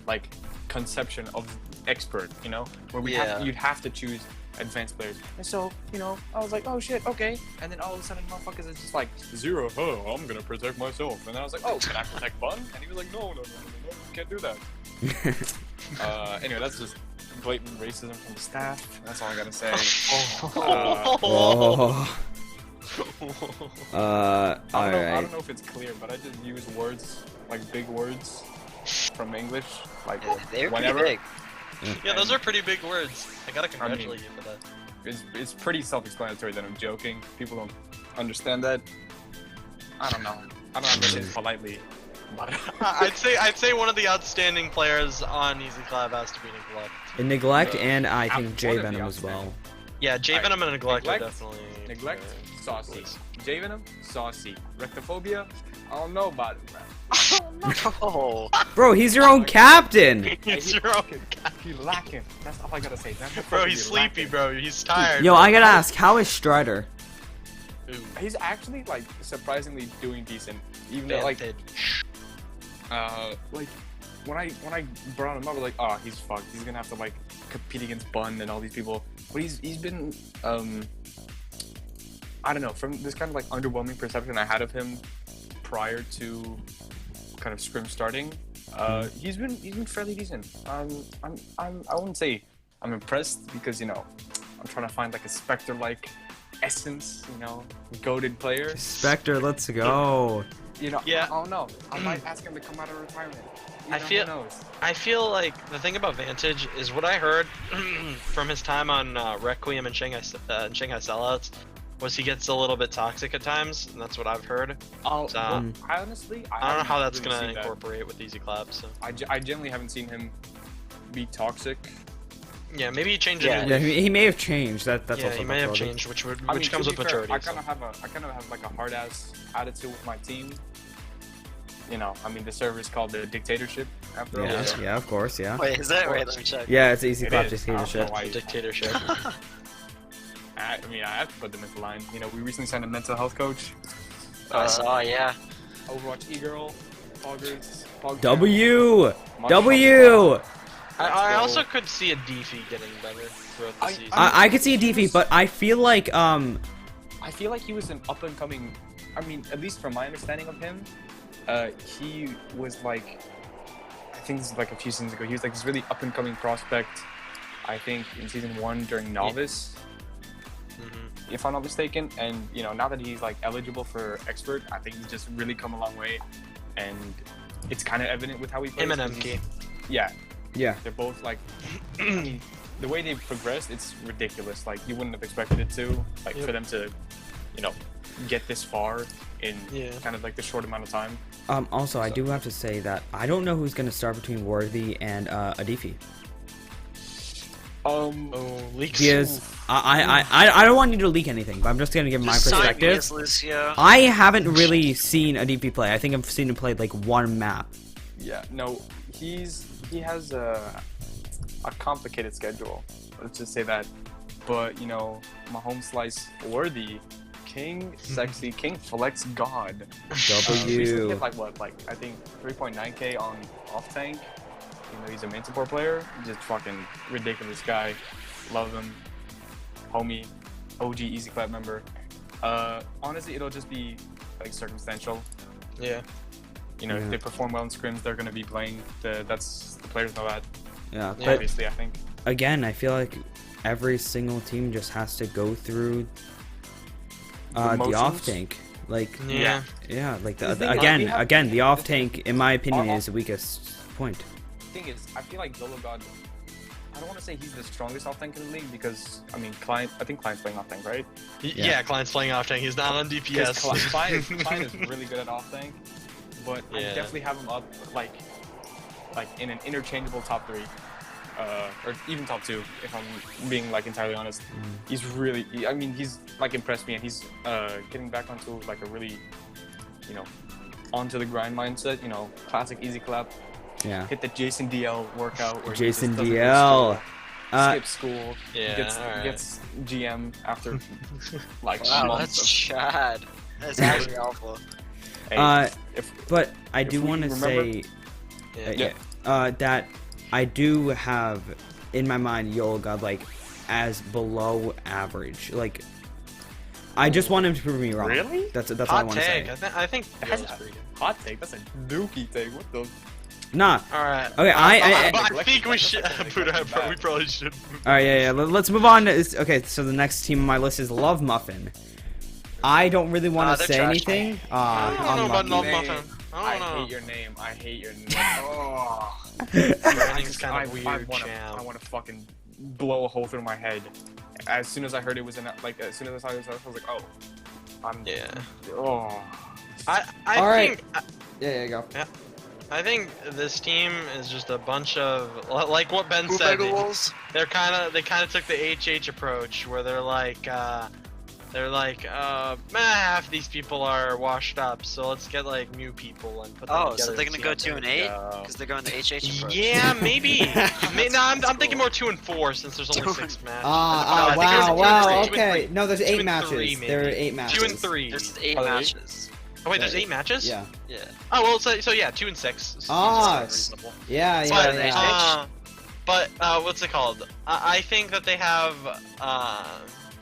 like conception of expert, you know, where you'd have to choose advanced players. And so, you know, I was like, oh shit, okay. And then all of a sudden, motherfuckers is just like, Zero, I'm gonna protect myself. And then I was like, oh, can I protect Bun? And he was like, no, you can't do that. Anyway, that's just blatant racism from the staff. That's all I gotta say. I don't know if it's clear, but I just use words, like big words from English, like whenever. Big. Yeah, those are pretty big words. I gotta congratulate you for that. It's pretty self-explanatory that I'm joking. People don't understand that. I don't know. I don't understand it politely. But I'd say one of the outstanding players on Easy Clap has to be Neglect. Neglect and I think J Venom as well. Yeah, J Venom and Neglect are definitely. Neglect, saucy. J Venom, saucy. Rectophobia, I don't know about it, man. No. Bro, he's your own captain. He's your own captain. He's lacking. That's all I gotta say. Bro, he's sleepy, bro. He's tired. Yo, I gotta ask, how is Strider? He's actually like surprisingly doing decent, even though like when I brought him up, I was like, oh, he's fucked. He's gonna have to like compete against Bun and all these people. But he's been I don't know, from this kind of like underwhelming perception I had of him prior to kind of scrim starting, he's been fairly decent. I wouldn't say I'm impressed because, you know, I'm trying to find like a Spectre-like essence, you know, goated player. Spectre, let's go. You know, I don't know. I might ask him to come out of retirement. I feel like the thing about Vantage is what I heard from his time on Requiem and Shanghai Sellouts was he gets a little bit toxic at times, and that's what I've heard. I don't know how that's gonna incorporate with Easy Clap. So I generally haven't seen him be toxic. Yeah, maybe he changed Yeah. it. Yeah, he may have changed. That's Yeah, also he may have possibility. changed, which I mean, comes to with be fair, maturity. I kind of have like a hard ass attitude with my team. You know, I mean, the server is called the dictatorship after all. Yeah, so- yeah, of course, yeah. Wait, is that right? Let me check. Yeah, it's easy It clap is. I don't know dictatorship. why- Dictatorship. I mean, I have to put them into line. You know, we recently signed a mental health coach. I saw, yeah. Overwatch E-Girl, Poggers, W! Marshall. W! I go. also could see a Deefy getting better throughout the season. I could see a Deefy, but I feel like, I feel like he was an up and coming. I mean, at least from my understanding of him, he was like, I think this is like a few seasons ago. He was like this really up and coming prospect. I think in season 1 during Novice, if I'm not mistaken. And you know, now that he's like eligible for expert, I think he's just really come a long way, and it's kind of evident with how he plays. Him and 'cause MK. he's- Yeah. Yeah. They're both like, I mean, the way they've progressed, it's ridiculous. Like you wouldn't have expected it to, like for them to, you know, get this far in kind of like the short amount of time. Also, I do have to say that I don't know who's gonna start between Worthy and Adifi. Leaks. Because I don't want you to leak anything, but I'm just gonna give my Just sign me perspective. as Lucio. I haven't really seen Adifi play. I think I've seen him play like one map. Yeah, no, he has a complicated schedule. Let's just say that. But you know, my home slice Worthy, King Sexy, King Flex God. Recently hit like what, like I think 3.9k on off tank. You know, he's a main support player. Just fucking ridiculous guy. Love him. Homie, OG Easy Clap member. Honestly, it'll just be like circumstantial. Yeah. You know, if they perform well in scrims, they're gonna be playing. The players know that. Yeah, but Obviously, I think. again, I feel like every single team just has to go through the motions? off tank. Like Yeah. like The thing is, again, the off tank, in my opinion, is the weakest point. The thing is, I feel like Dolo God. I don't want to say he's the strongest off tank in the league because I mean, I think Klein's playing off tank, right? Yeah, Klein's playing off tank. He's not on DPS. Klein is really good at off tank, but I Yeah. definitely have him up like in an interchangeable top 3, or even top 2 if I'm being like entirely honest. He's really, I mean, he's like impressed me, and he's getting back onto like a really, you know, onto the grind mindset. You know, classic easy clap. Yeah. Hit the Jason DL workout. Where Jason he just doesn't DL. skip school. Yeah, Gets GM after like Wow, months that's of- Chad. That's actually awful. Hey, but I do we want to remember- say that I do have in my mind Yol God like as below average. Like I just want him to prove me wrong. Really? That's all I Hot want to take. say. I think That's Yoda's a pretty good. hot take. That's a dookie take. What the? Nah. All right. Okay, But I think we should. We probably should. All right, yeah. Let's move on. Okay, so the next team on my list is Love Muffin. I don't really want to they're say trash. anything. I don't know about Love unlucky. Muffin. I I don't know. hate your name. I hate your name. Oh. Everything's kind of weird, I want to fucking blow a hole through my head. As soon as I heard it was as soon as I saw it, I was like, oh, Oh. I All right. think. Yeah, go. Yeah. I think this team is just a bunch of like what Ben said. They kind of took the HH approach where they're like half these people are washed up, so let's get like new people and put them Oh, together. so they're and gonna see go how 2 and they 8 go. because they're going the HH approach. Yeah, maybe. No, I'm thinking more 2 and 4 since there's only 6 matches. Ah, No, I think there's wow. 2 and 3. Okay. No, there's 2 eight and matches. 3, maybe. There are 8 matches. 2 and 3. There's 8 matches. Oh wait, there's 8 matches? Yeah. Yeah. Oh well, so yeah, 2 and 6. Ah, reasonable. yeah. But what's it called? I think that they have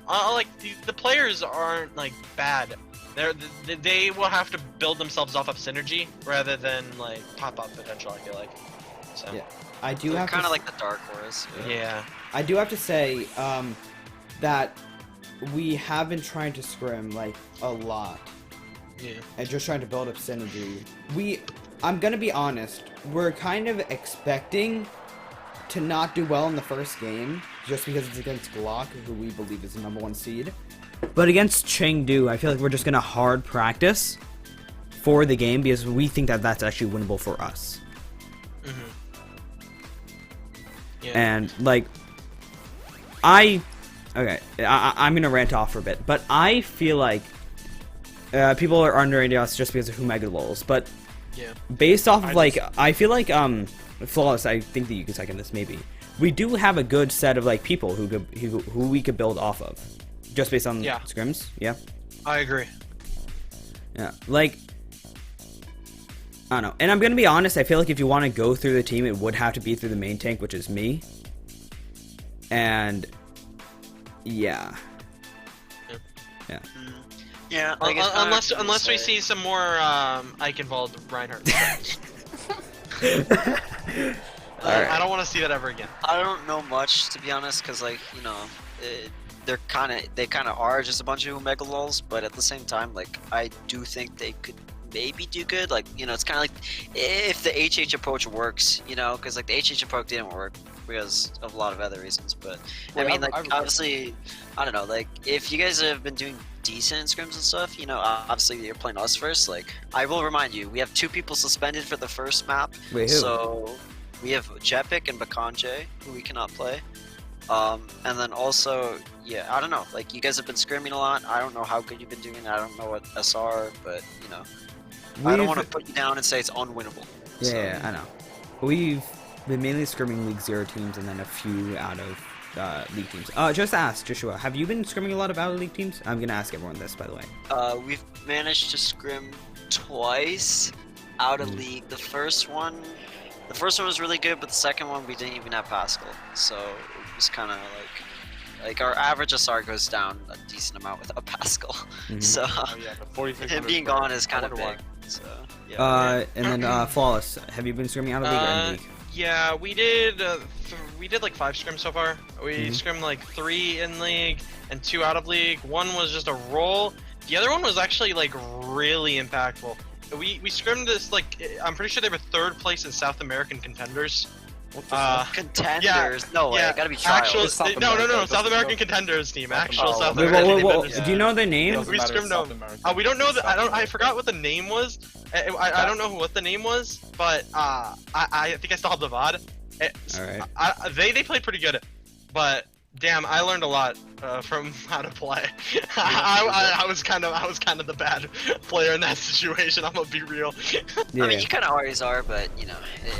like the players aren't like bad. They will have to build themselves off of synergy rather than like pop up potential. I feel like. So. Yeah. I do They're have kind to of like the dark horse. Yeah. I do have to say that we have been trying to scrim like a lot. Yeah. And just trying to build up synergy. I'm gonna be honest, we're kind of expecting to not do well in the first game, just because it's against Glock, who we believe is the #1 seed. But against Chengdu, I feel like we're just gonna hard practice for the game, because we think that that's actually winnable for us. Yeah. And like, I'm gonna rant off for a bit, but I feel like people are underrating us just because of who Mega Lols, but Yeah. based off of I feel like Flawless, I think that you can second this maybe. We do have a good set of like people who we could build off of, just based on scrims. Yeah. I agree. Yeah, like I don't know, and I'm gonna be honest. I feel like if you want to go through the team, it would have to be through the main tank, which is me. And yeah. Yeah. Unless we see some more Ike involved Reinhardt. I don't want to see that ever again. I don't know much, to be honest, because like they kind of are just a bunch of Omega Lols, but at the same time, like I do think they could maybe do good. Like it's kind of like if the HH approach works, because like the HH approach didn't work because of a lot of other reasons. But I mean, like obviously, I don't know. Like if you guys have been doing decent in scrims and stuff, obviously you're playing us first. Like I will remind you, we have 2 people suspended for the first map. Wait, who? So we have Jepic and Bakanje, who we cannot play. And then also, yeah, I don't know. Like you guys have been scrimming a lot. I don't know how good you've been doing. I don't know what SR, but I don't want to put you down and say it's unwinnable. Yeah, I know. We've been mainly scrimming League 0 teams and then a few out of League teams. Just ask, Joshua, have you been scrimming a lot of out of League teams? I'm going to ask everyone this, by the way. We've managed to scrim twice out of League. The first one was really good, but the second one we didn't even have Pascal. So it was kind of like our average SR goes down a decent amount without Pascal. So him being gone is kind of big. So, yeah. And then Flawless, have you been scrimming out of League or in League? Yeah, we did like 5 scrims so far. We scrimmed like 3 in League and 2 out of League. One was just a roll. The other one was actually like really impactful. We scrimmed this, like, I'm pretty sure they were 3rd place in South American contenders. Contenders? Yeah, No way, gotta be trials. No, South American contenders team. Actual South American contenders. Do you know their name? We scrimmed them. We don't know that. I forgot what the name was. I don't know what the name was, but I think I still have the VOD. Alright. They played pretty good, but damn, I learned a lot from how to play. I was kind of the bad player in that situation. I'm gonna be real. Yeah. I mean, you kind of always are, but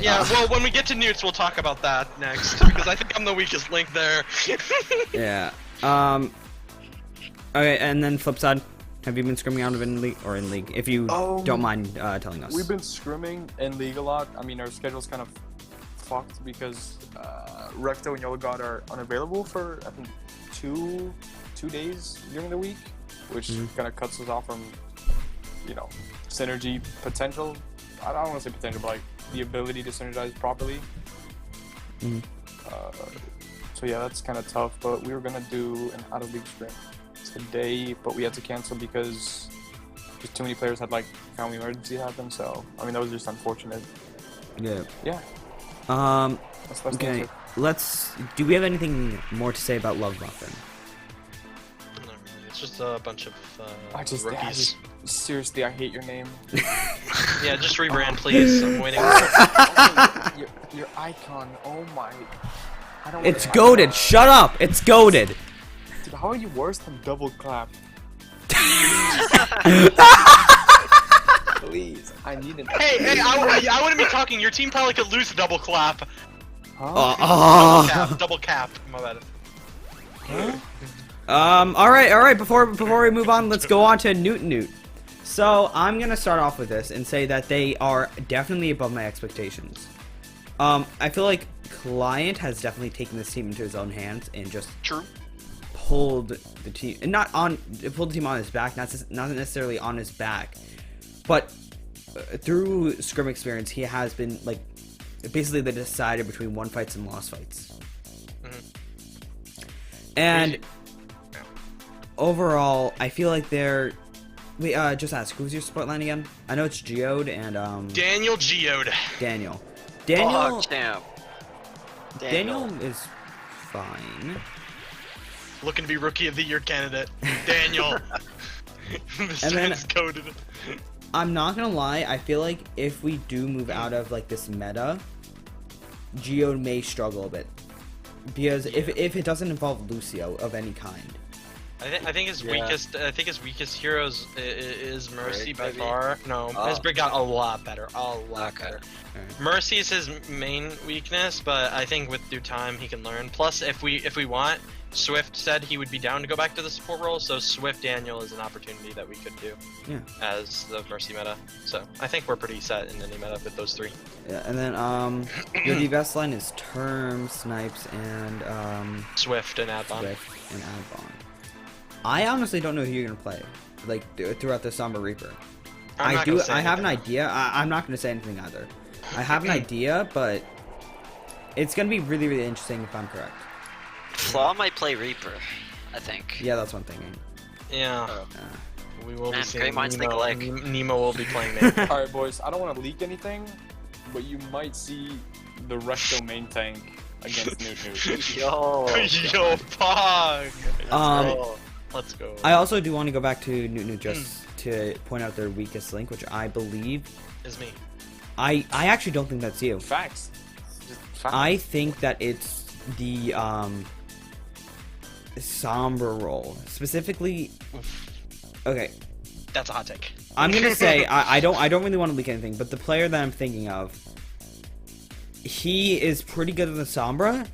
Yeah, well, when we get to Newts, we'll talk about that next because I think I'm the weakest link there. Yeah. Okay, and then flip side. Have you been scrimming out of in League or in League? If you don't mind telling us. We've been scrimming in League a lot. I mean, our schedule's kind of fucked because Recto and Yellow God are unavailable for I think two days during the week, which kind of cuts us off from synergy potential. I don't want to say potential, but like the ability to synergize properly. So yeah, that's kind of tough. But we were gonna do an out of league scrim today, but we had to cancel because just too many players had like family emergency happen. So I mean, that was just unfortunate. Yeah. Yeah. Okay, do we have anything more to say about Love Muffin? Not really. It's just a bunch of rookies. Seriously, I hate your name. Yeah, just rebrand, please. I'm waiting. Your icon, oh my. It's goated, shut up! It's goated! Dude, how are you worse than Double Clap? Please, I need an. Hey, I wouldn't be talking. Your team probably could lose Double Clap. Huh? Double cap. My bad. All right. Before we move on, let's go on to Newt. So I'm gonna start off with this and say that they are definitely above my expectations. I feel like Client has definitely taken this team into his own hands and just pulled the team, and pulled the team on his back, not necessarily on his back, but through scrim experience, he has been like basically the decider between won fights and lost fights. And overall, I feel like they're. Wait, just ask, who's your split line again? I know it's Geode and Daniel Geode. Daniel is fine. Looking to be Rookie of the Year candidate. Daniel. This And then- is coded. I'm not gonna lie, I feel like if we do move out of like this meta, Geode may struggle a bit because if it doesn't involve Lucio of any kind. I think his weakest heroes is Mercy by maybe? far. No, his Brig got a lot better. Better. Alright. Mercy is his main weakness, but I think with due time he can learn. Plus, if we want, Swift said he would be down to go back to the support role, so Swift Daniel is an opportunity that we could do as the Mercy meta. So I think we're pretty set in any meta with those three. Yeah, and then your DPS line is Term, Snipes, and Swift and Adbon. Swift and Adbon. I honestly don't know who you're gonna play, like throughout the Sombra Reaper. I have an idea. I'm not gonna say anything either. I have an idea, but it's gonna be really, really interesting if I'm correct. Flaw might play Reaper, I think. Yeah, that's what I'm thinking. Yeah. We will be seeing great minds think alike. Nemo will be playing main. Alright, boys, I don't want to leak anything, but you might see the Recto main tank against Newt. Yo, Pog! Let's go. I also do want to go back to Newt just to point out their weakest link, which I believe is me. I actually don't think that's you. Facts. I think that it's the Sombra role. Specifically, okay. That's a hot take. I'm gonna say I don't really want to leak anything, but the player that I'm thinking of, he is pretty good at the Sombra,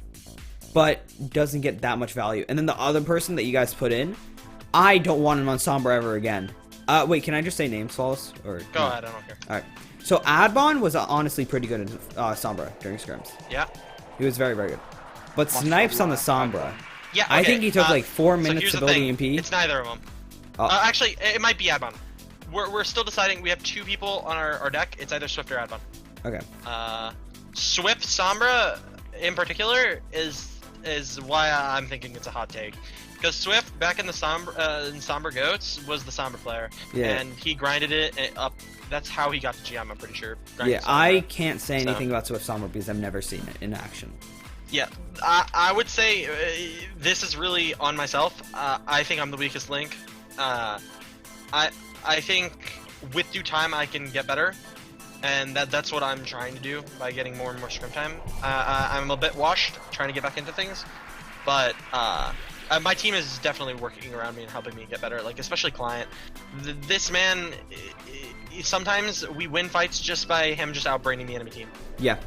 but doesn't get that much value. And then the other person that you guys put in, I don't want him on Sombra ever again. Wait, can I just say names, False? Or go ahead, I don't care. All right. So Adbon was honestly pretty good in Sombra during scrims. Yeah. He was very, very good. But Snipes on the Sombra. Yeah, I think he took like 4 minutes to build EMP. It's neither of them. Actually, it might be Adbon. We're still deciding. We have 2 people on our deck. It's either Swift or Adbon. Okay. Swift Sombra in particular is why I'm thinking it's a hot take. Because Swift back in the Sombra Goats was the Sombra player, and he grinded it up. That's how he got to GM. I'm pretty sure. Yeah, I can't say anything about Swift Sombra because I've never seen it in action. Yeah, I would say this is really on myself. I think I'm the weakest link. I think with due time I can get better, and that's what I'm trying to do by getting more and more scrim time. I'm a bit washed, trying to get back into things, but my team is definitely working around me and helping me get better. Like especially Client, this man. Sometimes we win fights just by him just outbraining the enemy team. Yeah,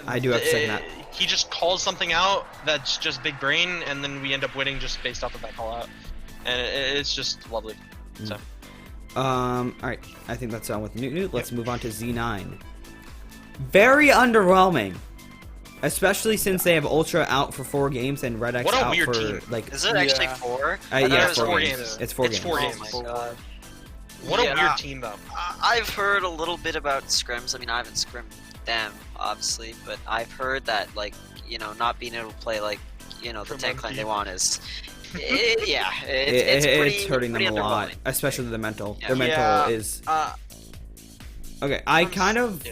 I do have to say that. He just calls something out that's just big brain, and then we end up winning just based off of that call out, and it's just lovely. So, all right, I think that's done with Newt. Let's move on to Z9. Very underwhelming, especially since they have Ultra out for 4 games and Red X what a out weird for team. like. Is it actually 4? Yeah, it was 4 games. It's 4 games. 4 games. Oh my god. What a weird team, though. I've heard a little bit about scrims. I mean, I haven't scrimmed them, obviously, but I've heard that, like, you know, not being able to play, like, you know, the tank line they want is... it's pretty, hurting them a lot, especially the mental. Their mental is... Okay, I kind of...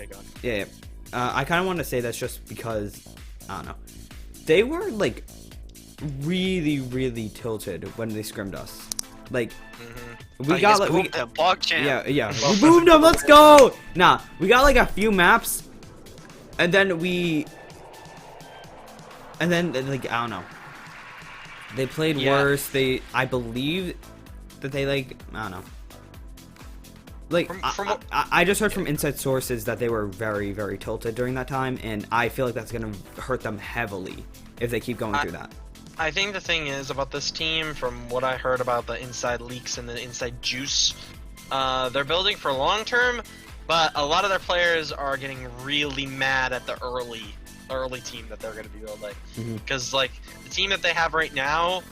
I kind of want to say that's just because... I don't know. They were, like, really, really tilted when they scrimmed us. Like... We got like we moved them. Let's go. Nah, we got like a few maps, and then like I don't know. They played worse. I believe that they like I don't know. Like I just heard from inside sources that they were very, very tilted during that time, and I feel like that's gonna hurt them heavily if they keep going through that. I think the thing is about this team, from what I heard about the inside leaks and the inside juice, they're building for long term, but a lot of their players are getting really mad at the early team that they're going to be building. Because like the team that they have right now,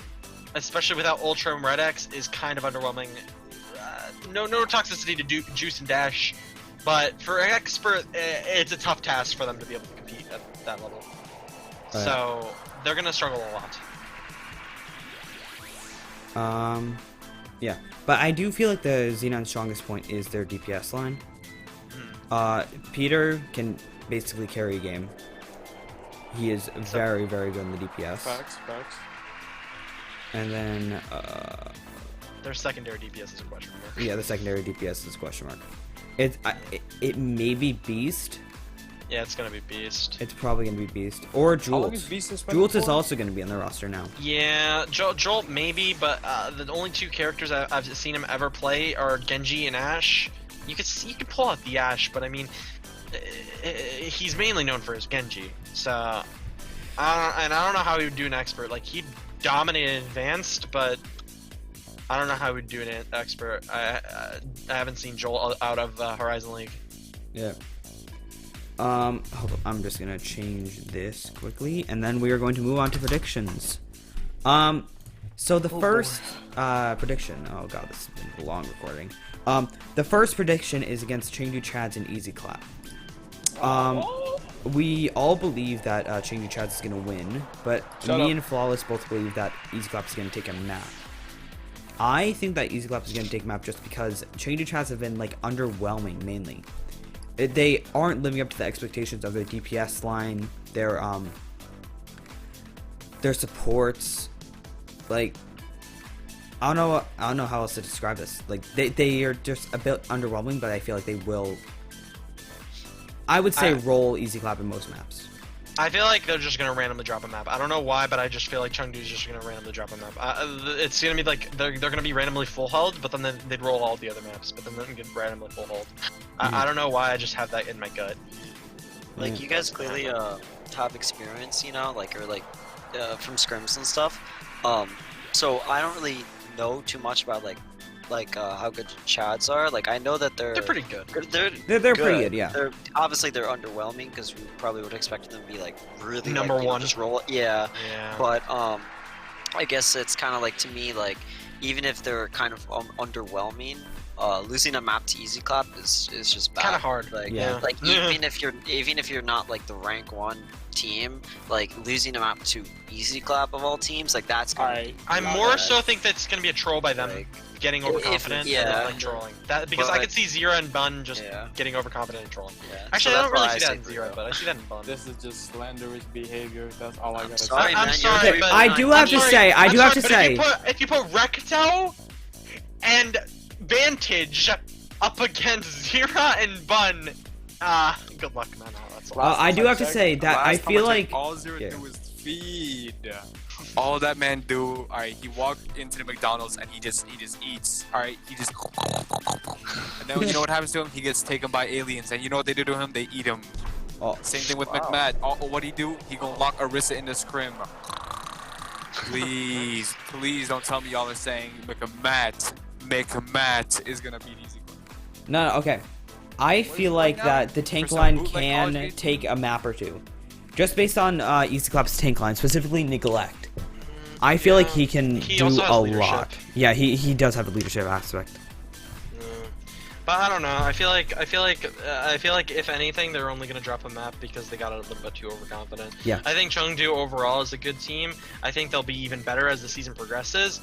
especially without Ultra and Red X, is kind of underwhelming. No toxicity to Juice and Dash, but for Expert, it's a tough task for them to be able to compete at that level. So they're going to struggle a lot. Yeah, but I do feel like the Xenon's strongest point is their DPS line. Peter can basically carry a game. He is very, very good in the DPS. Facts. And then, their secondary DPS is a question mark. Yeah, the secondary DPS is a question mark. It may be Beast, Yeah, it's gonna be Beast. It's probably gonna be Beast or How long is Jolt. Beast suspended Jolt is for? also gonna be on the roster now. Yeah, Jolt maybe, but the only two characters I've seen him ever play are Genji and Ashe. You could pull out the Ashe, but I mean, he's mainly known for his Genji. So, I don't know how he would do an expert. Like he dominated advanced, but I don't know how he would do an expert. I haven't seen Jolt out of Horizon League. Yeah. Hold on, I'm just gonna change this quickly, and then we are going to move on to predictions. So the first prediction. Oh god, this has been a long recording. The first prediction is against Chengdu Chads and Easy Clap. We all believe that Chengdu Chads is gonna win, but me and Flawless both believe that Easy Clap is gonna take a map. I think that Easy Clap is gonna take a map just because Chengdu Chads have been like underwhelming mainly. They aren't living up to the expectations of their DPS line, their supports. Like, I don't know how else to describe this. Like, they are just a bit underwhelming, but I feel like they will. I would say roll Easy Clap in most maps. I feel like they're just gonna randomly drop a map. I don't know why, but I just feel like Chengdu's just gonna randomly drop a map. It's gonna be like they're gonna be randomly full held, but then they'd roll all the other maps, but then they're gonna get randomly full hold. I don't know why. I just have that in my gut. Like you guys clearly have experience, you know, like from scrims and stuff. So I don't really know too much about like how good Chads are. Like I know that they're pretty good. They're pretty good, yeah. They're obviously underwhelming because we probably would expect them to be like really number like, one. Just roll it. Yeah. Yeah. But I guess it's kind of like to me like even if they're kind of underwhelming, losing a map to Easy Clap is just bad. Kind of hard. Like Yeah. like even if you're not like the rank 1 team, like losing a map to Easy Clap of all teams, like that's gonna be I more so think that's gonna be a troll by them getting overconfident and like trolling. That because I could see Zira and Bun just getting overconfident and trolling. Yeah. Actually, So I don't that's really why see I that in say Zira, but I see that in Bun. This is just slanderous behavior. That's all I gotta say. sorry, I'm man, sorry, you're- but I do have to say, I do have to say. If you put Recto and Vantage up against Zira and Bun, good luck, man. That's all. I do have to say that I feel like. all Zero do is feed. All that man do, alright, he walked into the McDonald's and he just eats. Alright, he just and then you know what happens to him? He gets taken by aliens, and you know what they do to him? They eat him. Oh. Same thing with McMahon. What he do? He gonna lock Arissa in the scrim. Please don't tell me y'all are saying McMat is gonna beat Easy. No, okay. I feel like that the tank line can take a map or two. Just based on Easy Clap's tank line, specifically Neglect. I feel like he can do also has a leadership. lot. Yeah, he does have a leadership aspect. But I don't know. I feel like if anything, they're only gonna drop a map because they got a little bit too overconfident. Yeah. I think Chengdu overall is a good team. I think they'll be even better as the season progresses.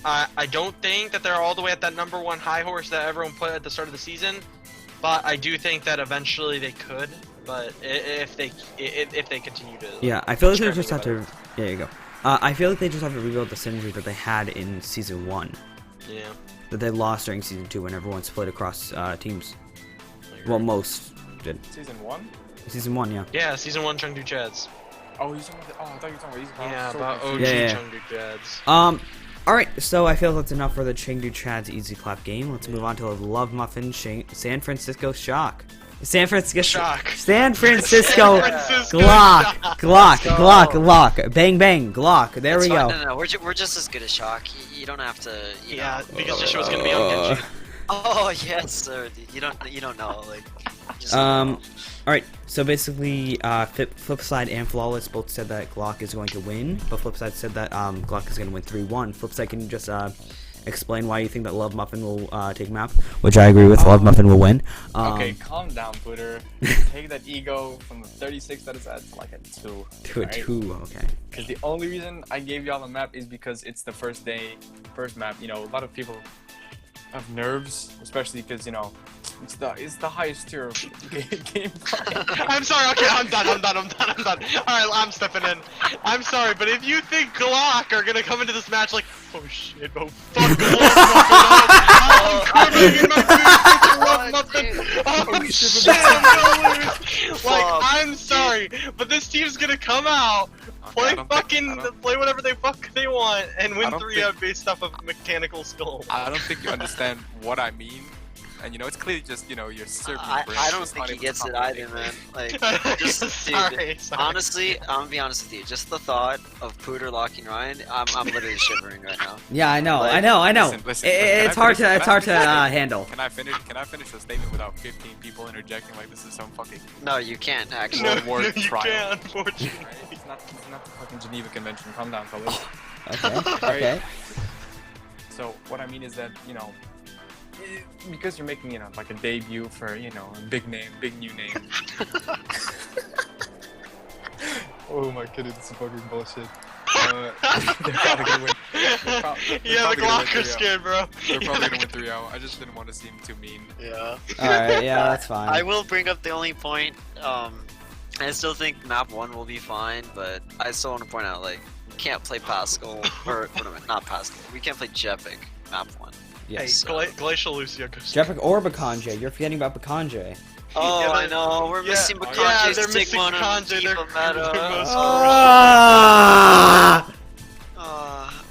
I don't think that they're all the way at that number 1 high horse that everyone put at the start of the season, but I do think that eventually they could. But if they continue to Yeah, I feel like they just have to. There you go. I feel like they just have to rebuild the synergy that they had in season 1. Yeah. That they lost during season 2 when everyone split across teams. Well, most did. Season 1? Season 1, yeah. Yeah, season 1 Chengdu Chads. Oh, I thought you were talking about Easy Clap. Yeah, So about OG confused. Yeah. Chengdu Chads. Alright, so I feel that's enough for the Chengdu Chads Easy Clap game. Let's move on to Love Muffin San Francisco Shock. San Francisco Shock. San Francisco Glock. Bang bang Glock. There we go. No, we're just as good as Shock. You don't have to. You know. Because Joshua was gonna be on Genji. Oh yes, sir. You don't know like. Alright, so basically, Flipside and Flawless both said that Glock is going to win, but Flipside said that Glock is going to win 3-1. Flipside, can you just explain why you think that Love Muffin will take map? Which I agree with, Love Muffin will win. Okay, calm down, Putter. Take that ego from the 36 that it's at to like a 2. To a 2, okay. Because the only reason I gave y'all a map is because it's the first map. You know, a lot of people have nerves, especially because, you know, it's the highest tier of game. I'm sorry, okay, I'm done. Alright, I'm stepping in. I'm sorry, but if you think Glock are gonna come into this match like, oh shit, oh fuck, I'm coming in my boots, Love Muffin. Oh shit, I'm gonna lose. come out, play I don't play whatever they want, and I win don't 3 up based off of mechanical skull. I don't think you understand what I mean. And it's clearly just, your certain brain. I don't is think not he able gets to it comprehend either, man. English. Like, just Sorry. honestly, I'm gonna be honest with you. Just the thought of Pooter locking Ryan, I'm literally shivering right now. Yeah, I know, Like- I know. Listen, It's hard to handle. Can I finish the statement without 15 people interjecting like this is some fucking No, you can't actually. World War you trial? can't, unfortunately. It's not the fucking Geneva Convention. Calm down, fellas. Okay. So what I mean is that because you're making like a debut for a big new name. Oh my goodness, this is fucking bullshit. They're probably gonna win. Yeah, the Glocker skin, bro. They're probably gonna win 3-0. I just didn't want to seem too mean. Yeah. Alright, yeah, that's fine. I will bring up the only point. I still think map 1 will be fine, but I still want to point out, like, we can't play Pascal, or not Pascal. We can't play Jepic map 1. Yes. Hey, Glacial Lucio goes. Jepic or Bakanje. You're forgetting about Bakanje. Oh, Yeah, I know. We're missing Bakanje. Yeah, they're missing Bakanje. They're most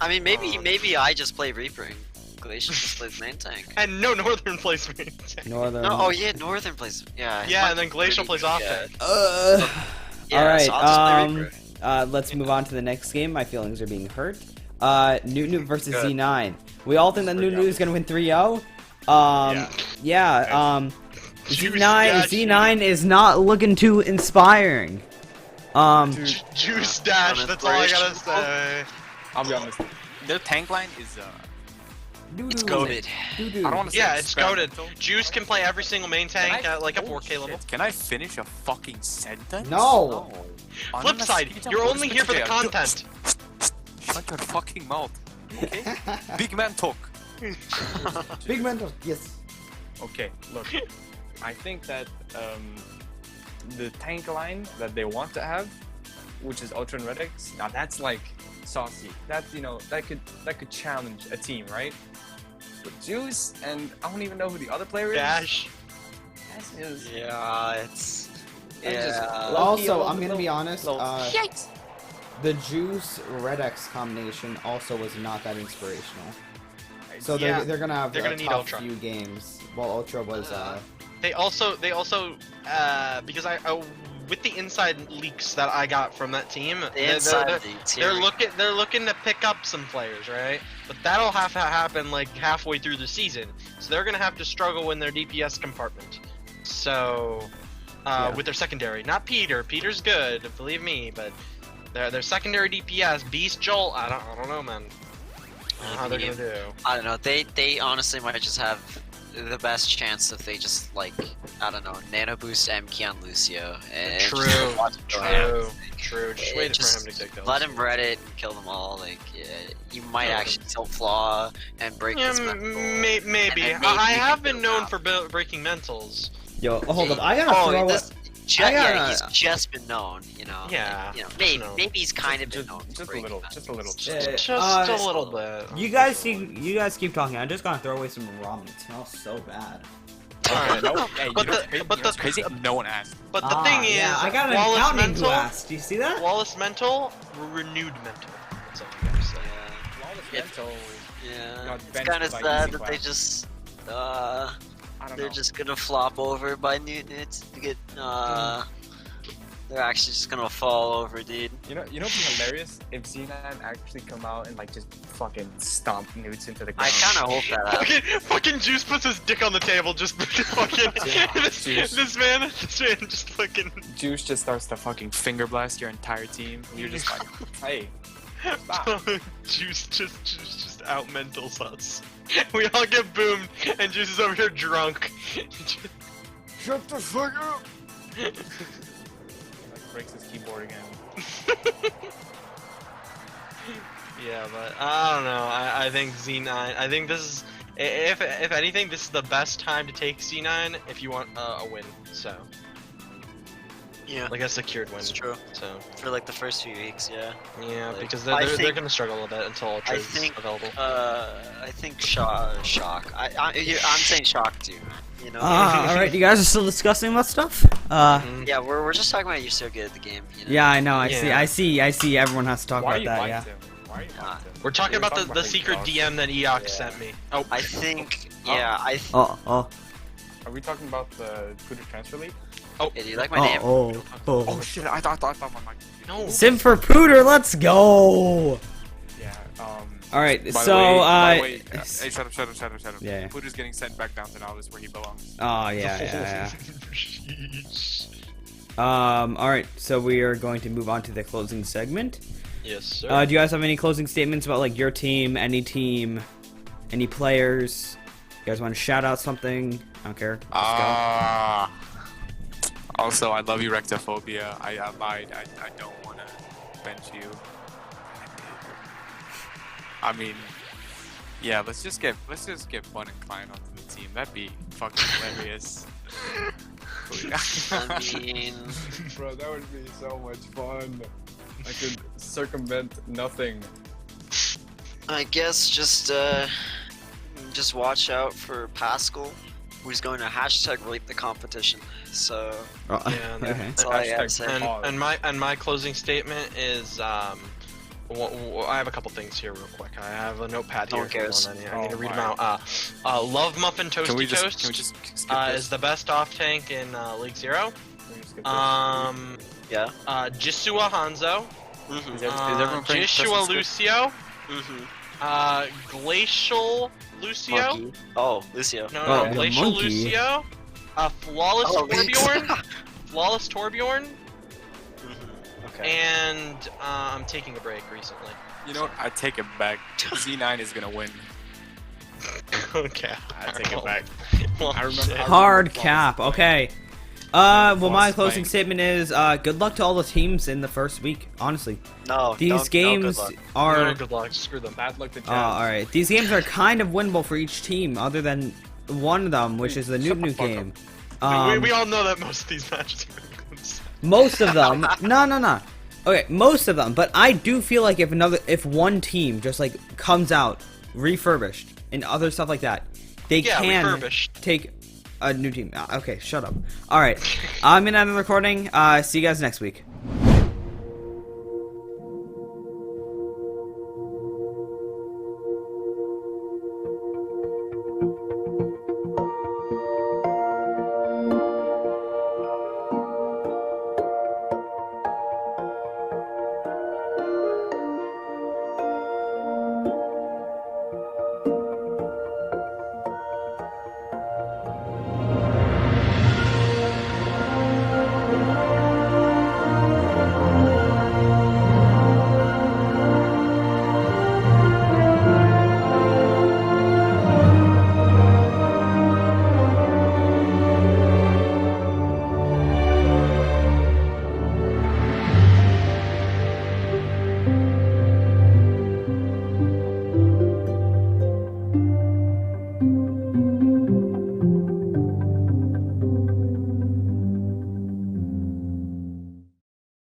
I mean, maybe I just play Reaper and Glacial just plays main tank. And no Northern plays main tank. Northern. No, oh yeah, Northern plays. Yeah. Yeah, and then Glacial plays off tank. Yeah, Alright, so I'll just play Reaper. let's move on to the next game. My feelings are being hurt. Newt versus Good. Z9. We all think that Newt is gonna win 3-0. Z9 is not looking too inspiring. Juice Dash, that's all I gotta say. I'll be honest. Their tank line is It's goated. I don't want to say Yeah, it's goated. experimental. Juice can play every single main tank at like a 4K level. Can I finish a fucking sentence? No. Flip side, you're only here for the content. Shut your fucking mouth. Okay? Big man talk. Big mental, yes. Okay, look. I think that the tank line that they want to have, which is Ultra and Redix, now that's like saucy. That's that could challenge a team, right? But Juice and I don't even know who the other player is. Dash. Is Yeah, it's. Also, I'm gonna be honest. The Juice Redx combination also was not that inspirational. So they're gonna have they're gonna need tough Ultra. few games. While Ultra was They also because I with the inside leaks that I got from that team, they're looking to pick up some players, right? But that'll have to happen like halfway through the season, so they're gonna have to struggle in their DPS compartment. So with their secondary, not Peter. Peter's good, believe me, but their secondary DPS, Beast, Jolt. I don't know, man. I don't know how they're gonna do. I don't know. They honestly might just have the best chance if they just like nano boost MK on Lucio. And True. Just wait for him to get kills. Let him red it and kill them all. Like you might actually tilt flaw and break his mental. Maybe. And then I you have can been go known out. for breaking mentals. Yo, hold up. I gotta throw it. Yeah, he's just been known, Yeah. Maybe he's kind of been known. Just a little. Just a little bit. You guys keep talking. I'm just gonna throw away some ramen. It smells so bad. Alright. Hey, But that's crazy. No one asked. But the thing is, yeah, I got an Wallace accounting mental. class. Do you see that? Wallace mental, renewed mental. That's all I gotta say. Yeah, it's kind of sad that they just they're just gonna flop over by Newton to get they're actually just gonna fall over, dude. You know, it'd be hilarious if Z9 actually come out and like just fucking stomp Newts into the ground. I kind of hope that happens. Fucking Juice puts his dick on the table, just fucking. This man just fucking. Juice just starts to fucking finger blast your entire team. And you're just like, hey, stop. Juice just out mentals us. We all get boomed, and Juice is over here drunk. Shut the fuck up! Breaks his keyboard again. Yeah, but I don't know. I think Z9. I think this is, if anything, this is the best time to take C9 if you want a win. So. Yeah. Like a secured win. That's true. So For like the first few weeks, yeah. yeah, Like, because I they're think- gonna struggle a little bit until I Ultra's think available. I think shock. I'm saying shock too. You know. Alright, you guys are still discussing that stuff? Yeah, we're just talking about you're so good at the game. You know? Yeah, I know. Yeah. I see. Everyone has to talk Why are about you that. lying Yeah. to him? Why are you lying to him? We're talking We were about the how secret you DM that Eox sent me. Oh, I think. Oh. Yeah, Oh. Are we talking about the Twitter transfer league? Oh, Hey, do you like my name? Oh shit! I thought my mic. No. Sim for Pooter, let's go. Yeah. All right, By so the way, hey, shut up. Yeah. Pooter's getting sent back down to Novice where he belongs. Oh yeah. All right, so we are going to move on to the closing segment. Yes, sir. Do you guys have any closing statements about like your team, any players? You guys want to shout out something? I don't care. Let's Also, I love you, Rectophobia. I lied. I don't want to bench you. I mean, yeah. Let's just get Bun and Klein onto the team. That'd be fucking hilarious. I mean, bro, that would be so much fun. I could circumvent nothing. I guess just watch out for Pascal, who's going to #rape the competition. So Yeah, that's all I gotta say. And my closing statement is I have a couple things here real quick. I have a notepad No here. one cares. Hold on, I need to read them out. Love Muffin Toasty Can we just Toast skip this? is the best off tank in League Zero. Yeah. Jisua Hanzo. Mhm. Is everyone playing Jishua Christmas Script? Lucio. Mhm. Glacial Lucio. Monkey. Oh, Lucio. No, the Glacial monkey. Lucio. Flawless Oh, Torbjorn. Flawless Torbjorn. Okay. And I'm taking a break recently. You know what? I take it back. Z9 is gonna win. Okay. I take it back. Well, I remember. Hard cap. Okay. Well, my Boss closing fight. statement is good luck to all the teams in the first week. Honestly, No. these don't games good luck. are. No, good luck. Screw them. Bad luck to Jazz. All right, these games are kind of winnable for each team, other than one of them, which is the Shut the Noob fuck game. We all know that most of these matches are going to go south. Most of them. No. Okay, most of them. But I do feel like if one team just like comes out refurbished and other stuff like that, they Yeah, can refurbished. take a new team. Okay, shut up. All right, I'm gonna end the recording. See you guys next week.